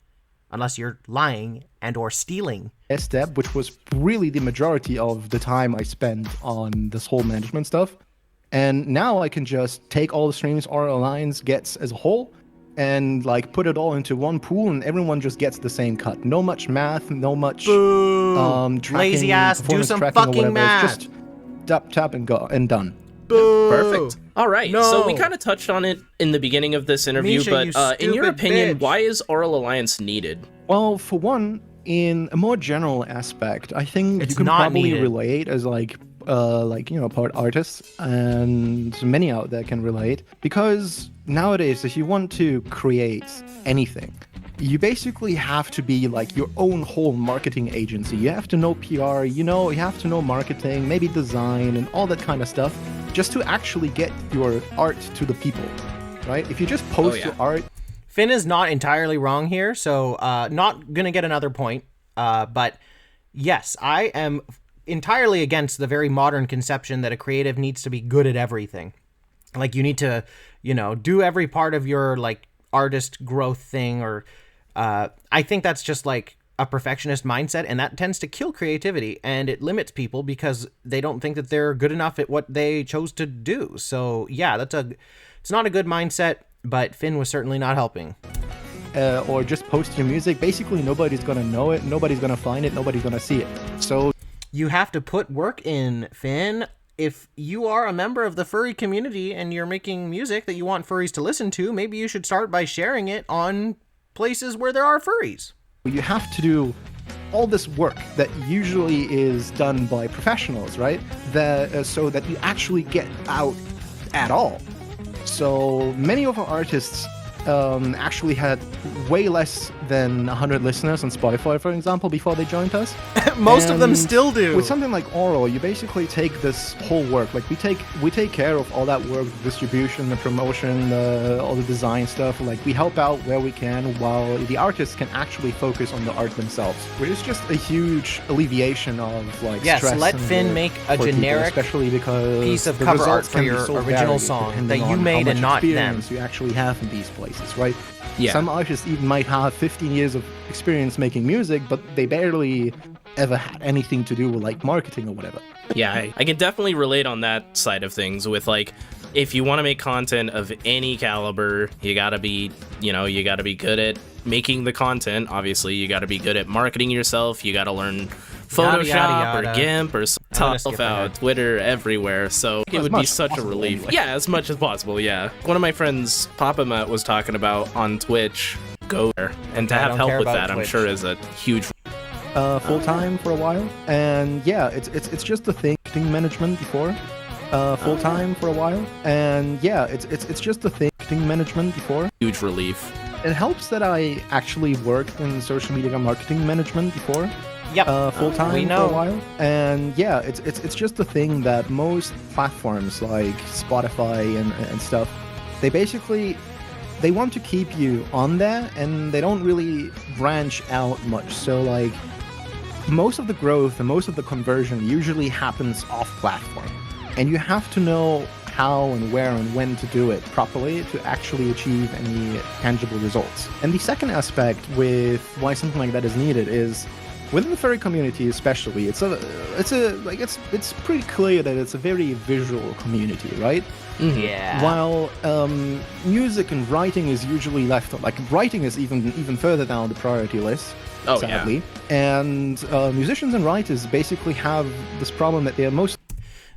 unless you're lying and or stealing. Step, which was really the majority of the time I spent on this whole management stuff. And now I can just take all the streams Aural Alliance gets as a whole and like put it all into one pool, and everyone just gets the same cut. No much math, no much tracking, lazy ass, do some fucking math. Just tap and go and done. Boo. Perfect. All right. No. So we kind of touched on it in the beginning of this interview, Misha, but in your stupid opinion, bitch. why is Aural Alliance needed? Well, for one, in a more general aspect, I think It's you can not probably needed. relate as part artists, and many out there can relate, because nowadays if you want to create anything, you basically have to be like your own whole marketing agency. You have to know PR, you have to know marketing, maybe design and all that kind of stuff, just to actually get your art to the people, right? If you just post your art, Finn is not entirely wrong here, so not gonna get another point. But yes, I am entirely against the very modern conception that a creative needs to be good at everything. Like you need to, do every part of your like artist growth thing, or I think that's just like a perfectionist mindset, and that tends to kill creativity, and it limits people because they don't think that they're good enough at what they chose to do. So yeah, it's not a good mindset. But Finn was certainly not helping. or just post your music. Basically, nobody's gonna know it, nobody's gonna find it, nobody's gonna see it. So you have to put work in, Finn. If you are a member of the furry community and you're making music that you want furries to listen to, maybe you should start by sharing it on places where there are furries. you have to do all this work that usually is done by professionals, right? So that you actually get out at all. So many of our artists actually had way less than 100 listeners on Spotify, for example, before they joined us. Most of them And still do. With something like Aural, you basically take this whole work, like we take care of all that work, the distribution, the promotion, all the design stuff. Like we help out where we can, while the artists can actually focus on the art themselves, which is just a huge alleviation of like Yes, stress. let and Finn work make a for people, generic especially because piece of the cover art results for can be your so original varied song depending that you on how made much and not them. experience you actually have in these places, right? Yeah. Some artists even might have 15 years of experience making music, but they barely ever had anything to do with like marketing or whatever. Yeah, I can definitely relate on that side of things with like, if you want to make content of any caliber, you gotta be good at making the content. Obviously, you gotta be good at marketing yourself. You gotta learn Photoshop Yada, yada. or GIMP or gonna stuff skip out, ahead. Twitter, everywhere. So it As would be much as such a possible, relief. anyway. Yeah, as much as possible, yeah. One of my friends, Papa Matt, was talking about on Twitch, go there. And to I have don't help care with about that, I'm Twitch. sure is a huge... Full time for a while, and yeah, it's just a thing. Marketing management before, full time for a while, and yeah, it's just a thing. Marketing management before. huge relief. It helps that I actually worked in social media marketing management before. Yep. Full time we for know. a while, and yeah, it's just a thing that most platforms like Spotify and stuff, they want to keep you on there, and they don't really branch out much. So like, most of the growth and most of the conversion usually happens off platform, and you have to know how and where and when to do it properly to actually achieve any tangible results. And the second aspect with why something like that is needed is within the furry community, especially, it's pretty clear that it's a very visual community, right? Yeah. While music and writing is usually left, like writing is even further down the priority list, Oh, sadly. And musicians and writers basically have this problem that they're most.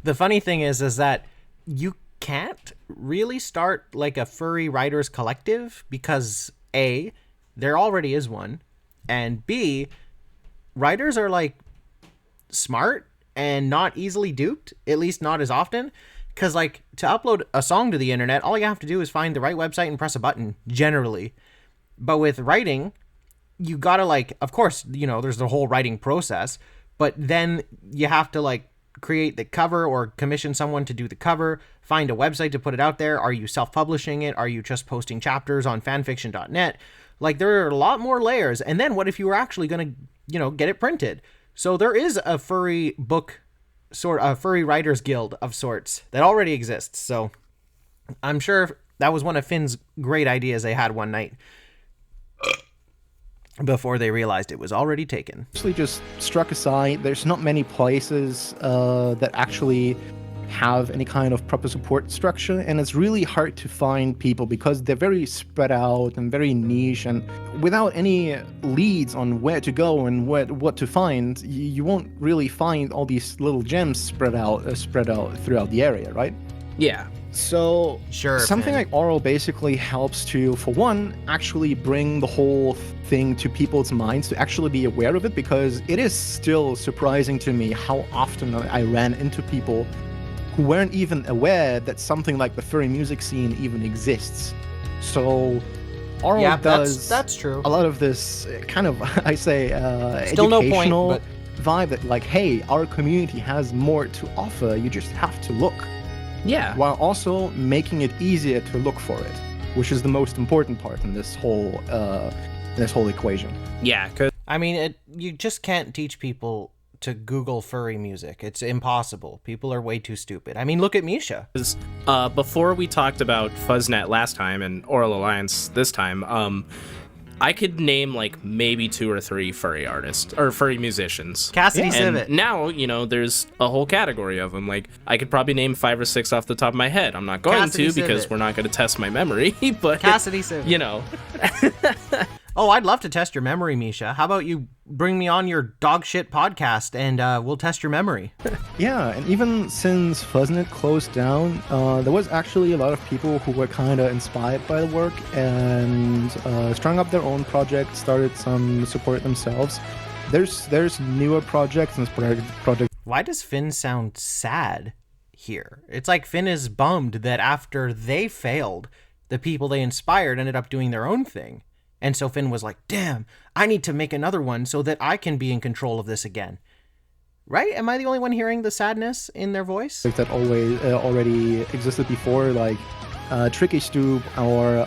The funny thing is that you can't really start like a furry writers collective because A, there already is one, and B, writers are like smart and not easily duped, at least not as often. Because like to upload a song to the internet, all you have to do is find the right website and press a button, generally. But with writing, you gotta like, of course, you know, there's the whole writing process, but then you have to like create the cover or commission someone to do the cover, find a website to put it out there. Are you self-publishing it? Are you just posting chapters on fanfiction.net? Like there are a lot more layers. And then what if you were actually gonna, you know, get it printed? So there is a furry book a furry writers guild of sorts that already exists. So I'm sure that was one of Finn's great ideas they had one night before they realized it was already taken. Mostly just struck aside. There's not many places that actually have any kind of proper support structure, and it's really hard to find people because they're very spread out and very niche, and without any leads on where to go and what to find, you won't really find all these little gems spread out throughout the area, right? Yeah. So Sure, something Finn. like Aural basically helps to, for one, actually bring the whole thing to people's minds to actually be aware of it, because it is still surprising to me how often I ran into people who weren't even aware that something like the furry music scene even exists. So Aural Yeah, does that's true. a lot of this kind of, I say, Still no point, educational but- vibe that like, hey, our community has more to offer, you just have to look. Yeah. While also making it easier to look for it, which is the most important part in this whole equation. Yeah, because I mean, you just can't teach people to Google furry music. It's impossible. People are way too stupid. I mean, look at Misha. before we talked about Fuzznet last time and Aural Alliance this time, I could name like maybe 2 or 3 furry artists or furry musicians. Cassidy And Civet. now, you know, there's a whole category of them. Like, I could probably name 5 or 6 off the top of my head. I'm not going Cassidy to because Civet. we're not going to test my memory, but, Cassidy Civet. you know. Oh, I'd love to test your memory, Misha. How about you bring me on your dog shit podcast and we'll test your memory? Yeah, and even since Fuzznet closed down, there was actually a lot of people who were kind of inspired by the work and strung up their own projects, started some support themselves. There's newer projects and projects. Why does Finn sound sad here? It's like Finn is bummed that after they failed, the people they inspired ended up doing their own thing. And so Finn was like, damn, I need to make another one so that I can be in control of this again. Right? Am I the only one hearing the sadness in their voice? That always already existed before, like Tricky Stoop or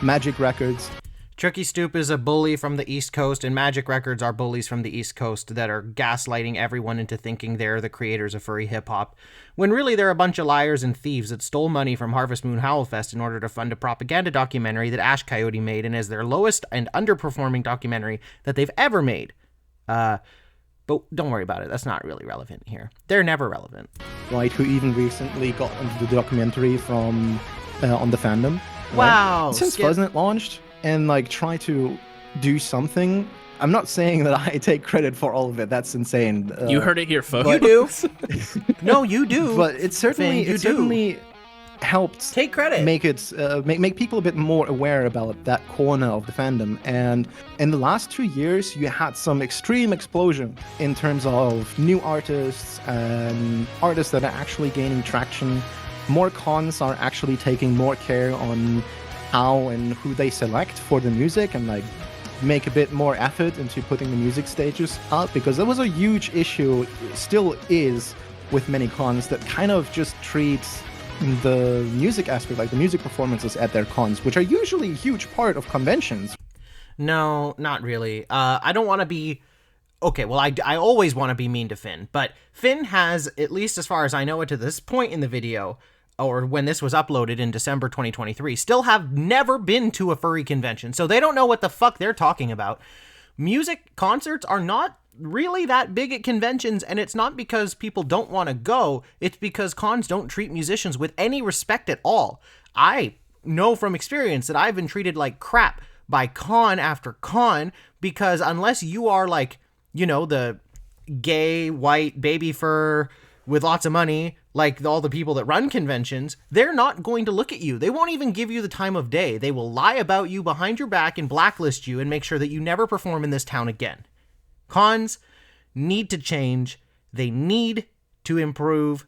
Magic Records. Tricky Stoop is a bully from the East Coast, and Magic Records are bullies from the East Coast that are gaslighting everyone into thinking they're the creators of furry hip-hop, when really they're a bunch of liars and thieves that stole money from Harvest Moon Howlfest in order to fund a propaganda documentary that Ash Coyote made, and is their lowest and underperforming documentary that they've ever made. But don't worry about it, that's not really relevant here. They're never relevant. Right, who even recently got into the documentary from on the Fandom. Wow! Right? Since Fuzznet launched, and like try to do something. I'm not saying that I take credit for all of it. That's insane. You heard it here, folks. You do. No, you do. But it certainly, Finn, certainly helped take credit. Make it make people a bit more aware about that corner of the fandom. And in the last 2 years, you had some extreme explosion in terms of new artists and artists that are actually gaining traction. More cons are actually taking more care on how and who they select for the music, and like make a bit more effort into putting the music stages up, because that was a huge issue, still is, with many cons that kind of just treats the music aspect, like the music performances at their cons, which are usually a huge part of conventions. No, not really. I don't want to be... Okay, well, I always want to be mean to Finn, but Finn has, at least as far as I know it to this point in the video, or when this was uploaded in December 2023, still have never been to a furry convention, so they don't know what the fuck they're talking about. Music concerts are not really that big at conventions, and it's not because people don't want to go, it's because cons don't treat musicians with any respect at all. I know from experience that I've been treated like crap by con after con, because unless you are like, you know, the gay, white, baby fur with lots of money, like all the people that run conventions, they're not going to look at you. They won't even give you the time of day. They will lie about you behind your back and blacklist you and make sure that you never perform in this town again. Cons need to change. They need to improve.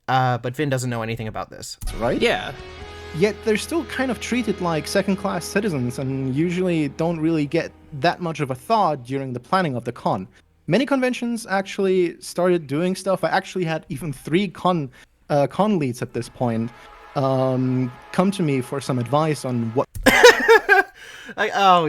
But Finn doesn't know anything about this. Right? Yeah. Yet they're still kind of treated like second-class citizens and usually don't really get that much of a thought during the planning of the con. Many conventions actually started doing stuff. I actually had even 3 con leads at this point come to me for some advice on what...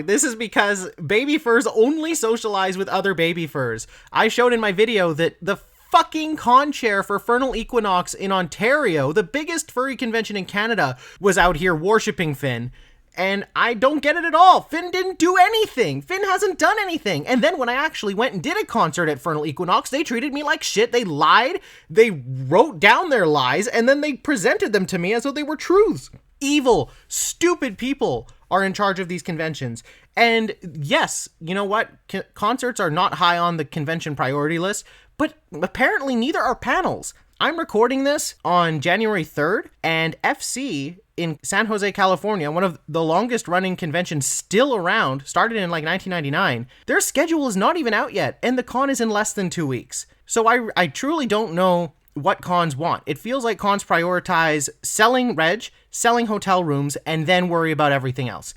This is because baby furs only socialize with other baby furs. I showed in my video that the fucking con chair for Fernal Equinox in Ontario, the biggest furry convention in Canada, was out here worshipping Finn. And I don't get it at all. Finn didn't do anything. Finn hasn't done anything. And then when I actually went and did a concert at Fernal Equinox, they treated me like shit. They lied. They wrote down their lies, and then they presented them to me as though they were truths. Evil, stupid people are in charge of these conventions. And yes, you know what? Concerts are not high on the convention priority list, but apparently neither are panels. I'm recording this on January 3rd, and FC in San Jose, California, one of the longest running conventions still around, started in like 1999, their schedule is not even out yet, and the con is in less than 2 weeks. So I truly don't know what cons want. It feels like cons prioritize selling reg, selling hotel rooms, and then worry about everything else.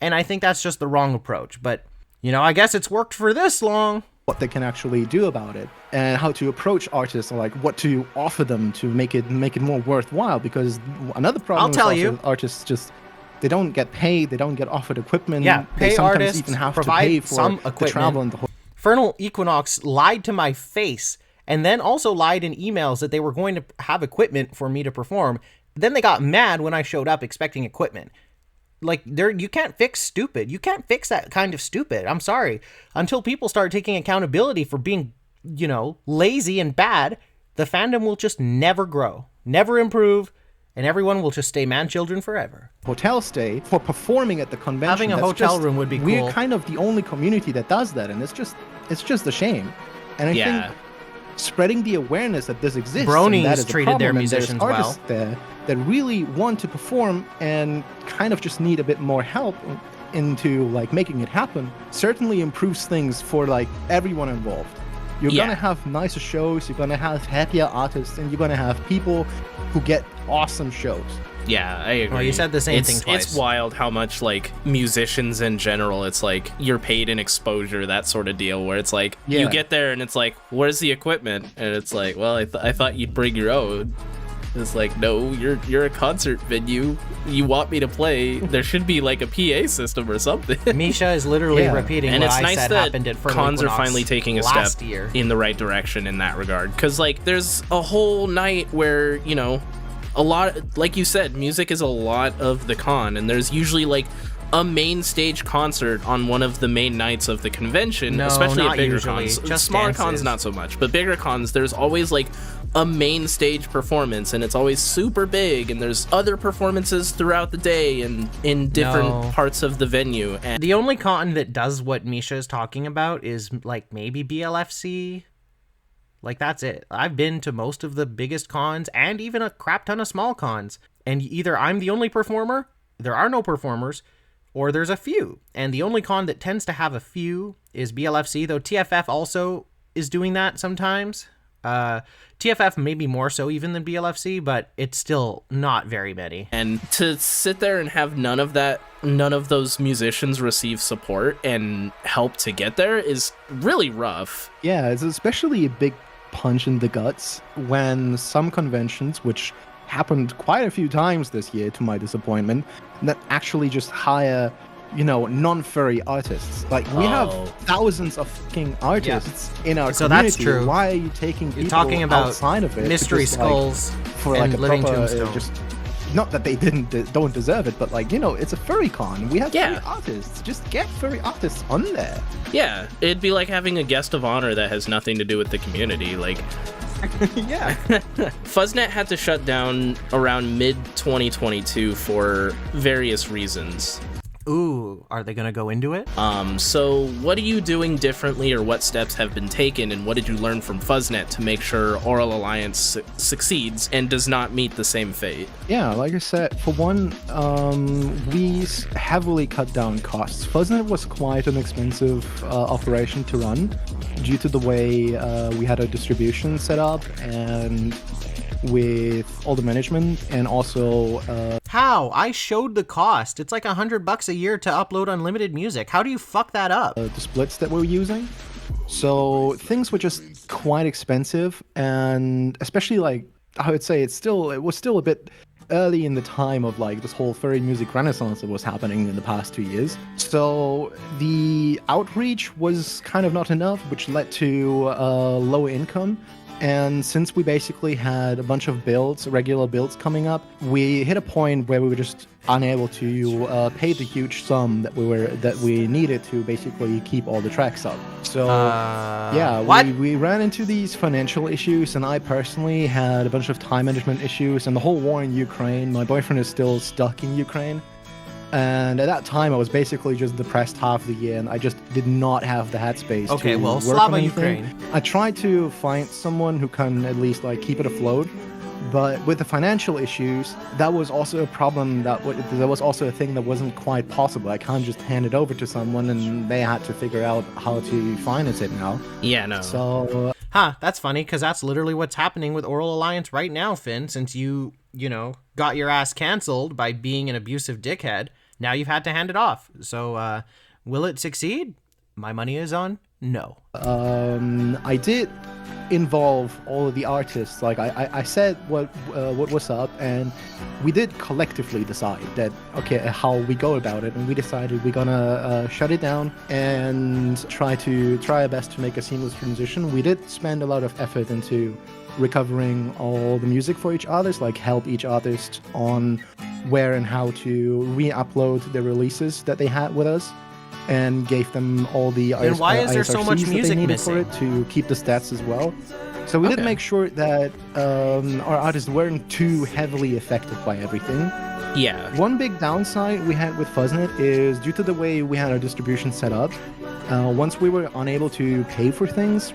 And I think that's just the wrong approach. But, you know, I guess it's worked for this long. What they can actually do about it, and how to approach artists, or like what to offer them to make it more worthwhile. Because another problem I'll tell you, artists just, they don't get paid, they don't get offered equipment. Yeah, they pay sometimes artists, even have to provide pay for some the equipment. travel and the whole. Fernal Equinox lied to my face, and then also lied in emails that they were going to have equipment for me to perform. Then they got mad when I showed up expecting equipment. Like, you can't fix stupid. You can't fix that kind of stupid. I'm sorry. Until people start taking accountability for being, you know, lazy and bad, the fandom will just never grow, never improve, and everyone will just stay man-children forever. Hotel stay for performing at the convention. Having a hotel room would be cool. We're kind of the only community that does that, and it's just a shame. And I think spreading the awareness that this exists, Bronies and that is treated their musicians well. Artists there that really want to perform and kind of just need a bit more help into like making it happen, certainly improves things for like everyone involved. You're Yeah. gonna have nicer shows, you're gonna have happier artists, and you're gonna have people who get awesome shows. Yeah, I agree. Well, you said the same thing It's twice. wild how much, like, musicians in general, it's like you're paid in exposure, that sort of deal, where it's like you Yeah. get there and it's like, where's the equipment? And it's like, well, I thought you'd bring your own. It's like, no, you're a concert venue. You want me to play? There should be like a PA system or something. Misha is literally Yeah. repeating And what it's I nice said that happened at Fern cons are Equinox finally taking a last step year. in the right direction in that regard. Because, like, there's a whole night where, you know, a lot, like you said, music is a lot of the con, and there's usually like a main stage concert on one of the main nights of the convention, No, especially not at bigger usually, cons. just Smaller dances. cons, not so much, but bigger cons, there's always like a main stage performance, and it's always super big, and there's other performances throughout the day and in different No. parts of the venue. And The only con that does what Misha is talking about is like maybe BLFC. Like, that's it. I've been to most of the biggest cons and even a crap ton of small cons. And either I'm the only performer, there are no performers, or there's a few. And the only con that tends to have a few is BLFC, though TFF also is doing that sometimes. TFF maybe more so even than BLFC, but it's still not very many. And to sit there and have none of those musicians receive support and help to get there is really rough. Yeah, it's especially a big punch in the guts when some conventions, which happened quite a few times this year to my disappointment, that actually just hire, you know, non-furry artists. Like, we have thousands of fucking artists in our So that's community. true. Why are you taking people You're talking about outside of it to Mystery just, like, Skulls for like and a Living proper, Tombstone. just not that they don't deserve it, but like, you know, it's a furry con. We have Yeah. furry artists. Just get furry artists on there. Yeah, it'd be like having a guest of honor that has nothing to do with the community. Like, Yeah. Fuzznet had to shut down around mid-2022 for various reasons. Ooh, are they gonna go into it? So what are you doing differently, or what steps have been taken, and what did you learn from Fuzznet to make sure Aural Alliance succeeds and does not meet the same fate? Yeah, like I said, for one, we heavily cut down costs. Fuzznet was quite an expensive operation to run due to the way we had our distribution set up and with all the management, and also How? I showed the cost. It's like $100 a year to upload unlimited music. How do you fuck that up? the splits that we're using. So things were just quite expensive, and especially like I would say it was still a bit early in the time of like this whole furry music renaissance that was happening in the past 2 years. So the outreach was kind of not enough, which led to lower income. And since we basically had a bunch of builds, regular builds coming up, we hit a point where we were just unable to pay the huge sum that we needed to basically keep all the tracks up. So yeah, what? we ran into these financial issues, and I personally had a bunch of time management issues, and the whole war in Ukraine. My boyfriend is still stuck in Ukraine. And at that time, I was basically just depressed half the year, and I just did not have the headspace Okay, to well, work Slava on anything. Ukraine. I tried to find someone who can at least like keep it afloat, but with the financial issues, that was also a problem. That was also a thing that wasn't quite possible. I can't just hand it over to someone, and they had to figure out how to finance it now. Yeah, no. So Huh, that's funny, because that's literally what's happening with Aural Alliance right now, Finn, since you got your ass canceled by being an abusive dickhead. Now you've had to hand it off. So, will it succeed? My money is on no. I did involve all of the artists. Like I said what was up, and we did collectively decide that how we go about it, and we decided we're gonna shut it down and try our best to make a seamless transition. We did spend a lot of effort into recovering all the music for each artist, like help each artist on where and how to re-upload the releases that they had with us, and gave them all the Then why is there so much ISRCs that they music needed missing? for it to keep the stats as well. So we did Okay. make sure that our artists weren't too heavily affected by everything. Yeah. One big downside we had with Fuzznet is due to the way we had our distribution set up. Once we were unable to pay for things,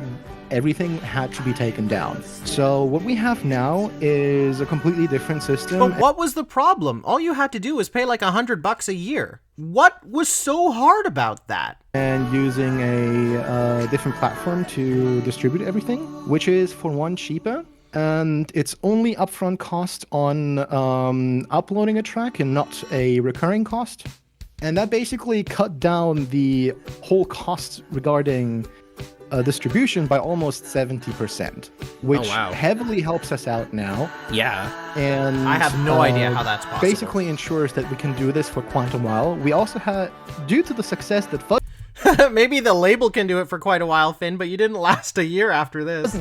everything had to be taken down. So what we have now is a completely different system. But what was the problem? All you had to do was pay like $100 a year. What was so hard about that? And using a different platform to distribute everything, which is for one cheaper. And it's only upfront cost on uploading a track and not a recurring cost. And that basically cut down the whole cost regarding distribution by almost 70%, which heavily helps us out now. Yeah. And I have no idea how that's possible. Basically ensures that we can do this for quite a while. We also had, due to the success that Maybe the label can do it for quite a while, Finn, but you didn't last a year after this.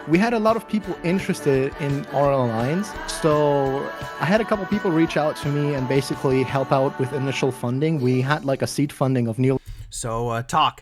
We had a lot of people interested in Aural Alliance, so I had a couple people reach out to me and basically help out with initial funding. We had like a seed funding of nearly... Soatok.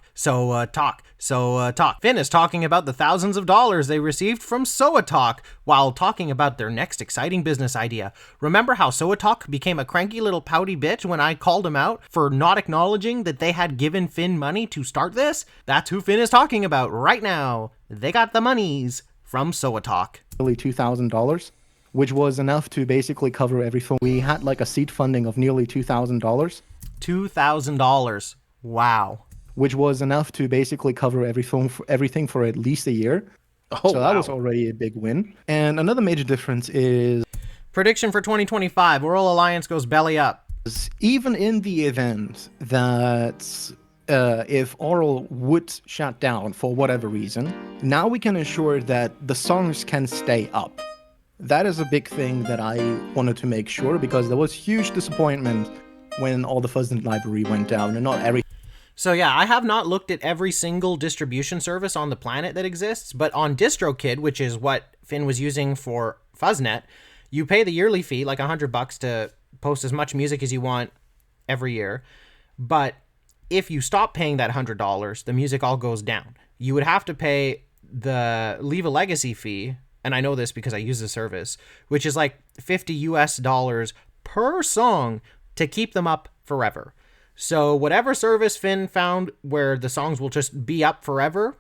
Finn is talking about the thousands of dollars they received from Soatok while talking about their next exciting business idea. Remember how Soatok became a cranky little pouty bitch when I called him out for not acknowledging that they had given Finn money to start this? That's who Finn is talking about right now. They got the monies from Soatok. Nearly $2,000, which was enough to basically cover everything. We had like a seed funding of nearly $2,000. $2,000. Wow. Which was enough to basically cover everything for at least a year. Oh, so that was already a big win. And another major difference is... Prediction for 2025. Aural Alliance goes belly up. Even in the event that if Aural would shut down for whatever reason, now we can ensure that the songs can stay up. That is a big thing that I wanted to make sure, because there was huge disappointment when all the Fuzznet library went down and not every... So yeah, I have not looked at every single distribution service on the planet that exists, but on DistroKid, which is what Finn was using for Fuzznet, you pay the yearly fee, like $100 to post as much music as you want every year. But if you stop paying that $100, the music all goes down. You would have to pay the Leave a Legacy fee, and I know this because I use the service, which is like $50 per song to keep them up forever. So whatever service Finn found where the songs will just be up forever,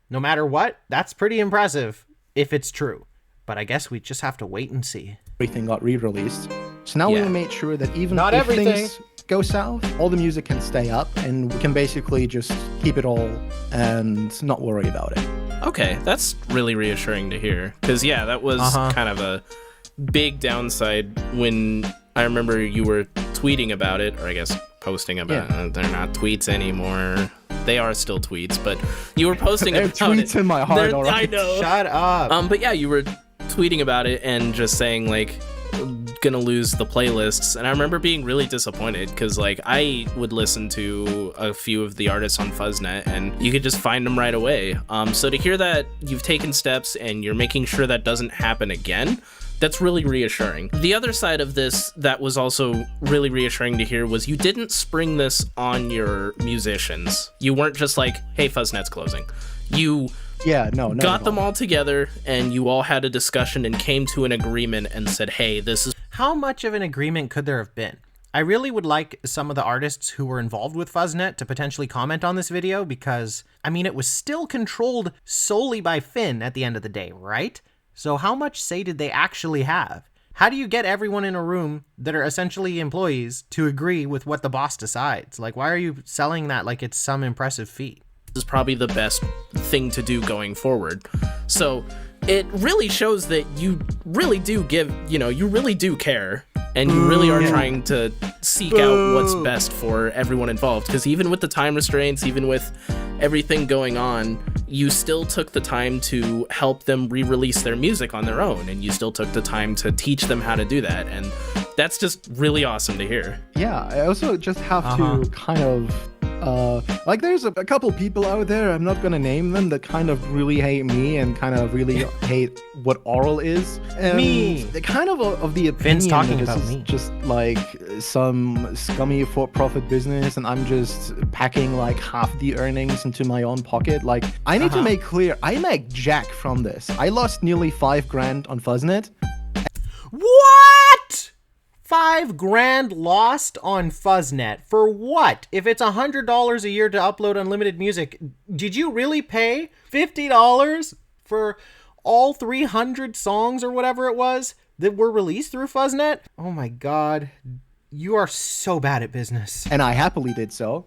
no matter what, that's pretty impressive if it's true. But I guess we just have to wait and see. Everything got re-released. So now we made sure that even Not if everything things go south, all the music can stay up and we can basically just keep it all and not worry about it. Okay, that's really reassuring to hear. Because, yeah, that was kind of a big downside when I remember you were tweeting about it, or I guess posting about it. They're not tweets anymore. They are still tweets, but you were posting about it. They're tweets in my heart, all right. I know. Shut up. But yeah, you were tweeting about it and just saying, like, gonna lose the playlists. And I remember being really disappointed because, like, I would listen to a few of the artists on Fuzznet and you could just find them right away. So to hear that you've taken steps and you're making sure that doesn't happen again, that's really reassuring. The other side of this that was also really reassuring to hear was you didn't spring this on your musicians. You weren't just like, hey, Fuzznet's closing. You got them all together and you all had a discussion and came to an agreement and said, hey, this is... How much of an agreement could there have been? I really would like some of the artists who were involved with Fuzznet to potentially comment on this video because, I mean, it was still controlled solely by Finn at the end of the day, right? So how much say did they actually have? How do you get everyone in a room that are essentially employees to agree with what the boss decides? Like, why are you selling that like it's some impressive feat? Is probably the best thing to do going forward. So it really shows that you really do give, you really do care. And you really are trying to seek out what's best for everyone involved. Because even with the time restraints, even with everything going on, you still took the time to help them re-release their music on their own. And you still took the time to teach them how to do that. And that's just really awesome to hear. Yeah, I also just have to kind of... there's a couple people out there, I'm not gonna name them, that kind of really hate me and kind of really hate what Aural is. And me! They're kind of the opinion Finn's talking that this about is me. just like some scummy for-profit business and I'm just packing like half the earnings into my own pocket. Like, I need to make clear, I make jack from this. I lost nearly $5,000 on Fuzznet. What? $5,000 lost on Fuzznet. For what? If it's $100 a year to upload unlimited music, did you really pay $50 for all 300 songs or whatever it was that were released through Fuzznet? Oh my god. You are so bad at business. And I happily did so.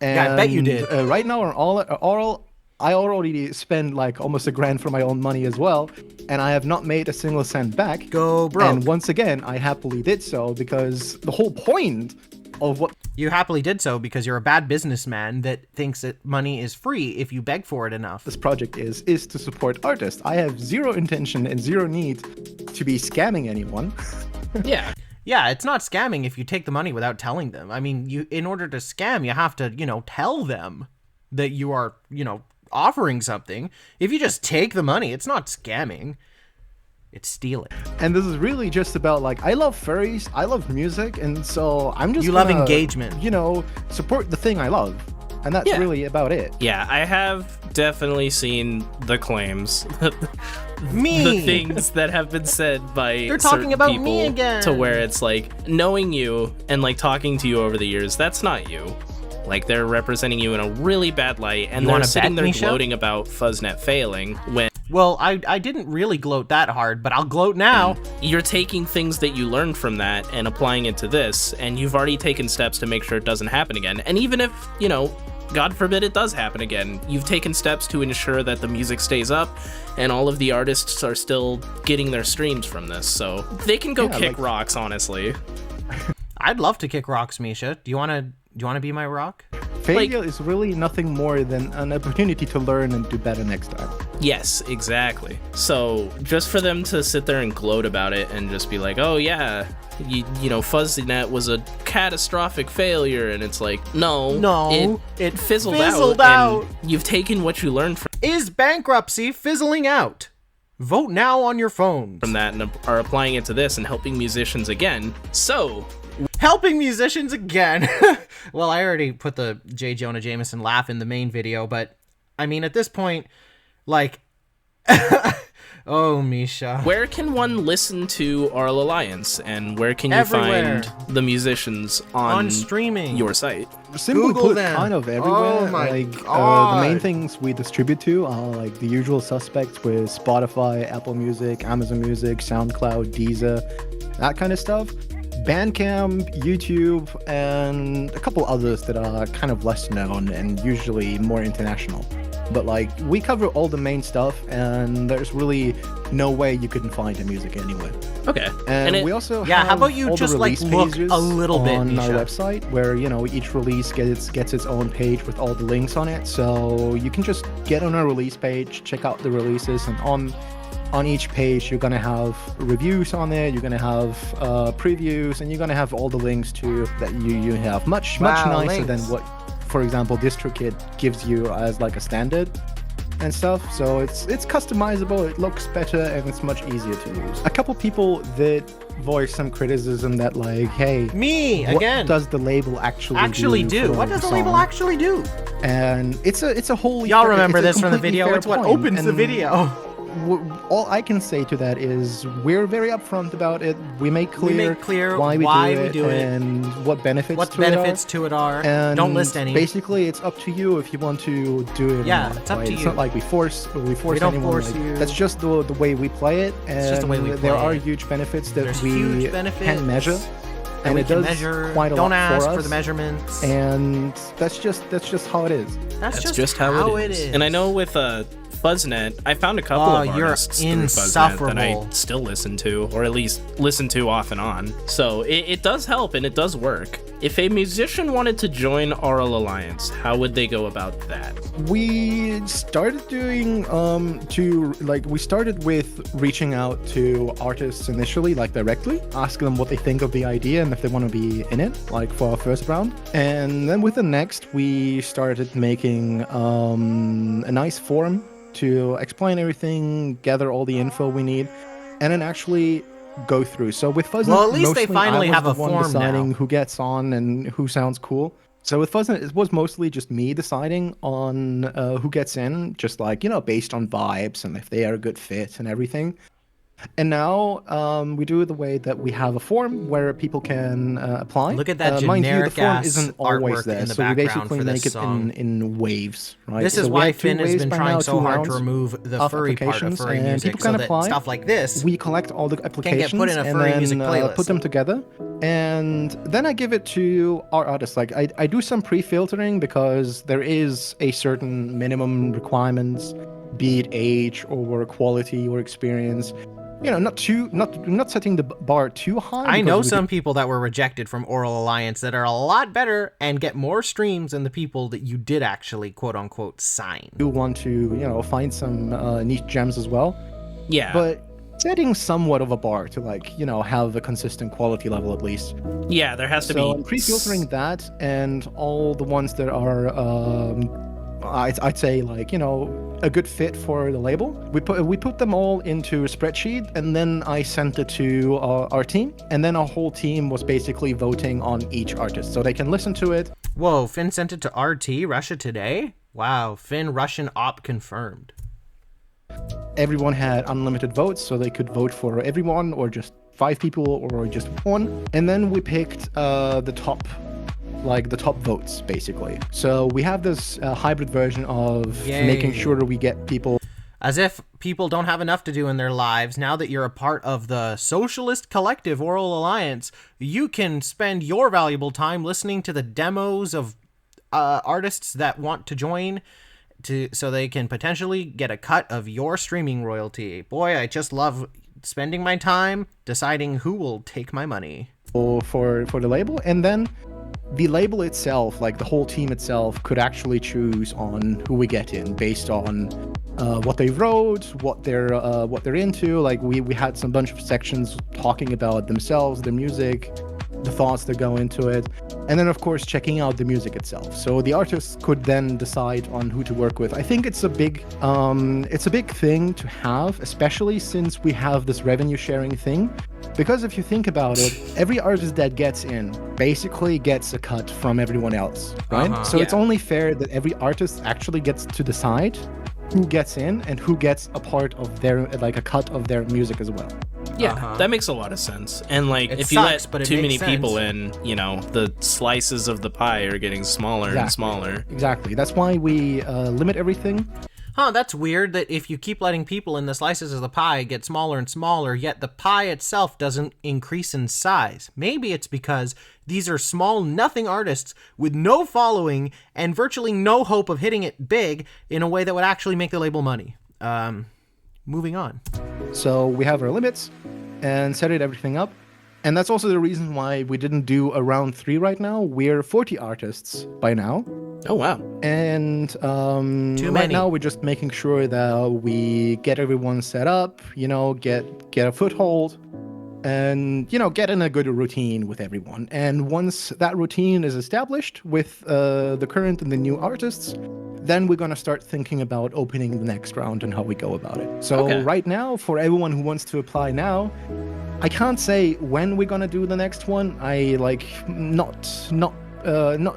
And, yeah, I bet you did. Right now on Aural, I already spend like almost $1,000 for my own money as well, and I have not made a single cent back. Go broke. And once again, I happily did so because the whole point of what... You happily did so because you're a bad businessman that thinks that money is free if you beg for it enough. This project is to support artists. I have zero intention and zero need to be scamming anyone. Yeah. Yeah, it's not scamming if you take the money without telling them. I mean, in order to scam, you have to, tell them that you are, offering something. If you just take the money, it's not scamming. It's stealing. And this is really just about, like, I love furries, I love music, and so I'm just love engagement. Support the thing I love. And that's really about it. Yeah, I have definitely seen the claims. Me! The things that have been said by They're talking certain about people me again. to where it's like, knowing you and like talking to you over the years, that's not you. Like, they're representing you in a really bad light, and they're sitting there gloating about Fuzznet failing when... Well, I didn't really gloat that hard, but I'll gloat now. You're taking things that you learned from that and applying it to this, and you've already taken steps to make sure it doesn't happen again. And even if, God forbid it does happen again, you've taken steps to ensure that the music stays up and all of the artists are still getting their streams from this. So they can go kick rocks, honestly. I'd love to kick rocks, Misha. Do you want to be my rock? Failure is really nothing more than an opportunity to learn and do better next time. Yes, exactly. So just for them to sit there and gloat about it and just be like, oh yeah, Fuzznet was a catastrophic failure, and it's like, no, it fizzled out. And you've taken what you learned from Is bankruptcy fizzling out? Vote now on your phone. From that and are applying it to this and helping musicians again. So... Helping musicians again. Well, I already put the J. Jonah Jameson laugh in the main video, but I mean, at this point, like, oh, Misha. Where can one listen to Aural Alliance, and where can you find the musicians on streaming your site? Simply Google put, them. kind of everywhere. Oh my God. The main things we distribute to are like the usual suspects with Spotify, Apple Music, Amazon Music, SoundCloud, Deezer, that kind of stuff. Bandcamp, YouTube, and a couple others that are kind of less known and usually more international. But like, we cover all the main stuff, and there's really no way you couldn't find the music anywhere. Okay. And we also how have about you all just the like release look pages a little bit on our Misha? website, where each release gets its own page with all the links on it. So you can just get on our release page, check out the releases, and on each page you're gonna have reviews on it, you're gonna have previews, and you're gonna have all the links to that you have much nicer links. than what, for example, DistroKid gives you as like a standard and stuff. So it's customizable, it looks better, and it's much easier to use. A couple people that voiced some criticism that like, hey, what does the label actually do? What does the label actually do? And it's a whole... Y'all remember this from the video? It's what opens the video. All I can say to that is we're very upfront about it. We make clear why we do it and what benefits to it are. And don't list any. Basically, it's up to you if you want to do it. Yeah, or not, it's up to you. It's not like we force We don't anyone. force you. That's just the way we play it. And It's just the way we play there are it. huge benefits that There's we huge benefits. can measure. And we it can does measure. quite a Don't lot ask for us. for the measurements. And that's just how it is. That's just how it is. And I know with Fuzznet, I found a couple of artists through Fuzznet that I still listen to, or at least listen to off and on. So it does help, and it does work. If a musician wanted to join Aural Alliance, how would they go about that? We started doing we started with reaching out to artists initially, like directly, asking them what they think of the idea and if they want to be in it, like for our first round. And then with the next, we started making a nice forum to explain everything, gather all the info we need, and then actually go through. So with Fuzznet, well, at least they finally have a form deciding now. Who gets on and who sounds cool. So with Fuzznet, it was mostly just me deciding on who gets in, just like, based on vibes and if they are a good fit and everything. And now we do it the way that we have a form where people can apply. Look at that mind you, the generic form ass isn't always artwork there, in the so we background basically for make this it song. in waves, right? This is So we why have 2 Finn has waves been by trying now, so 2 hard rounds to remove the of furry part of applications, furry and music people so can that apply. stuff like this We collect all the applications put in a and furry then music playlist. put them together, and then I give it to our artists. Like I do some pre-filtering because there is a certain minimum requirements, be it age or quality or experience. You know, not setting the bar too high. I because know we some people that were rejected from Aural Alliance that are a lot better and get more streams than the people that you did actually quote unquote sign. do want to, find some niche gems as well. Yeah. But setting somewhat of a bar to have a consistent quality level at least. Yeah, there has to So be. I'm pre-filtering that and all the ones that are, I'd say a good fit for the label. We put them all into a spreadsheet, and then I sent it to our team, and then our whole team was basically voting on each artist, so they can listen to it. Whoa, Finn sent it to RT, Russia Today? Wow, Finn Russian op confirmed. Everyone had unlimited votes, so they could vote for everyone, or just 5 people, or just 1. And then we picked the top votes, basically. So we have this hybrid version of Yay. making sure we get people. As if people don't have enough to do in their lives, now that you're a part of the socialist collective Aural Alliance, you can spend your valuable time listening to the demos of artists that want to join so they can potentially get a cut of your streaming royalty. Boy, I just love spending my time deciding who will take my money. For the label, and then the label itself, like the whole team itself, could actually choose on who we get in based on what they wrote, what they're into. Like we had some bunch of sections talking about themselves, their music, the thoughts that go into it, and then of course checking out the music itself. So the artists could then decide on who to work with. I think it's a big thing to have, especially since we have this revenue sharing thing. Because if you think about it, every artist that gets in basically gets a cut from everyone else, right? Uh-huh. So it's Yeah. only fair that every artist actually gets to decide who gets in and who gets a part of their, like a cut of their music as well. Yeah, Uh-huh. that makes a lot of sense. And like, It if you sucks, let but it too many makes people sense. in, the slices of the pie are getting smaller and Exactly. smaller. Exactly. That's why we limit everything. Huh, that's weird that if you keep letting people in, the slices of the pie get smaller and smaller, yet the pie itself doesn't increase in size. Maybe it's because these are small, nothing artists with no following and virtually no hope of hitting it big in a way that would actually make the label money. Moving on. So we have our limits and set everything up. And that's also the reason why we didn't do a round 3 right now. We're 40 artists by now. Oh, wow. And Too right many. now we're just making sure that we get everyone set up, get a foothold, and get in a good routine with everyone. And once that routine is established with the current and the new artists, then we're gonna start thinking about opening the next round and how we go about it. So Okay. right now, for everyone who wants to apply now, I can't say when we're gonna do the next one. I not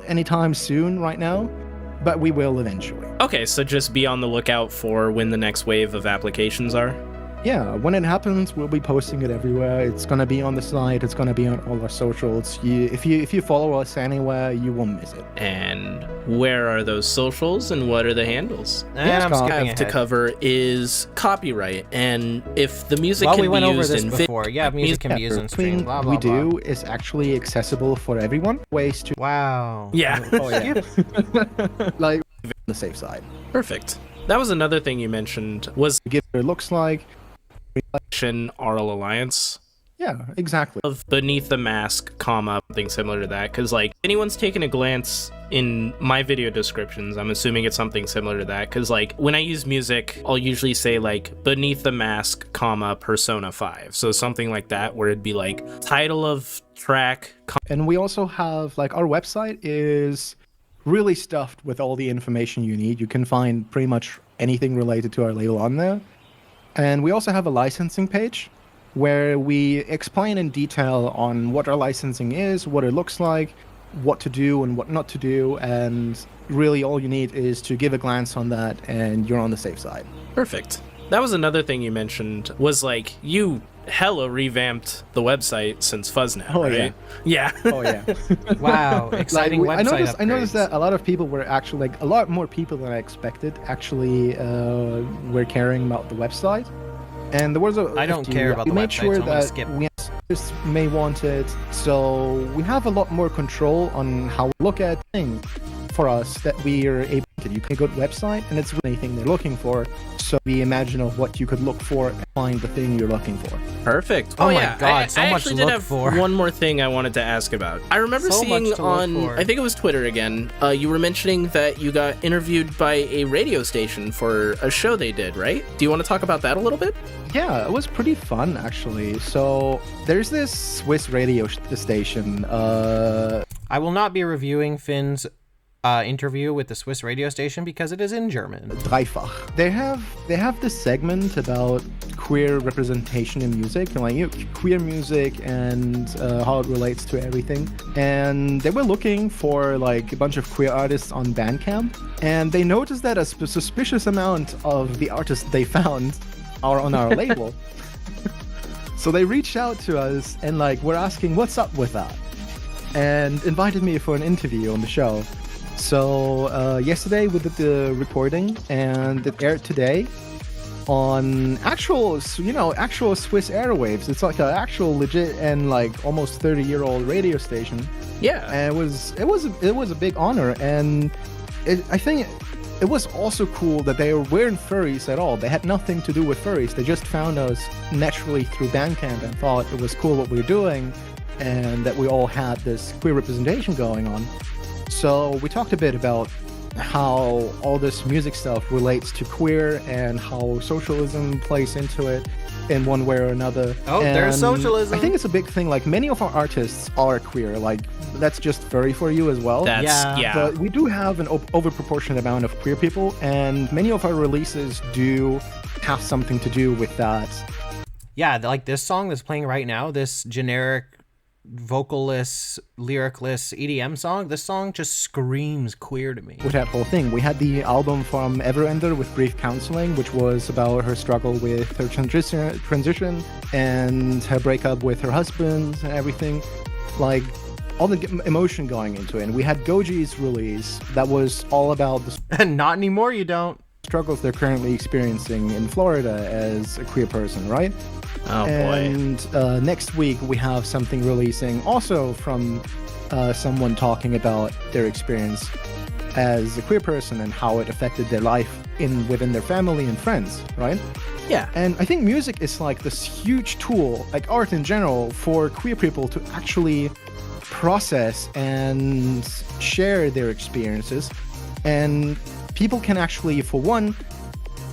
anytime soon right now, but we will eventually. Okay, so just be on the lookout for when the next wave of applications are. Yeah, when it happens, we'll be posting it everywhere. It's gonna be on the site. It's gonna be on all our socials. If you follow us anywhere, you won't miss it. And where are those socials and what are the handles? And I'm Scott. I skipping have to ahead. cover is copyright, and if the music Well, can we went be over used this in before. Yeah, music can be used in Everything stream. Blah, blah, we blah. do is actually accessible for everyone. Ways to Wow. Yeah. oh yeah, like on the safe side. Perfect. That was another thing you mentioned was Give what it looks like. Aural Alliance Yeah, exactly. of beneath the mask, something similar to that. Because like anyone's taken a glance in my video descriptions, I'm assuming it's something similar to that. Because like when I use music, I'll usually say like beneath the mask, Persona 5. So something like that, where it'd be like title of track. And we also have like our website is really stuffed with all the information you need. You can find pretty much anything related to our label on there. And we also have a licensing page where we explain in detail on what our licensing is, what it looks like, what to do and what not to do. And really all you need is to give a glance on that and you're on the safe side. Perfect. That was another thing you mentioned, was like you hella revamped the website since Fuzznet, Oh, right? Yeah. Oh yeah. Wow, exciting I website noticed upgrades. that a lot of people were actually, like, a lot more people than I expected actually were caring about the website. And there was I don't care about we the made website, sure so I'm gonna that skip. we may want it, so we have a lot more control on how we look at things for us, that we are able to. You can go to a website and it's anything they're looking for, so we imagine of what you could look for and find the thing you're looking for. Perfect. Oh my yeah. God, so I much actually to did look have for. one more thing I wanted to ask about. I remember So seeing much to look on, for. I think it was Twitter again, you were mentioning that you got interviewed by a radio station for a show they did, right? Do you want to talk about that a little bit? Yeah, it was pretty fun actually. So there's this Swiss radio station. I will not be reviewing Finn's interview with the Swiss radio station because it is in German. Dreifach. They have this segment about queer representation in music, and like, you know, queer music and how it relates to everything. And they were looking for like a bunch of queer artists on Bandcamp, and they noticed that a suspicious amount of the artists they found are on our label. So they reached out to us and like were asking what's up with that, and invited me for an interview on the show. So yesterday we did the recording, and it aired today on actual Swiss airwaves. It's like an actual legit and like almost 30-year-old radio station. Yeah. And it was a big honor, and I think it was also cool that they weren't furries at all. They had nothing to do with furries. They just found us naturally through Bandcamp and thought it was cool what we were doing, and that we all had this queer representation going on. So we talked a bit about how all this music stuff relates to queer and how socialism plays into it in one way or another. Oh, there's And socialism. I think it's a big thing. Like, many of our artists are queer. Like, that's just furry for you as well. Yeah. But we do have an overproportionate amount of queer people, and many of our releases do have something to do with that. Yeah, like this song that's playing right now, this generic vocalless, lyricless EDM song, this song just screams queer to me. With that whole thing, we had the album from Everender with Grief Counseling, which was about her struggle with her transition and her breakup with her husband and everything, like all the emotion going into it. And we had Goji's release that was all about the Not anymore, you don't. struggles they're currently experiencing in Florida as a queer person, right? Oh, boy. And next week we have something releasing also from someone talking about their experience as a queer person and how it affected their life within their family and friends, right? Yeah. And I think music is like this huge tool, like art in general, for queer people to actually process and share their experiences. And people can actually, for one,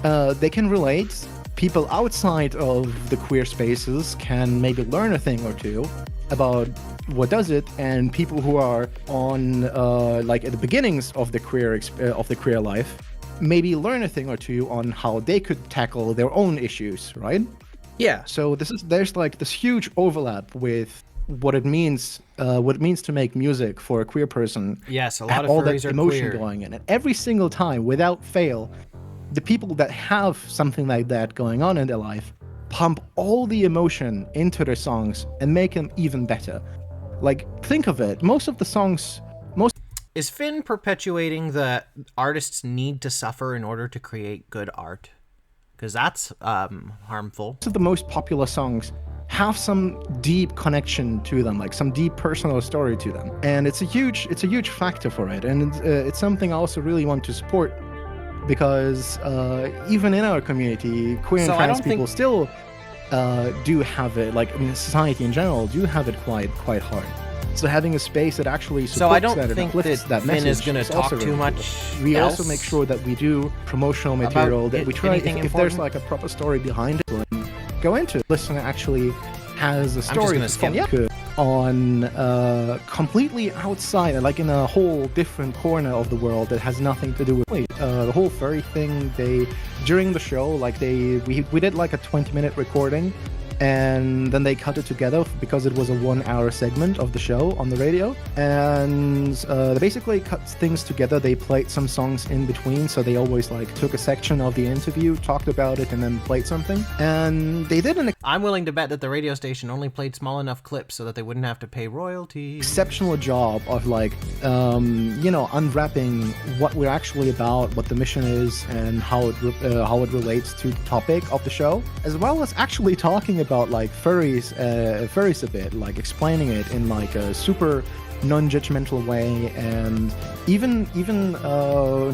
they can relate. People outside of the queer spaces can maybe learn a thing or two about what does it, and people who are on like at the beginnings of the queer life maybe learn a thing or two on how they could tackle their own issues, right? Yeah. So there's like this huge overlap with what it means to make music for a queer person. Yes, a lot of all furries that are emotion queer. going in, and every single time, without fail, the people that have something like that going on in their life pump all the emotion into their songs and make them even better. Like, think of it. Most of the songs, Is Finn perpetuating the artists need to suffer in order to create good art? Because that's harmful. most of the most popular songs have some deep connection to them, like some deep personal story to them, and it's a huge factor for it, and it's something I also really want to support, because even in our community, queer and So I trans don't people think- still do have it, like in society in general, do have it quite hard. So having a space that actually supports So I don't that and think uplifts that that Finn message is going to talk also too really much important. We else also make sure that we do promotional about material, that we try, anything if there's important? like a proper story behind it, and go into it. Listener actually has a story gonna skip. on completely outside, like in a whole different corner of the world that has nothing to do with the whole furry thing. During the show, like we did like a 20-minute recording, and then they cut it together because it was a 1-hour segment of the show on the radio. And they basically cut things together. They played some songs in between, so they always like took a section of the interview, talked about it, and then played something. And they did an I'm willing to bet that the radio station only played small enough clips so that they wouldn't have to pay royalties. exceptional job of like unwrapping what we're actually about, what the mission is, and how it relates to the topic of the show, as well as actually talking about like furries a bit, like explaining it in like a super non-judgmental way, and even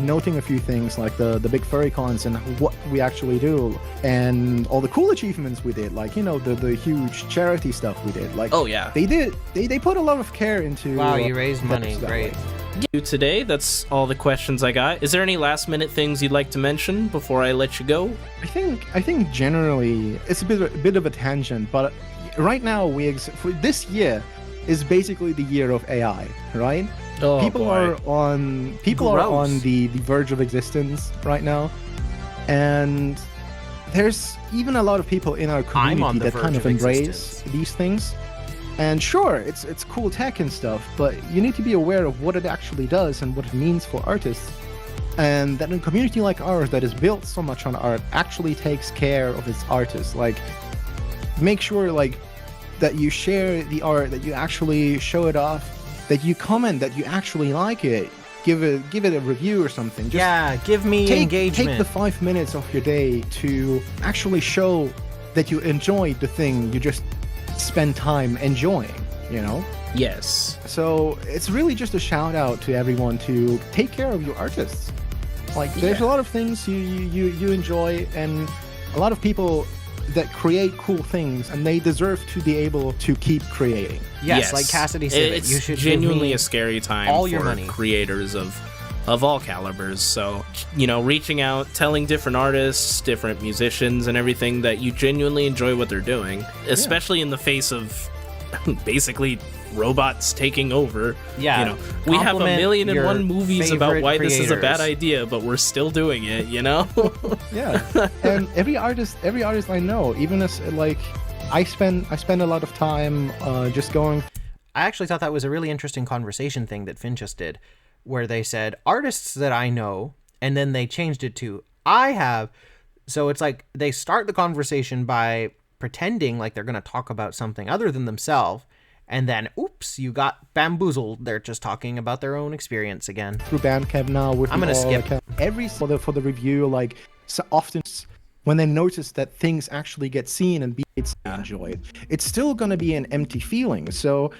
noting a few things like the big furry cons and what we actually do, and all the cool achievements we did, like the huge charity stuff we did. Like, Oh yeah. they put a lot of care into. Wow, you raised money. that Great. way. Today, that's all the questions I got. Is there any last minute things you'd like to mention before I let you go? I think generally it's a bit of a tangent, but right now for this year is basically the year of AI, right? Oh, people boy. are on Gross. the verge of existence right now, and there's even a lot of people in our I'm on community the that verge kind of of embrace existence. these things. And sure, it's cool tech and stuff, but you need to be aware of what it actually does and what it means for artists. And that in a community like ours that is built so much on art actually takes care of its artists. Like, make sure like that you share the art, that you actually show it off, that you comment that you actually like it, give it a review or something. Just Yeah, give me engagement. Take the 5 minutes of your day to actually show that you enjoyed the thing you just spend time enjoying, Yes. So it's really just a shout out to everyone to take care of your artists. Like, there's a lot of things you enjoy, and a lot of people that create cool things, and they deserve to be able to keep creating. Yes, like Cassidy said, It's you should genuinely give me a scary time all for your money. creators of all calibers. So, reaching out, telling different artists, different musicians, and everything that you genuinely enjoy what they're doing, especially in the face of basically robots taking over. Yeah, we have a compliment 1,000,001 your movies about favorite why this is a bad creators. idea, but we're still doing it, Yeah. And every artist I know, even as like I spend a lot of time just going. I actually thought that was a really interesting conversation thing that Finn just did, where they said artists that I know, and then they changed it to I have. So it's like they start the conversation by pretending like they're going to talk about something other than themselves, and then oops, you got bamboozled. They're just talking about their own experience again. Through Bandcamp now with I'm gonna skip. every for the review, like, so often when they notice that things actually get seen and be enjoyed, it's still going to be an empty feeling. So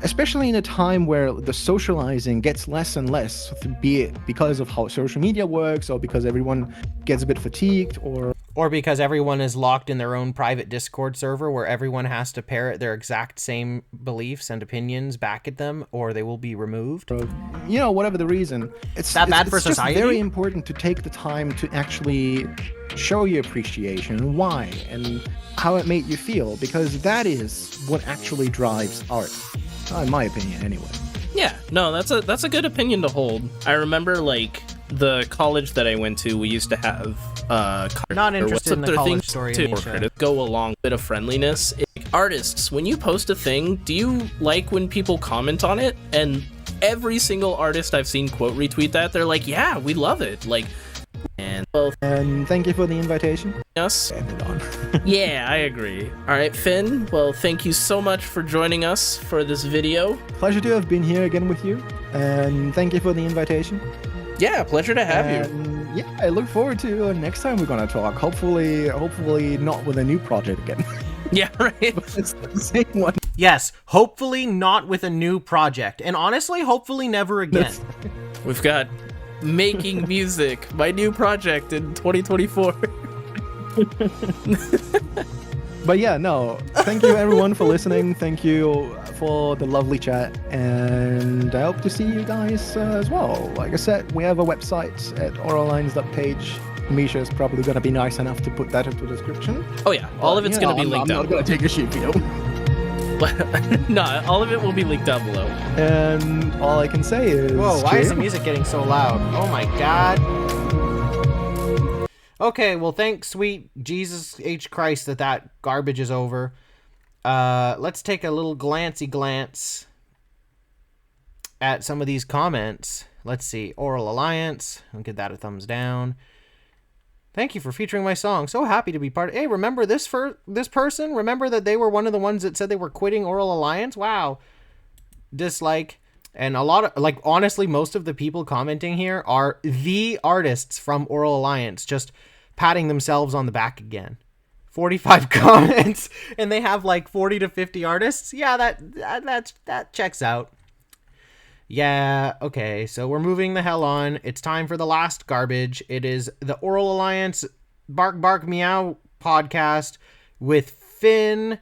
especially in a time where the socializing gets less and less, be it because of how social media works, or because everyone gets a bit fatigued, Or because everyone is locked in their own private Discord server where everyone has to parrot their exact same beliefs and opinions back at them, or they will be removed. whatever the reason. It's that bad for it's just society? very important to take the time to actually show your appreciation and why and how it made you feel, because that is what actually drives art, in my opinion anyway. Yeah, no, that's a good opinion to hold. I remember, like, the college that I went to, we used to have Not interested in the college story, to Misha. go along, bit of friendliness. Artists, when you post a thing, do you like when people comment on it? And every single artist I've seen quote retweet that, they're like, yeah, we love it. Like, and well, And thank you for the invitation. us. End it on. Yeah, I agree. All right, Finn. Well, thank you so much for joining us for this video. Pleasure to have been here again with you, and thank you for the invitation. Yeah, pleasure to have you. And yeah, I look forward to next time we're gonna talk. Hopefully not with a new project again. Yeah, right. It's the same one. Yes, hopefully not with a new project. And honestly, hopefully never again. We've got Making Music, my new project in 2024. But yeah, no. Thank you everyone for listening. Thank you for the lovely chat, and I hope to see you guys as well. Like I said, we have a website at aurallines.page. Misha is probably gonna be nice enough to put that into the description. Oh yeah, all of it's going to be linked I'm down not gonna take a shit, No, all of it will be linked down below. And all I can say is, Whoa, why is the cheers. music getting so loud? Oh my god. Okay, well, thanks, sweet Jesus H. Christ, that garbage is over. Let's take a little glance at some of these comments. Let's see. Aural Alliance. I'll give that a thumbs down. Thank you for featuring my song. So happy to be part of... Hey, remember this person? Remember that they were one of the ones that said they were quitting Aural Alliance? Wow. Dislike. And a lot of... Like, honestly, most of the people commenting here are the artists from Aural Alliance, just patting themselves on the back again. 45 comments, and they have like 40 to 50 artists. Yeah, that checks out. Yeah, okay, so we're moving the hell on. It's time for the last garbage. It is the Aural Alliance Bark Bark Meow podcast with Finn,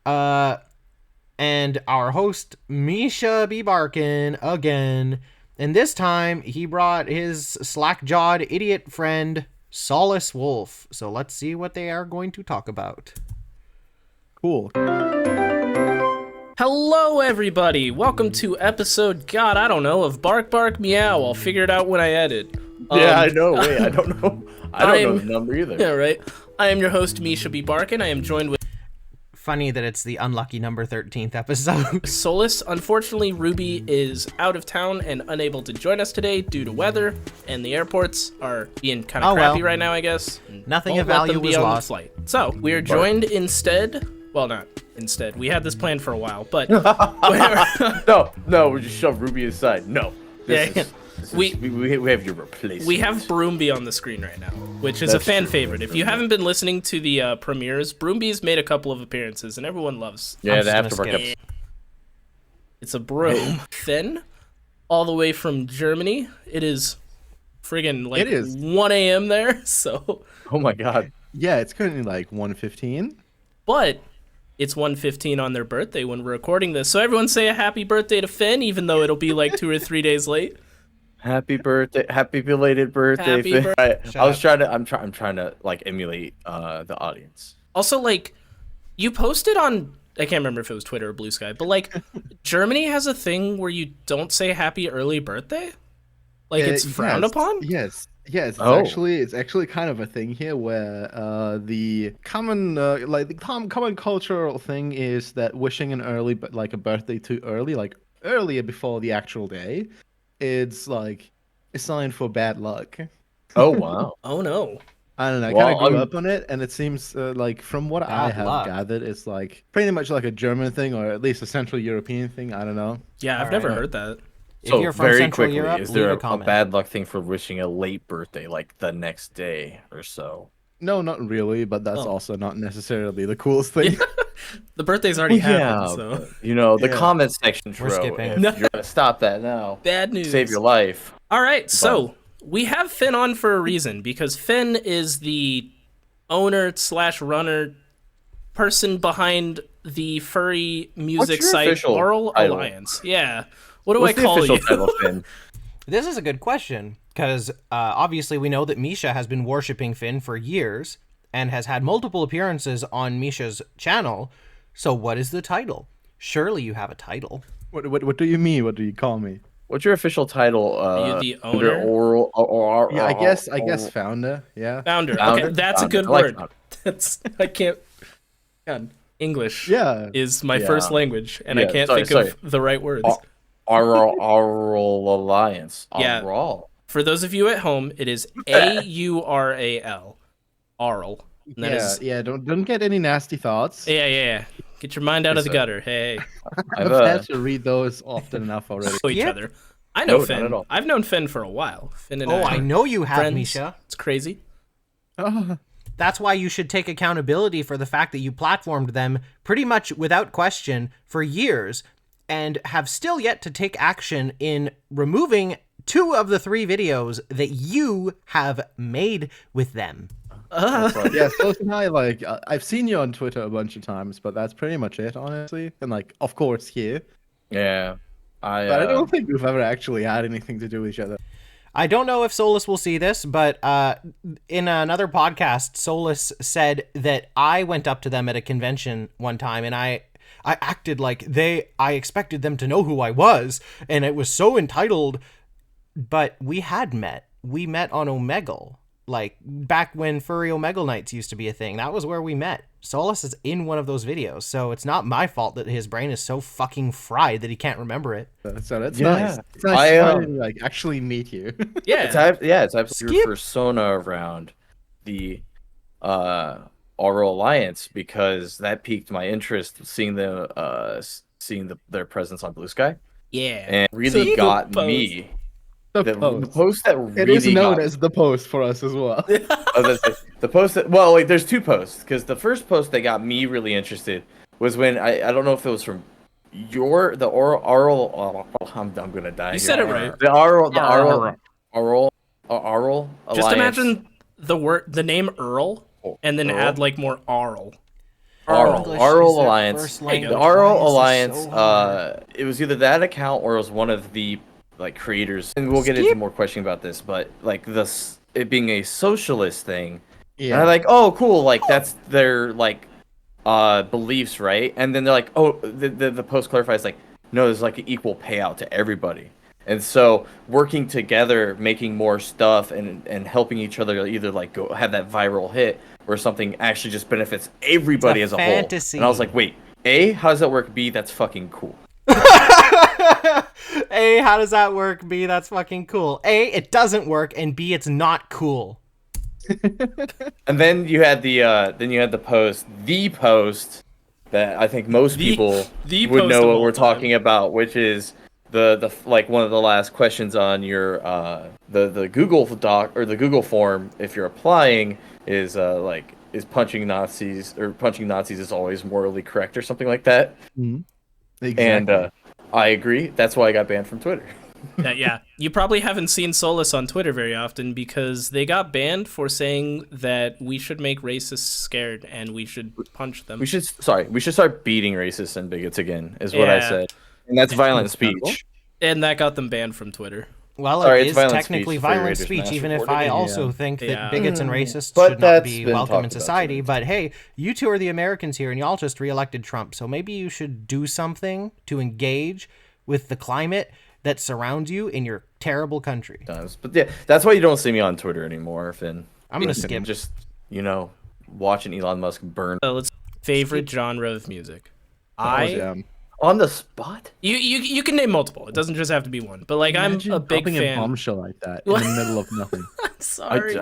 and our host, Misha B Barkin, again. And this time, he brought his slack-jawed idiot friend, Solace Wolf. So let's see what they are going to talk about. Cool. Hello, everybody. Welcome to episode, God, I don't know, of Bark Bark Meow. I'll figure it out when I edit. Yeah, I know. Wait, I don't know. I don't know the number either. Yeah, right. I am your host, Misha B Barkin. I am joined with Funny that it's the unlucky number 13th episode. Solus. Unfortunately, Ruby is out of town and unable to join us today due to weather, and the airports are being kind of crappy right now, I guess. Nothing of Won't let value them be was on the lost. flight. So we are joined instead. Well, not instead. We had this planned for a while, but No, we just shove Ruby aside. No. Yeah. We have your replacement. we have Broomby on the screen right now, which is a That's fan true. favorite. If you haven't been listening to the premieres, Broomby's made a couple of appearances, and everyone loves. Yeah, I'm the just aftermarket. gonna skip. It's a broom. Finn, all the way from Germany. It is friggin' like It is. 1 a.m. there, so... Oh my god. Yeah, it's currently like 1:15. But it's 1:15 on their birthday when we're recording this, so everyone say a happy birthday to Finn, even though it'll be like 2 or 3 days late. Happy birthday! Happy belated birthday! Happy Finn. birthday. I was trying to. I'm trying to like emulate the audience. Also, like, you posted on... I can't remember if it was Twitter or Blue Sky, but, like, Germany has a thing where you don't say happy early birthday? Like, it's frowned upon? Yes. Yes, Oh. it's actually kind of a thing here where the common common cultural thing is that wishing an early but like a birthday too early, like earlier before the actual day, it's like a sign for bad luck. Oh wow. Oh, no. I don't know. I Well, kind of grew I'm- up on it, and it seems like from what I Bad have luck. gathered, it's like pretty much like a German thing, or at least a Central European thing. I don't know. Yeah, I've All never right. heard that. If So you're from very Central quickly, Europe, is leave there a a comment. bad luck thing for wishing a late birthday, like the next day or so? No, not really, but that's Oh. also not necessarily the coolest thing. The birthday's already happened, yeah, so... but, you know the Yeah. comment section. We're skipping. If you're gonna stop that now. Bad news. Save your life. All right, so we have Finn on for a reason, because Finn is the owner / runner person behind the furry music your site official Aural title? Alliance. Yeah. What do What's I the call official you? title, Finn? This is a good question, because obviously we know that Misha has been worshipping Finn for years and has had multiple appearances on Misha's channel. So what is the title? Surely you have a title. What do you mean? What do you call me? What's your official title? Are you the under owner? Oral, or Yeah, I guess founder. Yeah. Founder. Founder? Okay, that's a Founder. good I like word. founder. That's I can't. God, English Yeah. is my Yeah. first language, and I Yeah, can't sorry, think of the right words. Aural Alliance. Yeah. Aural. For those of you at home, it is Aural. Aural. And that Yeah, is- yeah. Don't get any nasty thoughts. yeah. Get your mind out of the Yes, gutter. Hey, I've had to read those often enough already. know each Yeah. other. I know No, not Finn. at all. I've known Finn for a while. Finn and Oh, I know you have, friends. Misha. It's crazy. Oh, That's why you should take accountability for the fact that you platformed them pretty much without question for years and have still yet to take action in removing 2 of the 3 videos that you have made with them. yeah, so and I I've seen you on Twitter a bunch of times, but that's pretty much it, honestly. And like, of course, here, Yeah. but I don't think we've ever actually had anything to do with each other. I don't know if Solus will see this, but in another podcast, Solus said that I went up to them at a convention one time and I acted like I expected them to know who I was, and it was so entitled, but we had met. We met on Omegle, Like, back when furry Omegle nights used to be a thing, that was where we met. Solus is in one of those videos, so it's not my fault that his brain is so fucking fried that he can't remember it. So that's Yeah. nice. It's nice to finally, like actually meet you. Yeah. It's absolutely Skip. persona around the Aural Alliance, because that piqued my interest, seeing their presence on Blue Sky, Yeah. and really The got post. me. The The post. post that really It is known got as the post for us as well. I was gonna say, the post that, well, wait, there's two posts, because the first post that got me really interested was when I don't know if it was from the Aural I'm gonna die. You here. said it right. The Aural Alliance. Just imagine the name Earl and then add like more Aural. Aural English is Aural their Alliance. first The language. Aural Why is this Alliance. so hard? It was either that account or it was one of the like creators, and we'll get into more questioning about this, but like it being a socialist thing. And I'm like, oh, cool, like that's their like beliefs, right? And then they're like, oh, the post clarifies like, no, there's like an equal payout to everybody. And so working together, making more stuff, and helping each other either like go have that viral hit or something actually just benefits everybody as a fantasy. whole. And I was like, wait, A, how does that work? B, that's fucking cool. A, how does that work? B, that's fucking cool. A, it doesn't work, and B, it's not cool. And then you had the post that I think most people the would post know of what all we're time. talking about, which is the like one of the last questions on your the Google doc or the Google form if you're applying is like, is punching Nazis is always morally correct or something like that. Exactly. And I agree. That's why I got banned from Twitter. Yeah, you probably haven't seen Solus on Twitter very often because they got banned for saying that we should make racists scared and we should punch them. We should start beating racists and bigots again, is what I Yeah. said. And that's violent speech. And that got them banned from Twitter. Well, Sorry, it it's is violent technically speech for your violent Raiders speech, Mass even if reported I it. also think that Yeah. bigots and racists But should not that's be been welcome talked in about society. since. But hey, you two are the Americans here, and y'all just reelected Trump, so maybe you should do something to engage with the climate that surrounds you in your terrible country. But yeah, that's why you don't see me on Twitter anymore, Finn. I'm gonna Listen, skip. just, watching Elon Musk burn Let's favorite genre of music. on the spot. You can name multiple. It doesn't just have to be one. But like Imagine I'm a big dropping fan. a bombshell like that in the middle of nothing. Sorry.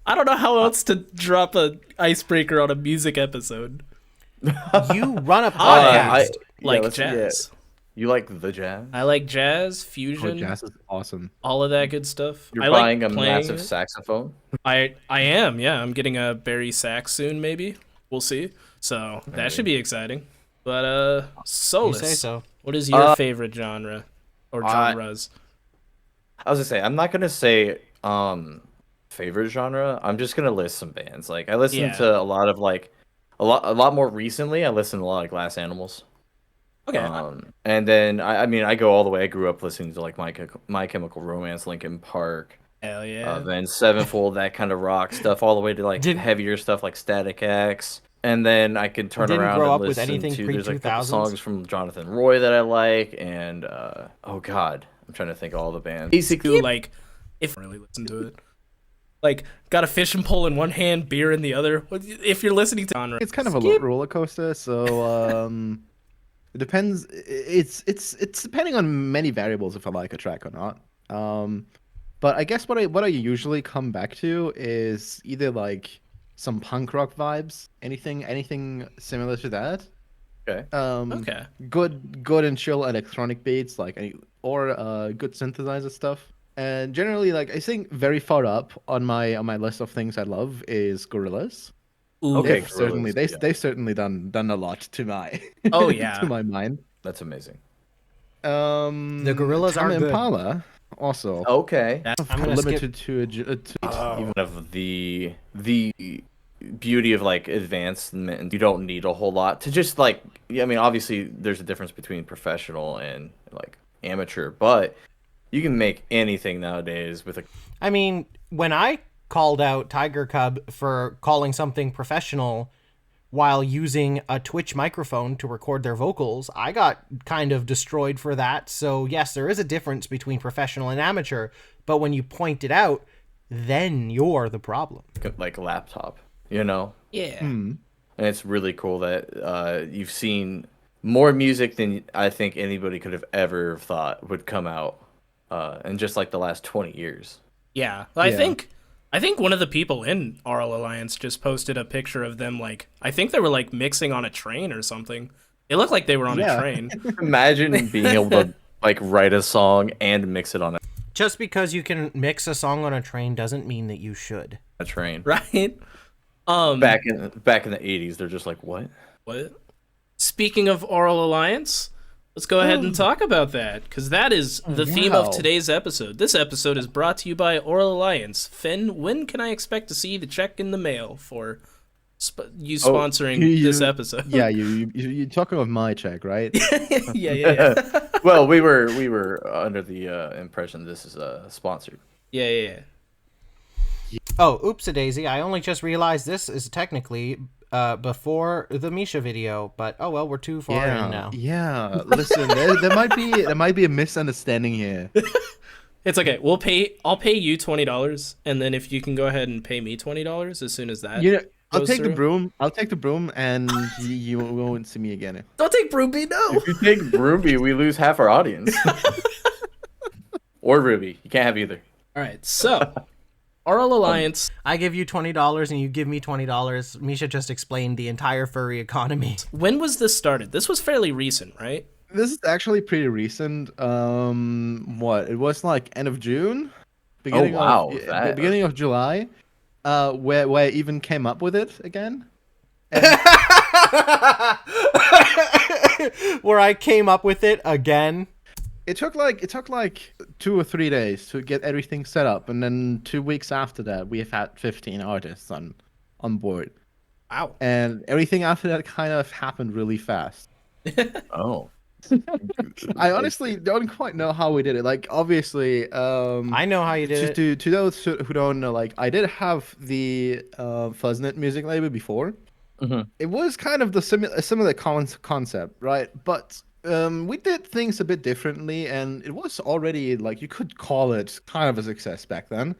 I don't know how else to drop a icebreaker on a music episode. You run a I podcast. like jazz. You like the jazz? I like jazz, Oh, fusion, jazz is awesome. all of that good stuff. You're I buying like a playing massive it. saxophone? I am, yeah. I'm getting a Barry sax soon, maybe. We'll see. So that should be exciting. But Solus, You say so. what is your favorite genre or genres? I was gonna say, I'm not gonna say favorite genre. I'm just gonna list some bands. Like I listen to a lot of a lot more recently. I listen to a lot of Glass Animals. Okay. And then I mean I go all the way. I grew up listening to like My Chemical Romance, Linkin Park, Hell yeah. then Sevenfold, that kind of rock stuff, all the way to like heavier stuff like Static X. And then I can turn Didn't around grow and up with listen anything to there's like a couple pre-2000s? songs from Jonathan Roy that I like, and oh god, I'm trying to think of all the bands. Basically, like if I really listen to it. Like got a fishing pole in one hand, beer in the other. If you're listening to genre, It's kind of a roller coaster, so it depends. It's depending on many variables if I like a track or not. But I guess what I usually come back to is either like some punk rock vibes, anything similar to that. okay. okay. Good and chill electronic beats, or good synthesizer stuff. And generally, like I think very far up on my list of things I love is Gorillaz. Ooh. Okay, They've certainly Gorillaz, they've certainly done a lot to my Oh yeah. to my mind. That's amazing. The Gorillaz Tame are good. Impala also Okay. I'm gonna skip. limited to Even of the beauty of like advancement, you don't need a whole lot to just like. I mean, obviously, there's a difference between professional and like amateur, but you can make anything nowadays with a. I mean, when I called out Tiger Cub for calling something professional while using a Twitch microphone to record their vocals, I got kind of destroyed for that. So yes, there is a difference between professional and amateur, but when you point it out, then you're the problem. like a laptop, you know? Yeah. And it's really cool that you've seen more music than I think anybody could have ever thought would come out in just like the last 20 years. Yeah. I think one of the people in Aural Alliance just posted a picture of them, like, I think they were like mixing on a train or something. It looked like they were on a train. Imagine being able to like write a song and mix it on Just because you can mix a song on a train doesn't mean that you should. a train. Right? Back in the 80s, they're just like, what? What? Speaking of Aural Alliance, let's go ahead and talk about that, because that is the theme of today's episode. This episode is brought to you by Aural Alliance. Finn, when can I expect to see the check in the mail for you sponsoring this episode? Yeah, you're talking about my check, right? Yeah. Well, we were under the impression this is sponsored. Yeah. Oh, oops-a-daisy. I only just realized this is technically before the Misha video, but oh well, we're too far in now. Yeah, listen, there might be a misunderstanding here. It's okay. I'll pay you $20, and then if you can go ahead and pay me $20 as soon as that. I'll take the broom. I'll take the broom, and you won't see me again. Don't take Ruby, no. If you take Ruby, we lose half our audience. Or Ruby. You can't have either. All right, so Aural Alliance. I give you $20 and you give me $20. Misha just explained the entire furry economy. When was this started? This was fairly recent, right? This is actually pretty recent. It was like end of June, beginning of July, where I even came up with it again. Where I came up with it again. It took like 2 or 3 days to get everything set up, and then 2 weeks after that, we have had 15 artists on board. Wow! And everything after that kind of happened really fast. Oh. I honestly don't quite know how we did it. Like, obviously, I know how you did it. To those who don't know, like, I did have the Fuzznet music label before. Mm-hmm. It was kind of a similar concept, right? But we did things a bit differently, and it was already, like, you could call it kind of a success back then.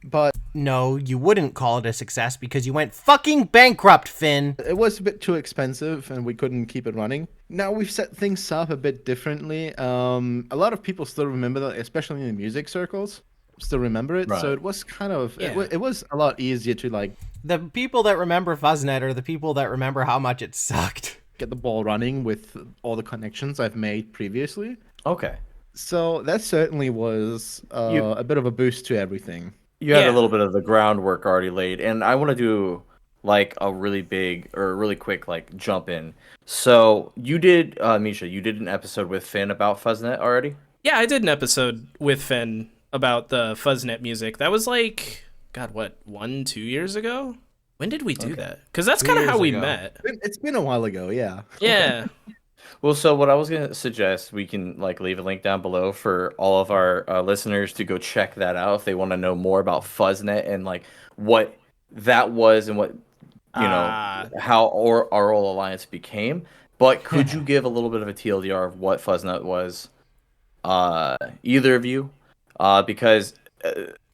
But no, you wouldn't call it a success because you went fucking bankrupt, Finn. It was a bit too expensive, and we couldn't keep it running. Now we've set things up a bit differently. A lot of people still remember that, especially in the music circles. Still remember it, so it was kind of it was a lot easier to, like, the people that remember Fuzznet are the people that remember how much it sucked. Get the ball running with all the connections I've made previously. Okay. So that certainly was a bit of a boost to everything. You had a little bit of the groundwork already laid, and I want to do like a really big or really quick like jump in. So you did, Misha, you did an episode with Finn about Fuzznet already? Yeah, I did an episode with Finn about the Fuzznet music. That was like, God, what, 1-2 years ago? When did we do that? Because that's kind of how we met. It's been a while ago, yeah. Yeah. Well, so what I was going to suggest, we can like leave a link down below for all of our listeners to go check that out if they want to know more about Fuzznet and like what that was and what, you know, how Aural Alliance became. But could you give a little bit of a TLDR of what Fuzznet was, either of you? Because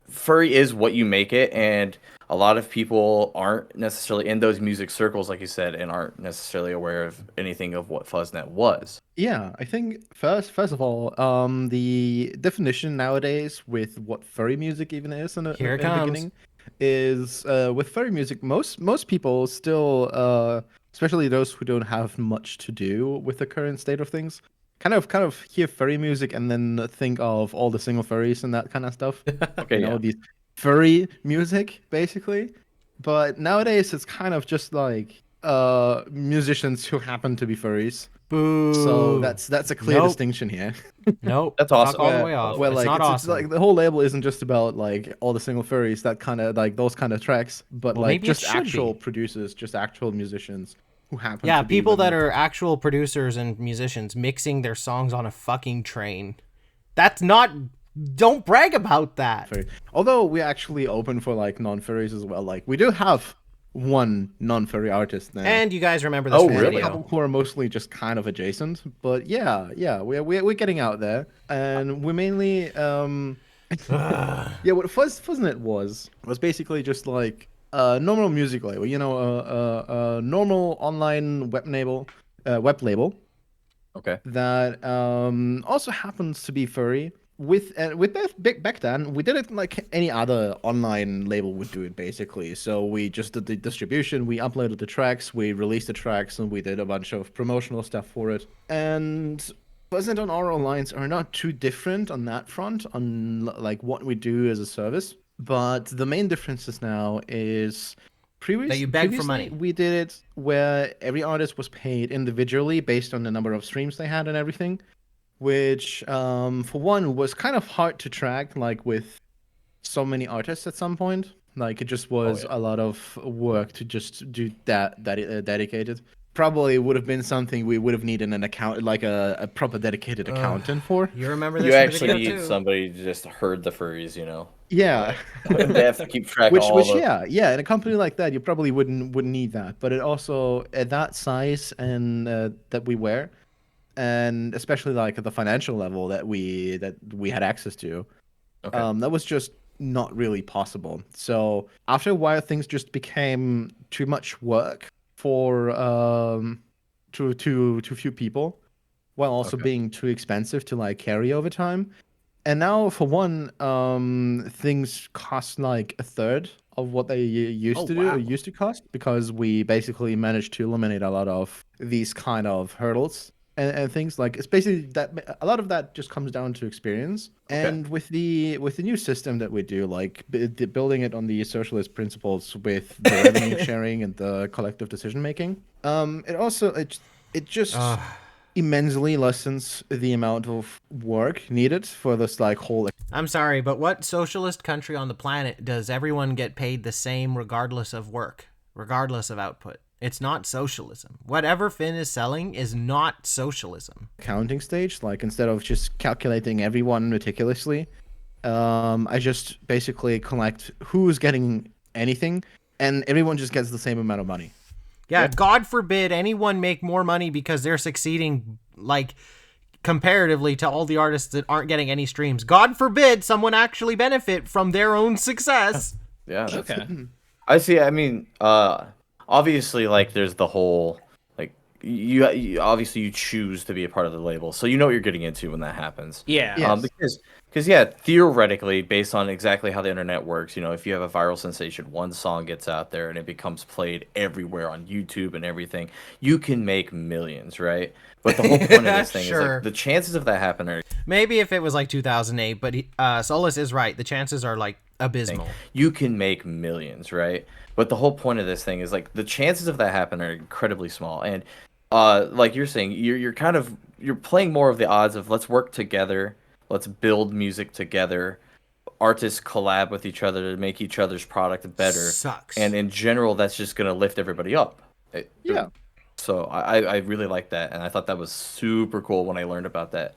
furry is what you make it, and a lot of people aren't necessarily in those music circles, like you said, and aren't necessarily aware of anything of what Fuzznet was. Yeah, I think first of all, the definition nowadays with what furry music even is in the beginning is with furry music, most people still, especially those who don't have much to do with the current state of things, kind of hear furry music and then think of all the single furries and that kind of stuff. Okay, these furry music basically, but nowadays it's kind of just like musicians who happen to be furries. Boo. So that's a clear distinction here. Nope. That's awesome. Knock all the way off. Well, it's like not awesome. it's like the whole label isn't just about like all the single furries, that kind of like those kind of tracks, but like just actual producers, just actual musicians who happen to be people that are actual producers and musicians mixing their songs on a fucking train. That's not. Don't brag about that. Although we actually open for like non-furries as well. Like we do have one non-furry artist now. And you guys remember this video. Really? A couple who are mostly just kind of adjacent. But yeah, we're getting out there, and we mainly Yeah, what Fuzznet was basically just like a normal music label, a normal online web label Okay. that also happens to be furry. With back then, we did it like any other online label would do it basically. So we just did the distribution, we uploaded the tracks, we released the tracks, and we did a bunch of promotional stuff for it. And Fuzznet and Aural lines are not too different on that front, on like what we do as a service. But the main differences now is That you beg for money. we did it where every artist was paid individually based on the number of streams they had and everything, which for one was kind of hard to track, like with so many artists at some point. Like it just was a lot of work to just do that dedicated. Probably would have been something we would have needed an account, like a proper dedicated accountant for. You remember this? You from the actually video, need too? somebody to just herd the furries, you know. Yeah. They have to keep track Which of all the... yeah, in a company like that, you probably wouldn't need that. But it also at that size and that we were, and especially like at the financial level that we had access to, that was just not really possible. So after a while, things just became too much work for too few people, while also being too expensive to like carry over time. And now, for one, things cost like a third of what they used to cost, because we basically managed to eliminate a lot of these kind of hurdles and things. Like it's basically that a lot of that just comes down to experience. And with the new system that we do, like building it on the socialist principles with the revenue sharing and the collective decision making, it just immensely lessens the amount of work needed for this like whole. I'm sorry, but what socialist country on the planet does everyone get paid the same regardless of work, regardless of output? It's not socialism. Whatever Finn is selling is not socialism. Accounting stage, like instead of just calculating everyone meticulously, I just basically collect who's getting anything, and everyone just gets the same amount of money. Yeah, God forbid anyone make more money because they're succeeding, like, comparatively to all the artists that aren't getting any streams. God forbid someone actually benefit from their own success. Yeah. Okay. I see. I mean, obviously, like, there's the whole, like, you obviously you choose to be a part of the label, so you know what you're getting into when that happens. Yeah. Yes. Because theoretically, based on exactly how the internet works, you know, if you have a viral sensation, one song gets out there and it becomes played everywhere on YouTube and everything, you can make millions, right? But the whole point of this thing is like the chances of that happening are... Maybe if it was like 2008, but Solus is right. The chances are like abysmal. You can make millions, right? But the whole point of this thing is like the chances of that happening are incredibly small. And like you're saying, you're playing more of the odds of let's work together. Let's build music together. Artists collab with each other to make each other's product better. Sucks. And in general, that's just going to lift everybody up. Yeah. So I really like that. And I thought that was super cool when I learned about that.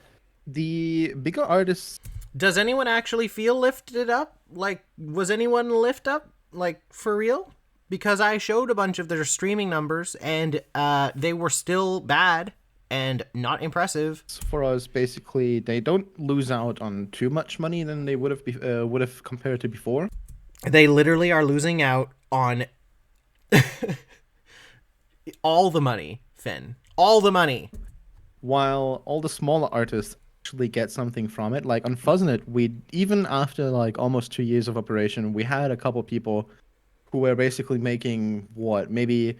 The bigger artists... Does anyone actually feel lifted up? Like, was anyone lift up? Like, for real? Because I showed a bunch of their streaming numbers, and they were still bad. And not impressive. For us, basically, they don't lose out on too much money than they would have compared to before. They literally are losing out on all the money, Finn. All the money. While all the smaller artists actually get something from it. Like on Fuzznet, even after like almost 2 years of operation, we had a couple people who were basically making maybe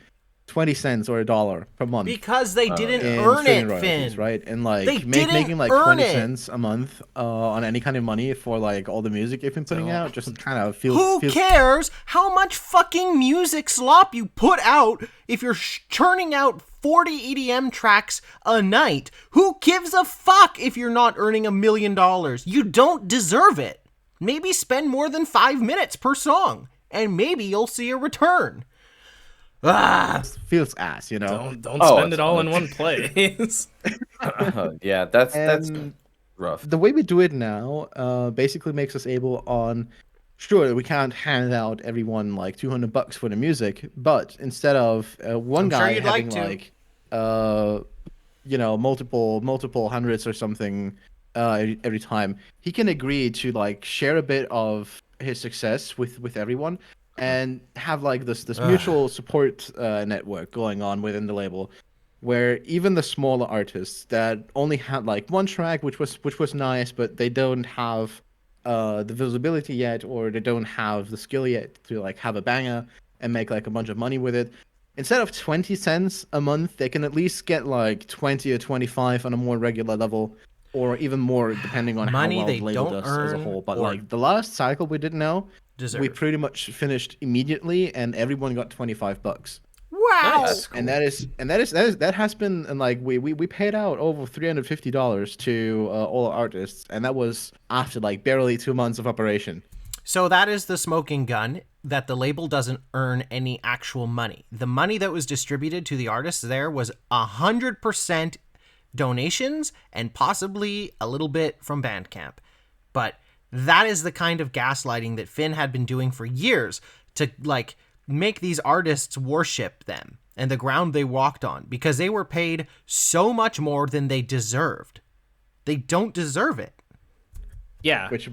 20 cents or $1 per month. Because they didn't earn it, Finn. Right? And like they making like 20 cents a month on any kind of money for like all the music you've been putting out just kind of feels... Who cares how much fucking music slop you put out if you're churning out 40 EDM tracks a night? Who gives a fuck if you're not earning $1 million? You don't deserve it. Maybe spend more than 5 minutes per song, and maybe you'll see a return. Feels ass, you know. Don't spend it all in one place. Yeah, that's rough. The way we do it now basically makes us able on... Sure, we can't hand out everyone like $200 for the music, but instead of one guy having multiple hundreds or something every time, he can agree to like share a bit of his success with everyone, and have like this mutual support network going on within the label, where even the smaller artists that only had like one track, which was nice, but they don't have the visibility yet, or they don't have the skill yet to like have a banger and make like a bunch of money with it. Instead of 20 cents a month, they can at least get like 20 or 25 on a more regular level, or even more depending on Money how well they the label don't does as a earn whole. But or like the last cycle we did now, deserve. we pretty much finished immediately, and everyone got $25. Wow. Nice. And that has been, and like we paid out over $350 to all our artists, and that was after like barely 2 months of operation. So that is the smoking gun, that the label doesn't earn any actual money. The money that was distributed to the artists there was 100% donations and possibly a little bit from Bandcamp. But that is the kind of gaslighting that Finn had been doing for years to like make these artists worship them and the ground they walked on, because they were paid so much more than they deserved. They don't deserve it. Yeah. Which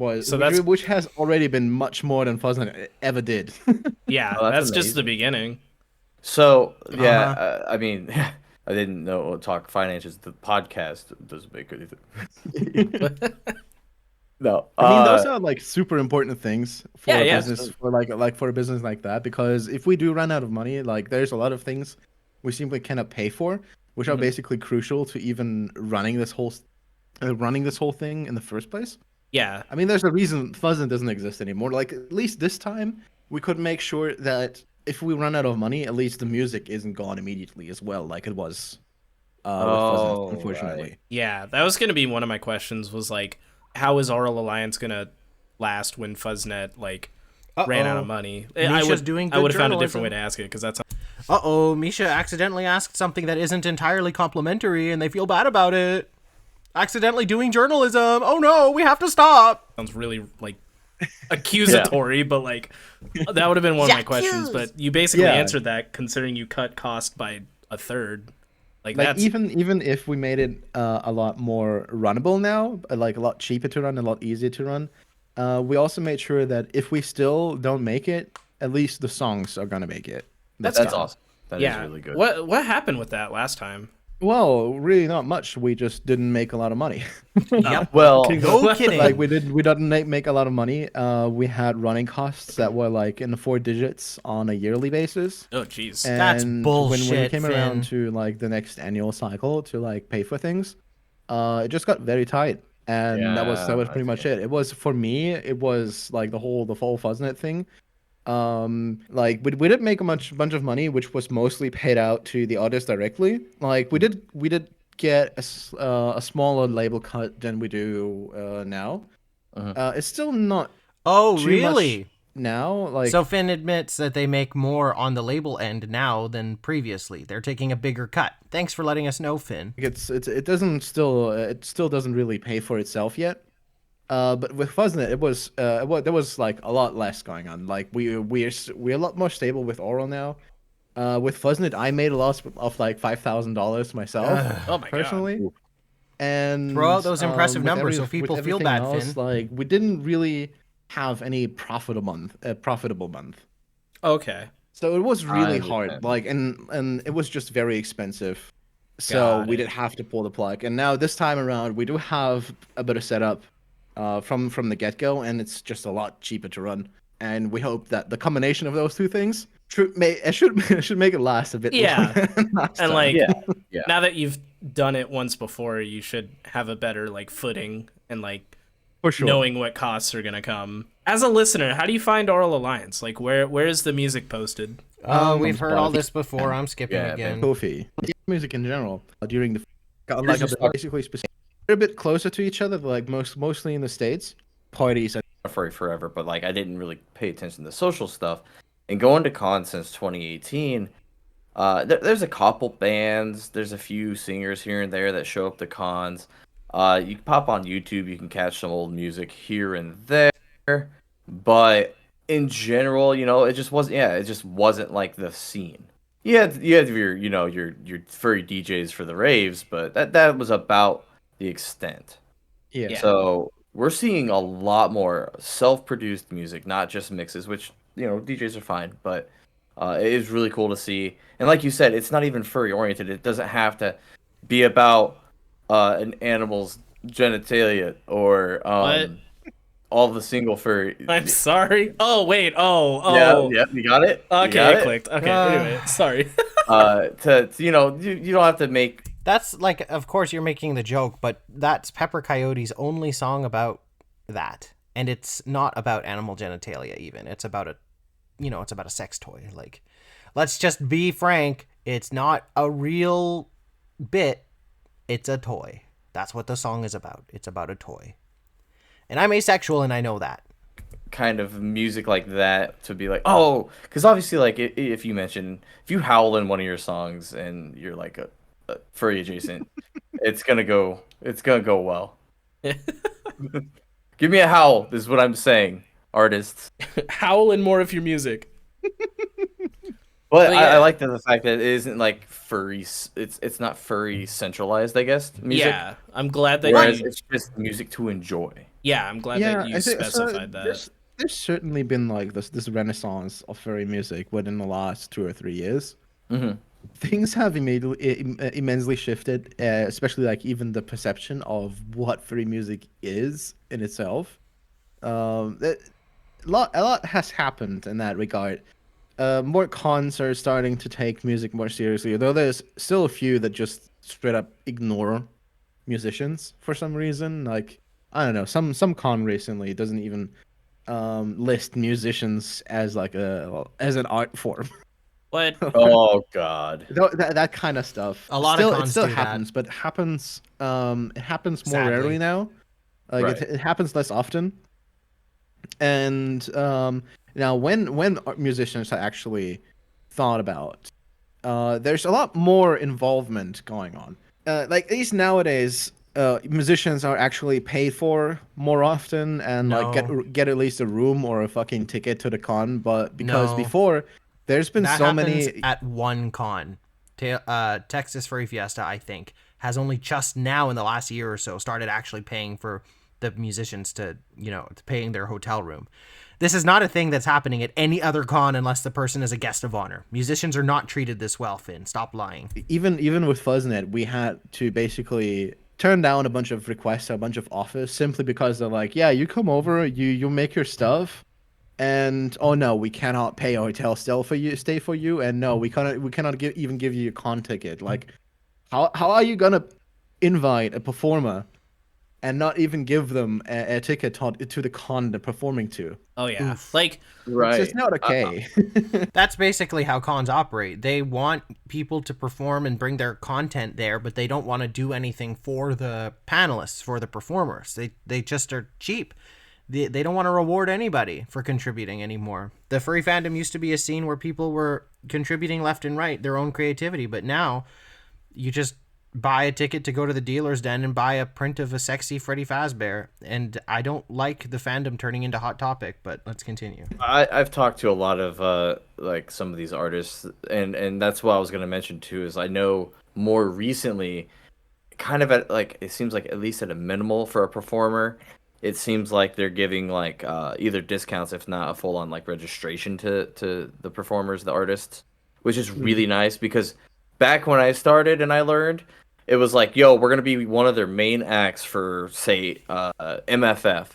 has already been much more than Fuzznet ever did. Yeah, Oh, that's that's just the amazing. beginning. So yeah, I mean, I didn't know talk finances. The podcast doesn't make anything. No, I mean, those are like super important things for Yeah, a yeah. business, for a business like that, because if we do run out of money, like there's a lot of things we simply cannot pay for, which are basically crucial to even running this whole thing in the first place. Yeah. I mean, there's a reason Fuzznet doesn't exist anymore. Like, at least this time, we could make sure that if we run out of money, at least the music isn't gone immediately as well, like it was with Fuzznet, unfortunately. Right. Yeah, that was going to be one of my questions, was like, how is Aural Alliance going to last when Fuzznet like ran out of money? I Misha's would doing I good would have found a journalism. different way to ask it, because that's Misha accidentally asked something that isn't entirely complimentary and they feel bad about it. Accidentally doing journalism. Oh no, we have to stop. sounds really like accusatory, but like that would have been one of my questions. But you basically answered that, considering you cut cost by a third. Like that's even if we made it a lot more runnable now, like a lot cheaper to run, a lot easier to run, we also made sure that if we still don't make it, at least the songs are gonna make it. That's awesome. That is really good. What happened with that last time? Well, really not much. We just didn't make a lot of money. Yep. Well, No kidding. Like we didn't make a lot of money. We had running costs that were like in the 4 digits on a yearly basis. Oh jeez. And That's when we bullshit, came Finn. around to like the next annual cycle to like pay for things, it just got very tight. And that was Yeah, pretty much it. It was, for me, it was like the whole Fuzznet thing. Like we didn't make a bunch of money, which was mostly paid out to the artists directly. Like we did get a smaller label cut than we do now. It's still not Oh, too really? much now. Like, So Finn admits that they make more on the label end now than previously. They're taking a bigger cut. Thanks for letting us know, Finn. it still doesn't really pay for itself yet. But with Fuzznet, there was like a lot less going on. Like we're a lot more stable with Aural now. With Fuzznet, I made a loss of like $5,000 myself, Oh my personally. god. And Throw out those impressive with numbers so with people feel everything bad, else, Finn. like we didn't really have any profitable month. Okay. So it was really understand. hard. Like and it was just very expensive. So Got we it. did have to pull the plug. And now this time around, we do have a bit of setup from the get-go, and it's just a lot cheaper to run. And we hope that the combination of those two things should make it last a bit Yeah. longer than last And time. like Yeah. now that you've done it once before, you should have a better like footing and like for sure. knowing what costs are gonna come. As a listener, how do you find Aural Alliance? Like where is the music posted? We've heard all this before. I'm skipping Yeah, again. Kofi, music in general, during the Here's just- basically specific, they're a bit closer to each other, like mostly in the States. Parties. For forever, but like I didn't really pay attention to the social stuff. And going to cons since 2018, there's a couple bands, there's a few singers here and there that show up to cons. You can pop on YouTube, you can catch some old music here and there, but in general, it just wasn't like the scene. You had your your furry DJs for the raves, but that was about the extent. Yeah. So we're seeing a lot more self-produced music, not just mixes, which, DJs are fine, but it is really cool to see. And like you said, it's not even furry oriented. It doesn't have to be about an animal's genitalia or What? all the single furry. I'm sorry. Oh wait. Yeah, Oh. yeah, you got it. You Okay, got it clicked. Okay. Anyway, sorry. You don't have to make. That's like, of course you're making the joke, but that's Pepper Coyote's only song about that. And it's not about animal genitalia even. It's about it's about a sex toy. Like, let's just be frank, it's not a real bit. It's a toy. That's what the song is about. It's about a toy. And I'm asexual and I know that. Kind of music like that to be like, oh, because obviously, like, if you howl in one of your songs and you're like a furry adjacent, it's gonna go well. Give me a howl is what I'm saying, artists. Howl in more of your music. But yeah. I like the fact that it isn't like furry. It's not furry centralized, I guess. Music. Yeah, I'm glad that Whereas you. it's just music to enjoy. Yeah, I'm glad that you specified that. There's certainly been like this renaissance of furry music within the last 2 or 3 years. Mm-hmm. Things have immensely shifted, especially like even the perception of what furry music is in itself. A lot has happened in that regard. More cons are starting to take music more seriously, though there's still a few that just straight up ignore musicians for some reason. Like, I don't know, some con recently doesn't even list musicians as like as an art form. What? Oh God. That kind of stuff. A lot of cons it still do that. happens, but it happens more Sadly. rarely now. Like Right. it happens less often. And now when musicians are actually thought about, there's a lot more involvement going on. Like at least nowadays, musicians are actually paid for more often and No. like get at least a room or a fucking ticket to the con. But because No. before there's been That so happens many. at one con. Texas Furry Fiesta, I think, has only just now in the last year or so started actually paying for the musicians to paying their hotel room. This is not a thing that's happening at any other con unless the person is a guest of honor. Musicians are not treated this well, Finn. Stop lying. Even with Fuzznet, we had to basically turn down a bunch of requests, a bunch of offers, simply because they're like, yeah, you come over, you make your stuff, and oh no, we cannot pay a hotel stay for you, and no, we cannot even give you a con ticket. Like, how are you gonna invite a performer and not even give them a ticket to the con they're performing to? Oh yeah. Oof. Like, Right. It's just not okay. That's basically how cons operate. They want people to perform and bring their content there, but they don't want to do anything for the panelists, for the performers. They just are cheap. They don't want to reward anybody for contributing anymore. The furry fandom used to be a scene where people were contributing left and right, their own creativity, but now you just buy a ticket to go to the dealer's den and buy a print of a sexy Freddy Fazbear. And I don't like the fandom turning into Hot Topic, but let's continue. I've talked to a lot of like some of these artists, and that's what I was gonna mention too. Is I know more recently, kind of at like it seems like at least at a minimal for a performer, it seems like they're giving like either discounts, if not a full on like registration to the performers, the artists, which is really nice because back when I started and I learned, it was like, yo, we're gonna be one of their main acts for say MFF,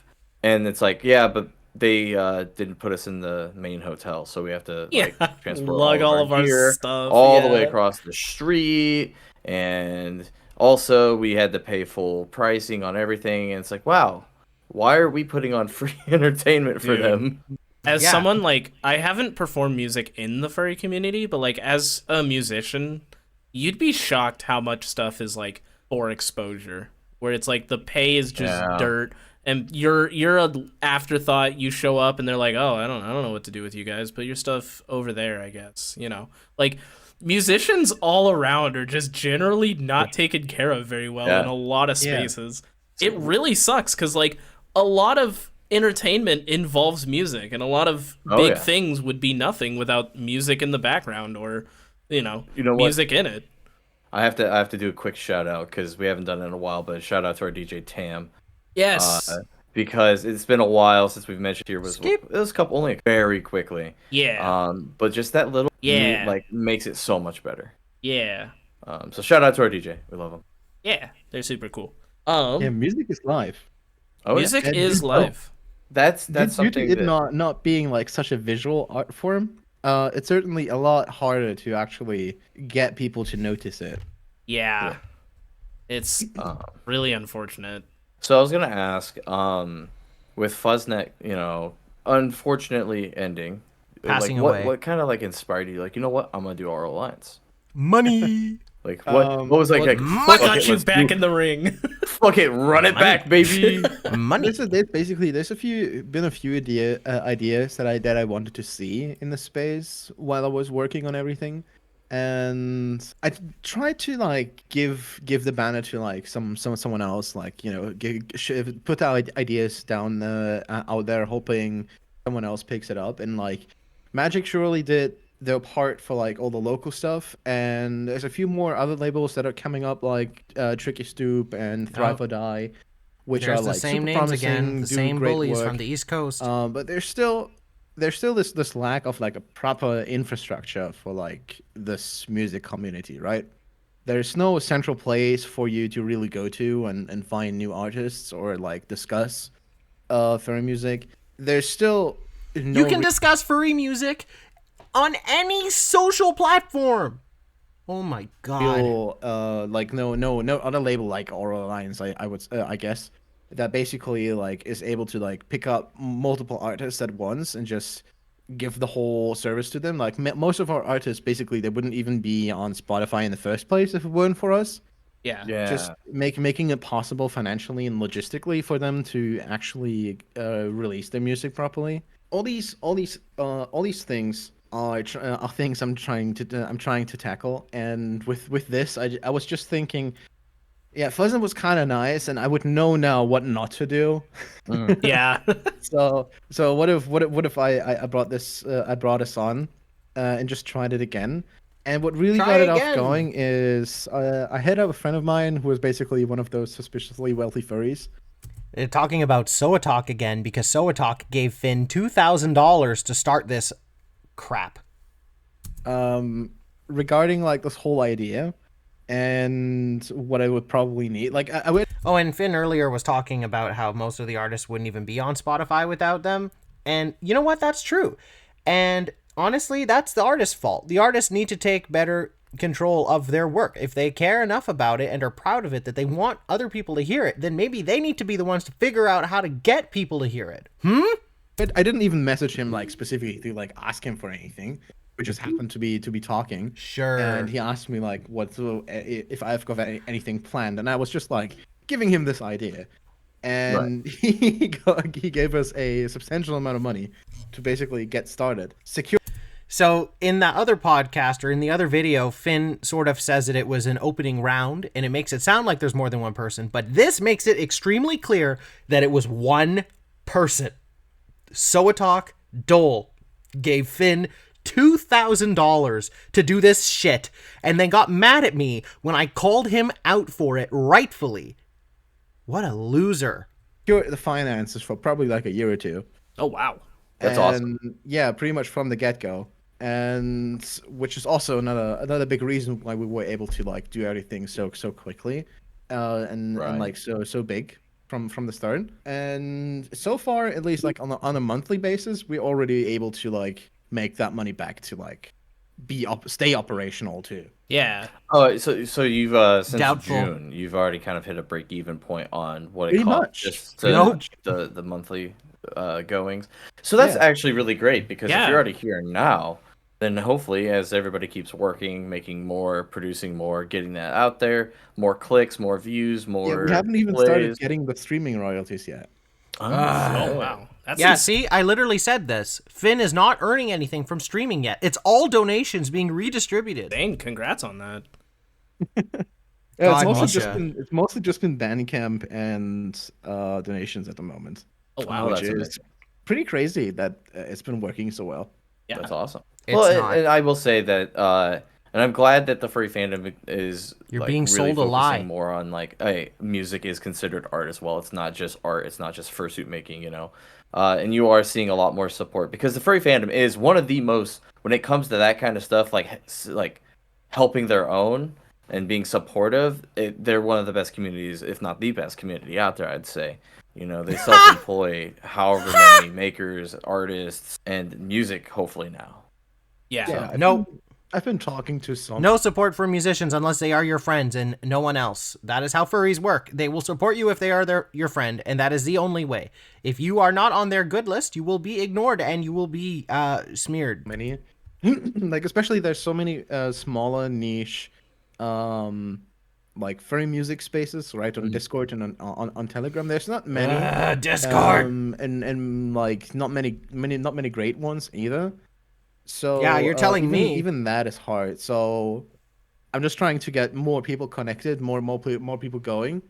and it's like, yeah, but they didn't put us in the main hotel, so we have to like transport lug all of our gear stuff all the way across the street, and also we had to pay full pricing on everything, and it's like, wow, why are we putting on free entertainment for them? as Yeah. someone like I haven't performed music in the furry community, but like as a musician, you'd be shocked how much stuff is like for exposure, where it's like the pay is just dirt, and you're an afterthought. You show up and they're like, oh, I don't know what to do with you guys. Put your stuff over there, I guess. Like musicians all around are just generally not taken care of very well in a lot of spaces. It really sucks because like a lot of entertainment involves music, and a lot of big things would be nothing without music in the background or music in it. I have to do a quick shout out because we haven't done it in a while, but shout out to our DJ Tam. Yes. Because it's been a while since we've mentioned here was Skip. it was a couple only very quickly. Yeah. But just that little Yeah. like makes it so much better. Yeah. So shout out to our DJ. We love him. Yeah. They're super cool. Yeah, music is live. Oh, Music And is due- live. that's Due something to it that not being like such a visual art form, it's certainly a lot harder to actually get people to notice it. Yeah. It's really unfortunate. So I was gonna ask, with Fuzznet, unfortunately ending, Passing like, away. what kind of like inspired you? Like, you know what? I'm gonna do Aural Alliance. Money. Like, what was like, I fuck got it, you let's back do- in the ring. Fuck it, run it back, baby. Money. There's been a few ideas that I wanted to see in the space while I was working on everything, and I tried to like give the banner to like someone else, like put out ideas down out there, hoping someone else picks it up, and like Magic surely did their part for like all the local stuff, and there's a few more other labels that are coming up, like Tricky Stoop and Thrive or Die, which There's are the like same super names promising, again, the do same great bullies work. from the East Coast. But there's still this lack of like a proper infrastructure for like this music community, right? There's no central place for you to really go to and find new artists or like discuss furry music. There's still no You can discuss furry music on any social platform. Oh my god. real like no other label like Aural Alliance, I guess, that basically like is able to like pick up multiple artists at once and just give the whole service to them. Like most of our artists, basically, they wouldn't even be on Spotify in the first place if it weren't for us. Yeah. Yeah. Just making it possible financially and logistically for them to actually release their music properly. All these things are things I'm trying to tackle. And with this, I was just thinking, yeah, Fuzznet was kind of nice, and I would know now what not to do. Yeah. So what if I brought us on and just tried it again? And what really Try got it again. off going is I had a friend of mine who was basically one of those suspiciously wealthy furries. Talking about Soatok again, because Soatok gave Finn $2,000 to start this crap. Regarding like this whole idea and what I would probably need, like I would. Oh, and Finn earlier was talking about how most of the artists wouldn't even be on Spotify without them. And you know what? That's true. And honestly, that's the artist's fault. The artists need to take better control of their work. If they care enough about it and are proud of it that they want other people to hear it, then maybe they need to be the ones to figure out how to get people to hear it. I didn't even message him like specifically to like ask him for anything. We just happened to be talking. Sure. And he asked me like if I've got anything planned, and I was just like giving him this idea, and he gave us a substantial amount of money to basically get started. So in that other podcast or in the other video, Finn sort of says that it was an opening round, and it makes it sound like there's more than one person, but this makes it extremely clear that it was one person. Soatok Dhole gave Finn $2,000 to do this shit, and then got mad at me when I called him out for it rightfully. What a loser. Secure the finances for probably like a year or two. Oh, wow. That's awesome. Yeah, pretty much from the get-go. And which is also another big reason why we were able to like do everything so quickly, and like so big from the start. And so far, at least like on a monthly basis, we're already able to like make that money back to like stay operational too. Yeah. Oh, so you've since Doubtful. June, you've already kind of hit a break-even point on what it Pretty costs much. just Nope. the monthly goings. So that's actually really great, because if Yeah. you're already here now, then hopefully as everybody keeps working, making more, producing more, getting that out there, more clicks, more views, more Yeah, we haven't even plays. started getting the streaming royalties yet. Oh, wow. That's Yeah, see, I literally said this. Finn is not earning anything from streaming yet. It's all donations being redistributed. insane. Congrats on that. Yeah, God, it's mostly just been Bandcamp and donations at the moment. Oh, wow. Oh, Which that's is amazing. pretty crazy that it's been working so well. Yeah. That's awesome. It's well, not. and I will say that And I'm glad that the furry fandom is You're being really sold a lie. focusing more on like, hey, music is considered art as well. It's not just art. It's not just fursuit making, you know. And you are seeing a lot more support because the furry fandom is one of the most, when it comes to that kind of stuff, like helping their own and being supportive. They're one of the best communities, if not the best community out there, I'd say. You know, they self-employ however many makers, artists, and music. Hopefully now. Yeah. I've been talking to some. No support for musicians unless they are your friends and no one else. That is how furries work. They will support you if they are your friend, and that is the only way. If you are not on their good list, you will be ignored and you will be smeared. Many, like especially there's so many smaller niche, like furry music spaces, right, on Discord and on Telegram. There's not many. Discord. And like not many great ones either. So Yeah, you're telling me. even that is hard. So I'm just trying to get more people connected, more people going,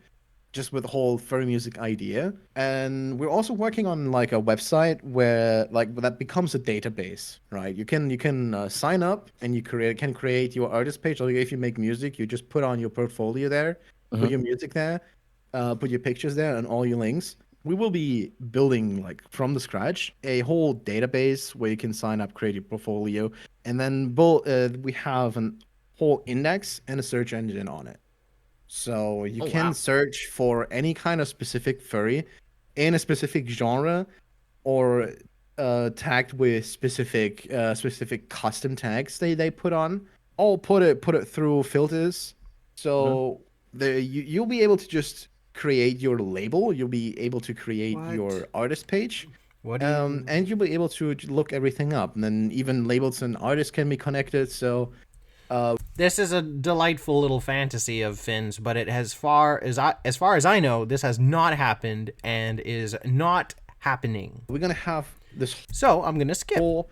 just with the whole furry music idea. And we're also working on like a website where like that becomes a database, right? You can sign up and you can create your artist page. Or if you make music, you just put on your portfolio there, put your music there, put your pictures there, and all your links. We will be building like from the scratch a whole database where you can sign up, create your portfolio, and then we have a whole index and a search engine on it. So you can search for any kind of specific furry in a specific genre, or tagged with specific custom tags they put on. I'll put it through filters, so you'll be able to just create your label. You'll be able to create your artist page. And you'll be able to look everything up, and then even labels and artists can be connected. So this is a delightful little fantasy of Finn's, but it as far as I know, this has not happened and is not happening. we're gonna have this So I'm gonna skip. whole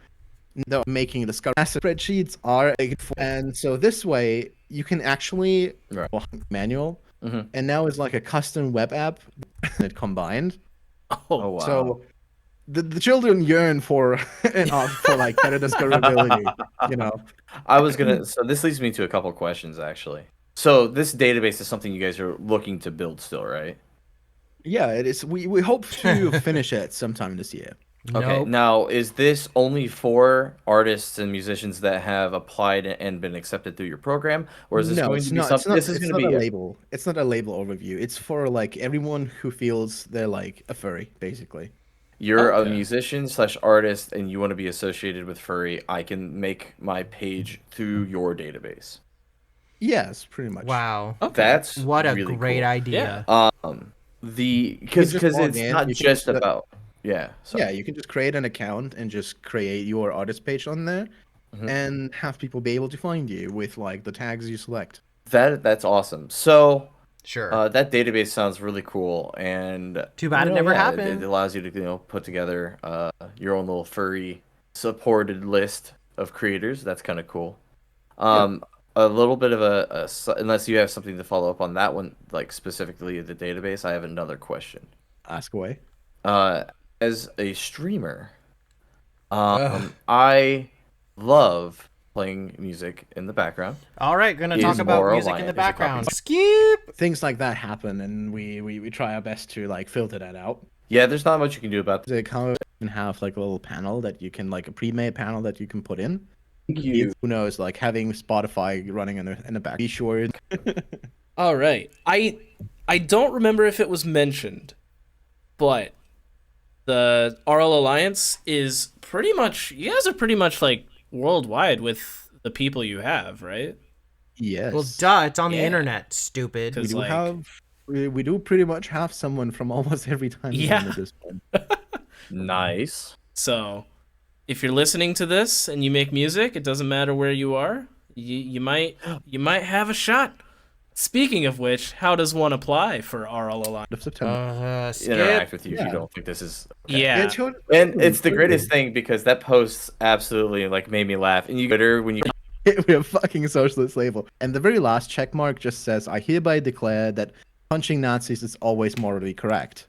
making the spreadsheets are, and so this way you can actually manual. And now it's like a custom web app that combined. Oh wow. So the children yearn for for like better discoverability, you know. So this leads me to a couple questions actually. So this database is something you guys are looking to build still, right? Yeah, it is. We hope to finish it sometime this year. Okay. Nope. Now, is this only for artists and musicians that have applied and been accepted through your program, or is this going to be something? This is going to be a label. It's not a label overview. It's for like everyone who feels they're like a furry, basically. You're a musician / artist, and you want to be associated with furry. I can make my page through your database. Yes, pretty much. Wow. That's What a really great cool. idea. Because it's not just about. Yeah. Yeah, you can just create an account and just create your artist page on there, and have people be able to find you with like the tags you select. That's awesome. So Sure. that database sounds really cool, and Too bad it never happened. It allows you to put together your own little furry supported list of creators. That's kind of cool. A little bit of unless you have something to follow up on that one, like specifically the database, I have another question. Ask away. As a streamer, I love playing music in the background. All right, gonna Is talk about Aural music in Lion- the is it background. copy- Skip. Things like that happen, and we try our best to like filter that out. Yeah, there's not much you can do about They can have like a little panel that you can like a pre-made panel that you can put in. you. Who knows? Like having Spotify running in the back. Be sure. All right. I don't remember if it was mentioned, but the Aural Alliance is pretty much, you guys are pretty much like worldwide with the people you have, right? Yes. Well, duh, it's on the Yeah. internet, stupid. we do like- we do pretty much have someone from almost every time zone Yeah. at this point. Nice. So, if you're listening to this and you make music, it doesn't matter where you are. You might have a shot. Speaking of which, how does one apply for Aural Alliance? Of September. Interact Skip. with you if Yeah. you don't think this is. Yeah. And it's the greatest thing because that post absolutely like made me laugh. And you Twitter when you We're a fucking socialist label. And the very last check mark just says, I hereby declare that punching Nazis is always morally correct.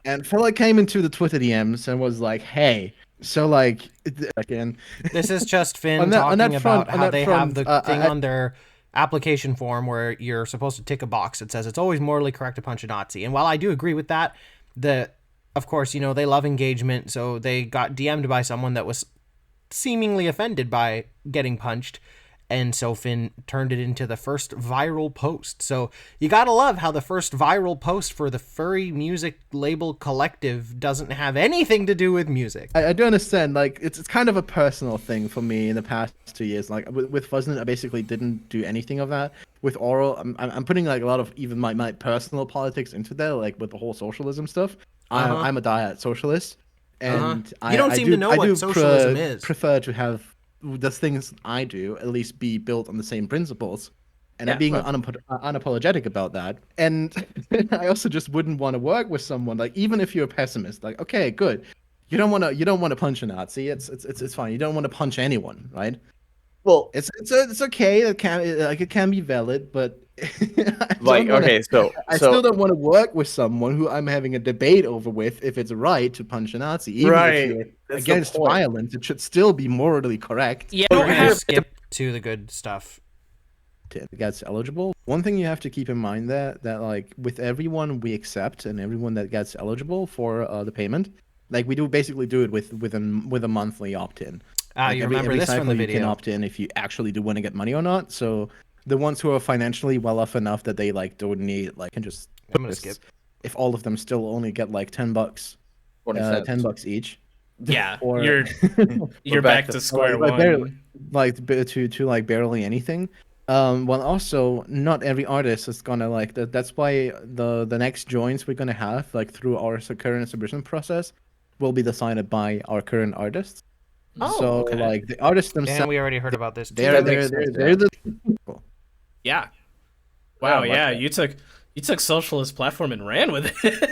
And fella came into the Twitter DMs and was like, hey, So like again, This is just Finn On that talking front- about on how that they front, have the thing I- on their application form where you're supposed to tick a box that says it's always morally correct to punch a Nazi. And while I do agree with that, of course, they love engagement, so they got DM'd by someone that was seemingly offended by getting punched. And so Finn turned it into the first viral post. So you gotta love how the first viral post for the furry music label collective doesn't have anything to do with music. I do understand. Like it's kind of a personal thing for me in the past 2 years. Like with Fuzznet, I basically didn't do anything of that. With Aural, I'm putting like a lot of even my personal politics into there, like with the whole socialism stuff. I'm a diehard socialist, and You don't seem to know what socialism is. Prefer to have the things I do at least be built on the same principles, and Yeah, I'm being well. unapologetic about that. And I also just wouldn't want to work with someone like, even if you're a pessimist, like, okay, good, you don't want to punch a Nazi. It's fine. You don't want to punch anyone, right? Well, It's okay. It can be valid, but okay, so I still don't want to work with someone who I'm having a debate over with if it's right to punch a Nazi. Even Right. if you're That's the against point. violence, it should still be morally correct. Yeah, We're you gonna have skip to the good stuff. It gets eligible. One thing you have to keep in mind that like with everyone we accept and everyone that gets eligible for the payment, like we basically do it with a monthly opt-in. Like You remember this from the cycle you can video. opt in if you actually do want to get money or not. So the ones who are financially well off enough that they like donate, like, can just I'm gonna skip. if all of them still only get like $10, 20 cents. $10 each. Yeah, Or you're back to square one. to like barely anything. Well, also not every artist is gonna like that. That's why the next joins we're gonna have, like through our current submission process, will be decided by our current artists. Oh, So okay. like the artists And themselves, we already heard about this. they're the people. Yeah. Wow. Yeah, Yeah, much you took socialist platform and ran with it.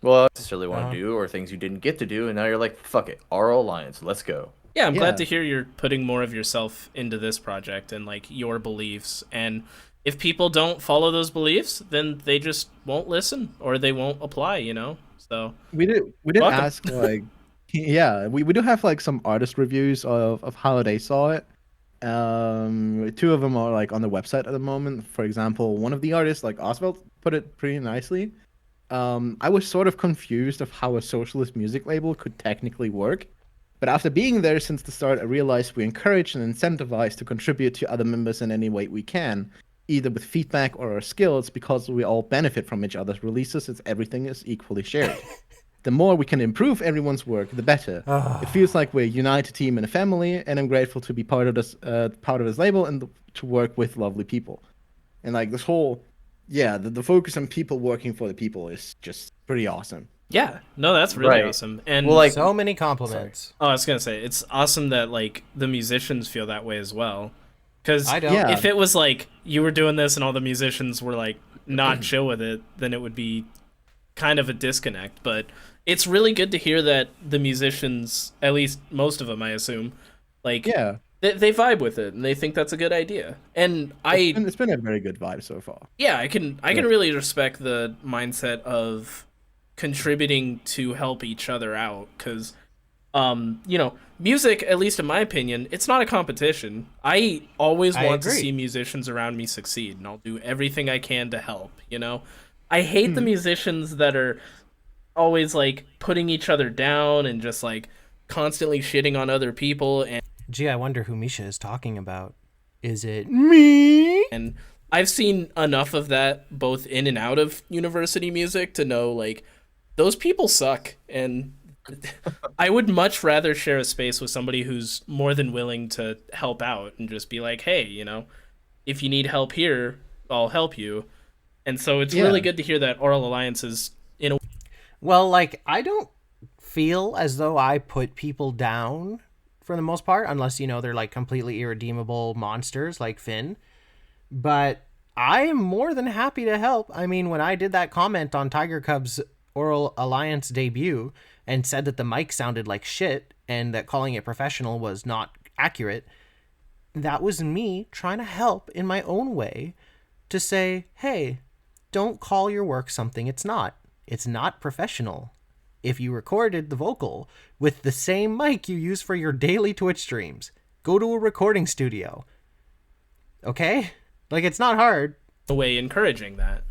Well, not necessarily want to do, or things you didn't get to do, and now you're like, fuck it, Aural Alliance, let's go. Yeah, I'm Yeah. glad to hear you're putting more of yourself into this project and like your beliefs. And if people don't follow those beliefs, then they just won't listen or they won't apply. So We did Welcome. ask like yeah, we do have like some artist reviews of how they saw it. Two of them are like on the website at the moment. For example, one of the artists, like Oswald, put it pretty nicely. I was sort of confused of how a socialist music label could technically work. But after being there since the start, I realized we encourage and incentivize to contribute to other members in any way we can, either with feedback or our skills, because we all benefit from each other's releases as everything is equally shared. The more we can improve everyone's work, the better. It feels like we're a united team and a family, and I'm grateful to be part of this label and to work with lovely people. And like this whole, the focus on people working for the people is just pretty awesome. yeah, no, that's really Right. awesome. And Well, like, So many compliments. I was gonna say it's awesome that like the musicians feel that way as well. Because I don't. Yeah. if it was like you were doing this and all the musicians were like not chill with it, then it would be kind of a disconnect. But it's really good to hear that the musicians, at least most of them, I assume, like Yeah, they vibe with it and they think that's a good idea. And it's been a very good vibe so far. yeah, I can really respect the mindset of contributing to help each other out because music, at least in my opinion, it's not a competition. I always I want to agree. see musicians around me succeed, and I'll do everything I can to help. I hate the musicians that are always like putting each other down and just like constantly shitting on other people. Gee, I wonder who Misha is talking about. Is it me? And I've seen enough of that both in and out of university music to know like those people suck, and I would much rather share a space with somebody who's more than willing to help out and just be like, hey, if you need help here, I'll help you. And so it's really good to hear that Aural Alliance is Well, like, I don't feel as though I put people down for the most part, unless, they're like completely irredeemable monsters like Finn. But I am more than happy to help. I mean, when I did that comment on Tiger Cub's Aural Alliance debut and said that the mic sounded like shit and that calling it professional was not accurate, that was me trying to help in my own way to say, hey, don't call your work something it's not. It's not professional. if you recorded the vocal with the same mic you use for your daily Twitch streams. Go to a recording studio. Okay? Like, it's not hard. A way encouraging that.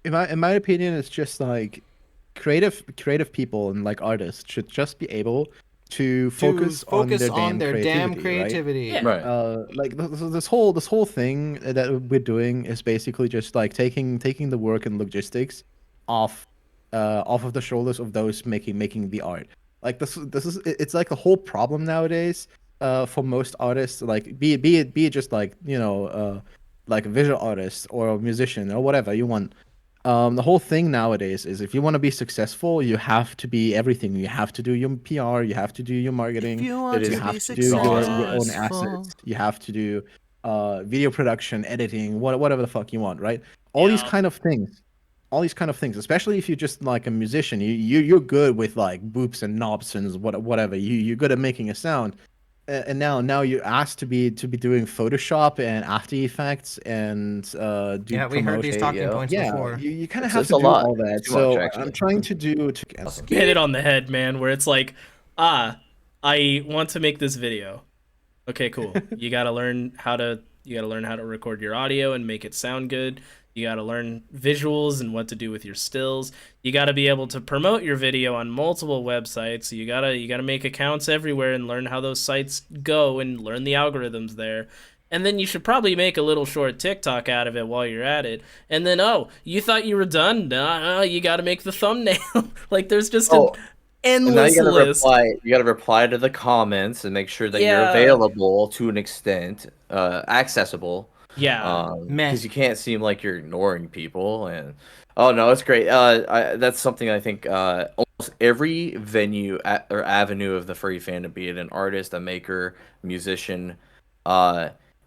In my opinion, it's just like creative people and like artists should just be able to focus on their damn creativity. Right? Right. Like this whole thing that we're doing is basically just like taking the work and logistics off of the shoulders of those making the art. Like it's like the whole problem nowadays for most artists, like be it just like, you know, like a visual artist or a musician or whatever you want. The whole thing nowadays is if you want to be successful, you have to be everything. You have to do your PR, you have to do your marketing, You want to have be to do your own successful. assets, you have to do video production, editing, whatever the fuck you want, right? All these kind of things. Especially if you're just like a musician, you're good with like boops and knobs and whatever. You're good at making a sound. And now you're asked to be doing Photoshop and After Effects and do Yeah, we heard these promotion. talking points Yeah, before. you kind of It's- have it's to a do lot. all that. It's too much, So actually. I'm trying to do Hit it on the head, man, where it's like, I want to make this video. Okay, cool. You gotta learn how to record your audio and make it sound good. You gotta learn visuals and what to do with your stills. You gotta be able to promote your video on multiple websites. You gotta make accounts everywhere and learn how those sites go and learn the algorithms there. And then you should probably make a little short TikTok out of it while you're at it. And then, you thought you were done? No, you gotta make the thumbnail. Like, there's just an And now endless you gotta list. You gotta reply to the comments and make sure that you're Yeah. available to an extent, accessible. Yeah. Because you can't seem like you're ignoring people. And oh no, it's great. That's something I think almost every venue or avenue of the furry fandom, be it an artist, a maker, musician,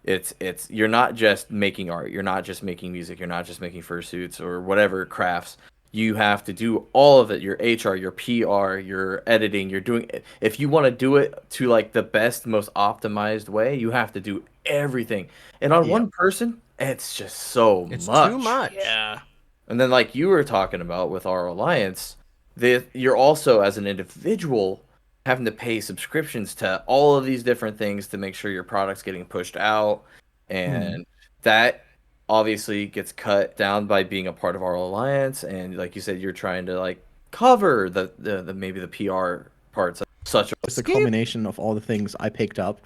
it's you're not just making art, you're not just making music, you're not just making fursuits or whatever crafts. You have to do all of it, your HR, your PR, your editing, you're doing if you want to do it to like the best, most optimized way, you have to do everything. And on one person, it's just so It's much. too much. Yeah. And then like you were talking about with our alliance, you're also as an individual having to pay subscriptions to all of these different things to make sure your product's getting pushed out. And that obviously gets cut down by being a part of our alliance, and like you said, you're trying to like cover the maybe the PR parts of such It's a combination of all the things I picked up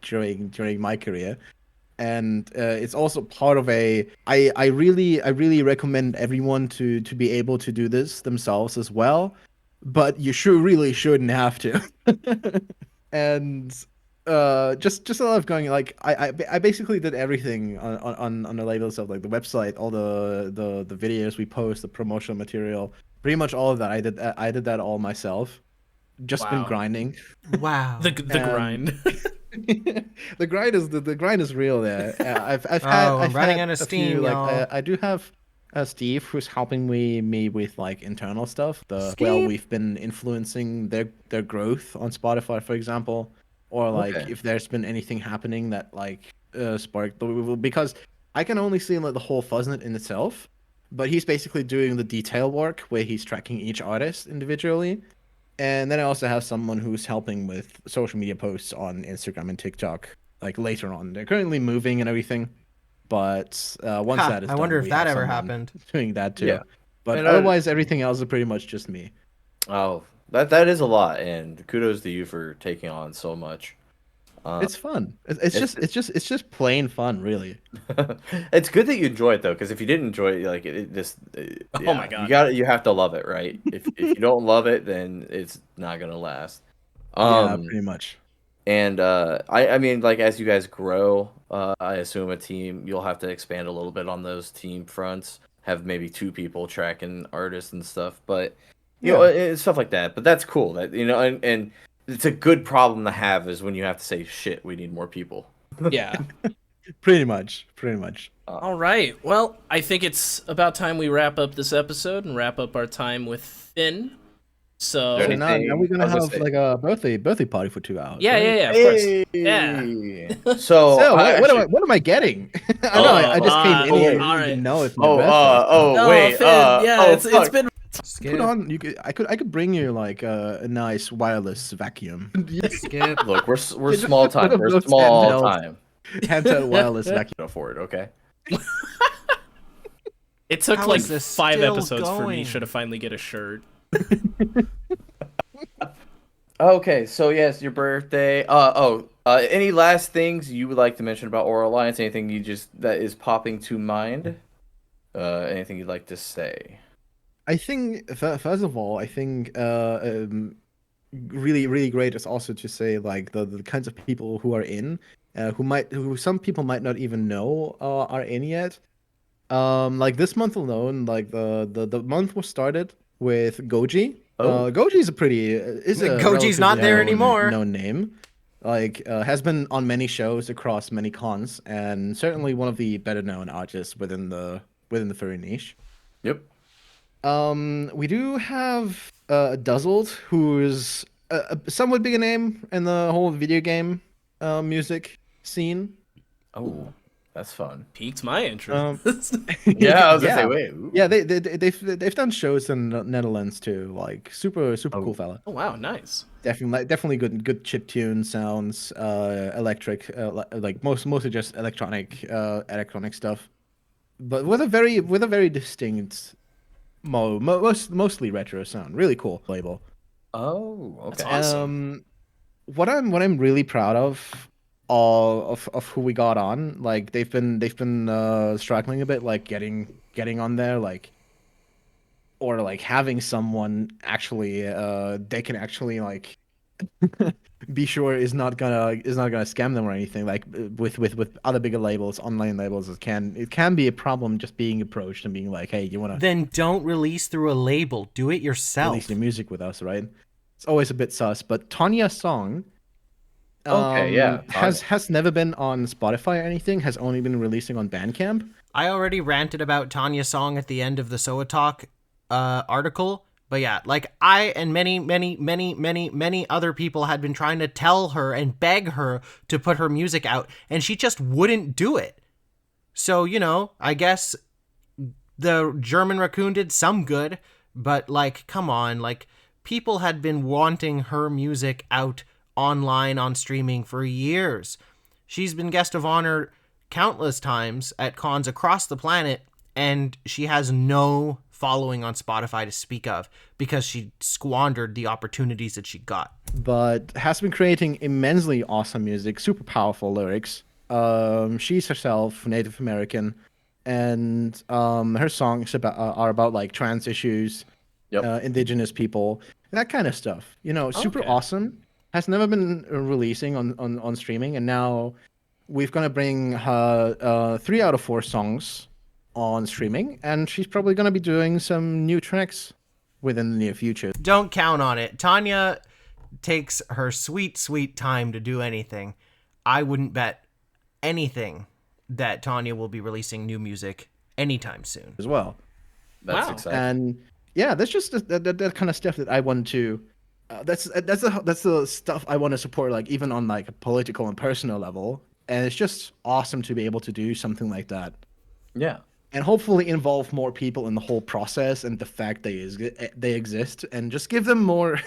during my career, and it's also part of I really recommend everyone to be able to do this themselves as well, but you really shouldn't have to. And just a lot of going, like I basically did everything on the label stuff, like the website, all the videos we post, the promotional material, pretty much all of that. I did that all myself. Just been Wow. grinding. Wow. The grind. The grind is real there. I've I'm running had out of a steam, few, y'all. like I do have Steve, who's helping me with like internal stuff. Steve. We've been influencing their growth on Spotify, for example, or like Okay. if there's been anything happening that like sparked because I can only see like the whole Fuzznet in itself, but he's basically doing the detail work where he's tracking each artist individually. And then I also have someone who's helping with social media posts on Instagram and TikTok, like later on. They're currently moving and everything, but once that is I done, wonder if we that have ever someone happened. doing that too. Yeah. But And, otherwise, everything else is pretty much just me. Oh, that is a lot, and kudos to you for taking on so much. It's fun. It's just plain fun, really. It's good that you enjoy it though, because if you didn't enjoy it, like it just Oh my God. you have to love it, right? If you don't love it, then it's not gonna last. Yeah, pretty much. And I mean, like as you guys grow, I assume a team you'll have to expand a little bit on those team fronts. Have maybe 2 people tracking artists and stuff, but you know, stuff like that. But that's cool. That and it's a good problem to have is when you have to say, shit, we need more people. Yeah. Pretty much. All right. Well, I think it's about time we wrap up this episode and wrap up our time with Finn. So Dirty. Now we're gonna I was gonna have say- like a birthday party for 2 hours. yeah, right? of course. Yeah. So, So I what actually- am I getting? I know I just came in here. all I didn't right. even know it's my birthday. No, wait. Finn, yeah, it's fuck. been Skip. Put on. I could bring you like a nice wireless vacuum. Skip. Look, we're Just small one time. of We're those small handheld- time. Handheld wireless vacuum. Afford, okay? It took How like is this 5 still episodes for going? Misha to finally get a shirt. Okay, so yes, your birthday. Any last things you would like to mention about Aural Alliance? Anything that is popping to mind? Anything you'd like to say? I think first of all, I think really really great is also to say like the kinds of people who are in, who some people might not even know are in yet. Like this month alone, like the month was started with Goji. Oh. Goji is a Goji's not relatively there anymore. known name. Like has been on many shows across many cons, and certainly one of the better known artists within the furry niche. Yep. We do have Duzzled, who is a somewhat bigger name in the whole video game music scene. Oh, that's fun. Piqued my interest. Yeah, I was gonna Yeah. say, wait. Ooh. Yeah, they've done shows in the Netherlands too. Like super cool fella. Oh wow, nice. Definitely good chip tune sounds, electric, like mostly just electronic stuff, but with a very distinct, mostly retro sound. Really cool label. Oh, okay. That's awesome. What I'm really proud of who we got on, like they've been struggling a bit, like getting on there, like, or like having someone actually they can actually like be sure is not gonna scam them or anything, like with other bigger labels, online labels. It can be a problem just being approached and being like, hey, you want to Then don't release through a label. Do it yourself. release your music with us, right? It's always a bit sus. But Tanya's song Okay, yeah, has never been on Spotify or anything, has only been releasing on Bandcamp. I already ranted about Tanya's song at the end of the Soatok article, but yeah, like I and many other people had been trying to tell her and beg her to put her music out, and she just wouldn't do it. So, you know, I guess the German Raccoon did some good, but like, come on, like people had been wanting her music out online on streaming for years. She's been guest of honor countless times at cons across the planet, and she has no following on Spotify to speak of because she squandered the opportunities that she got. But has been creating immensely awesome music, super powerful lyrics. She's herself Native American, and her songs are about like trans issues, indigenous people, that kind of stuff. You know, super awesome. Has never been releasing on streaming, and now we're gonna bring her 3 out of 4 songs on streaming, and she's probably gonna be doing some new tracks within the near future. Don't count on it. Tanya takes her sweet time to do anything. I wouldn't bet anything that Tanya will be releasing new music anytime soon as well. That's exciting. And yeah, that's just that kind of stuff that I want to. That's the stuff I want to support, like even on like a political and personal level. And it's just awesome to be able to do something like that. Yeah. And hopefully involve more people in the whole process and the fact they exist, and just give them more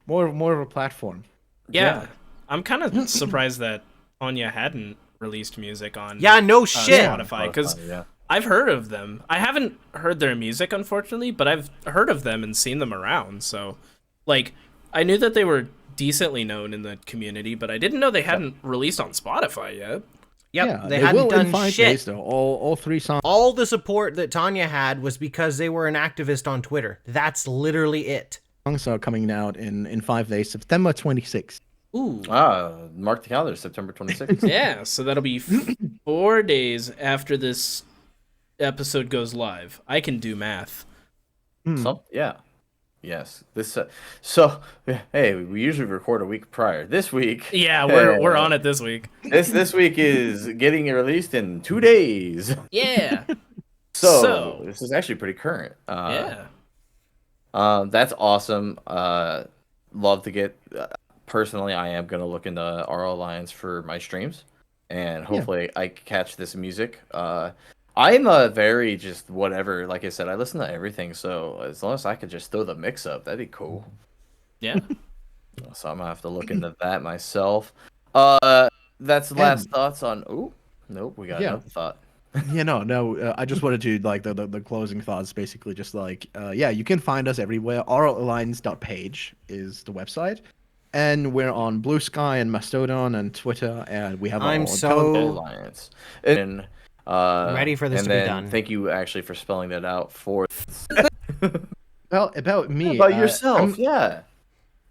more of a platform. Yeah. I'm kind of surprised that Anya hadn't released music on no shit Spotify, because I've heard of them. I haven't heard their music, unfortunately, but I've heard of them and seen them around. So, like, I knew that they were decently known in the community, but I didn't know they hadn't released on Spotify yet. Yep, they hadn't done shit. Days, though. All 3 songs. All the support that Tanya had was because they were an activist on Twitter. That's literally it. Songs are coming out in 5 days, September 26th. Ooh. Mark the calendar, September 26th. Yeah, so that'll be 4 days after this episode goes live. I can do math. Yeah. Yes. This. So, hey, we usually record a week prior. This week. Yeah, we're on it this week. This week is getting released in 2 days. Yeah. So this is actually pretty current. Yeah. That's awesome. Love to get. Personally, I am gonna look into Aural Alliance for my streams, and hopefully I catch this music. I'm very just whatever. Like I said, I listen to everything. So as long as I could just throw the mix up, that'd be cool. Yeah. So I'm gonna have to look into that myself. That's the last thoughts on. Ooh, nope, we got another thought. Yeah, no. I just wanted to like the closing thoughts, basically, just like yeah, you can find us everywhere. auralalliance.page is the website, and we're on Blue Sky and Mastodon and Twitter, and we have our own Alliance. And ready for this to be done. Thank you actually for spelling that out for. Well, about me, about yourself, yeah.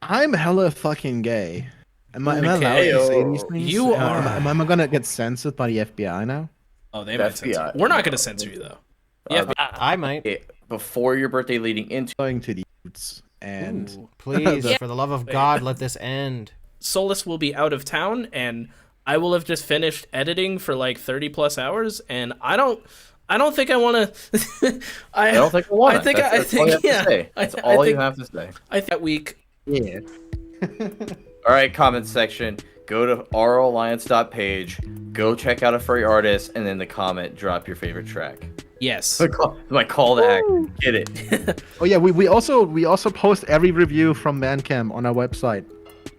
I'm hella fucking gay. Am I allowed to say these things? You are. Am I gonna get censored by the FBI now? Oh, they might censor you. We're not going to censor you, though. Yeah, I might. Before your birthday, leading into going to the roots, and ooh, please, for the love of God, let this end. Solus will be out of town, and I will have just finished editing for like 30 plus hours, and I don't think I want to. I don't think I want to. I think yeah. That's all you have to say. I think that week. Yeah. All right, comment section. Go to auralalliance.page. Go check out a furry artist, and then the comment, drop your favorite track. Yes. My call to action. Get it. Oh yeah, we also post every review from Bandcamp on our website.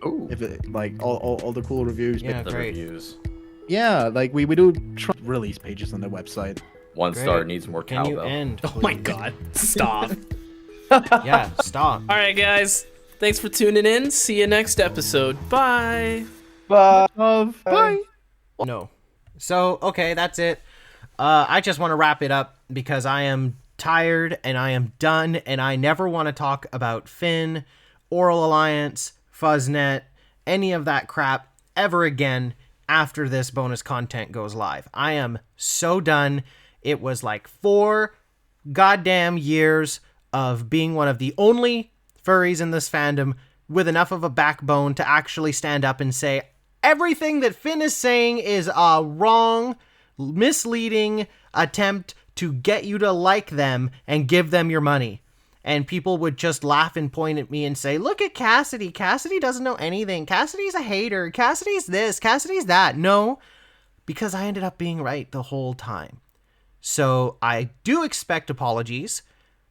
Ooh. If it, like all the cool reviews. Yeah, the great. reviews. Yeah, like we do release pages on the website. 1 Great. star needs more Can you cowbell. end? Oh my please? God! Stop. Yeah, stop. All right, guys. Thanks for tuning in. See you next episode. Bye. Bye. Bye. No. So, okay, that's it. I just want to wrap it up because I am tired and I am done and I never want to talk about Finn, Aural Alliance, Fuzznet, any of that crap ever again after this bonus content goes live. I am so done. It was like 4 goddamn years of being one of the only furries in this fandom with enough of a backbone to actually stand up and say, everything that Finn is saying is a wrong, misleading attempt to get you to like them and give them your money. And people would just laugh and point at me and say, look at Cassidy. Cassidy doesn't know anything. Cassidy's a hater. Cassidy's this. Cassidy's that. No, because I ended up being right the whole time. So I do expect apologies.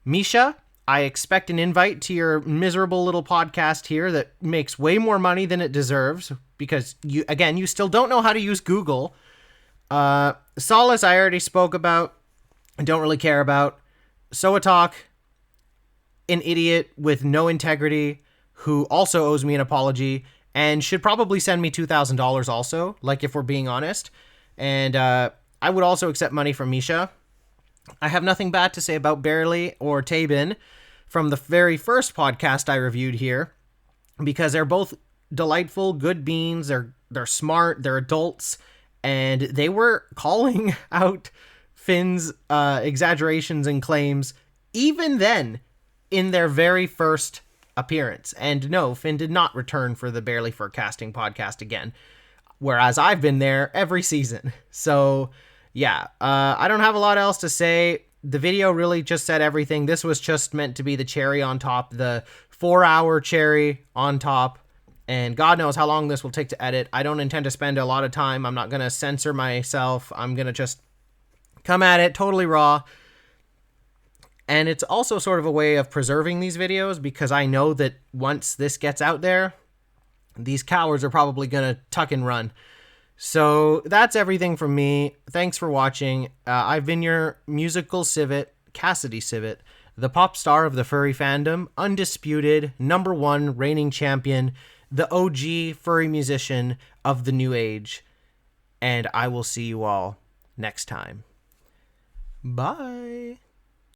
Misha, I expect an invite to your miserable little podcast here that makes way more money than it deserves because you still don't know how to use Google. Solus, I already spoke about. I don't really care about. Soatok, an idiot with no integrity who also owes me an apology and should probably send me $2,000 also, like if we're being honest. And I would also accept money from Misha. I have nothing bad to say about Bearly or Tabin from the very first podcast I reviewed here because they're both delightful, good beans. They're smart, they're adults, and they were calling out Finn's exaggerations and claims even then in their very first appearance. And no, Finn did not return for the Bearly Furcasting podcast again, whereas I've been there every season. So yeah, I don't have a lot else to say. The video really just said everything. This was just meant to be the cherry on top, the 4-hour cherry on top. And God knows how long this will take to edit. I don't intend to spend a lot of time. I'm not going to censor myself. I'm going to just come at it totally raw. And it's also sort of a way of preserving these videos because I know that once this gets out there, these cowards are probably going to tuck and run. So that's everything from me. Thanks for watching. I've been your musical Civet, Cassidy Civet, the pop star of the furry fandom, undisputed, #1 reigning champion, the OG furry musician of the new age. And I will see you all next time. Bye.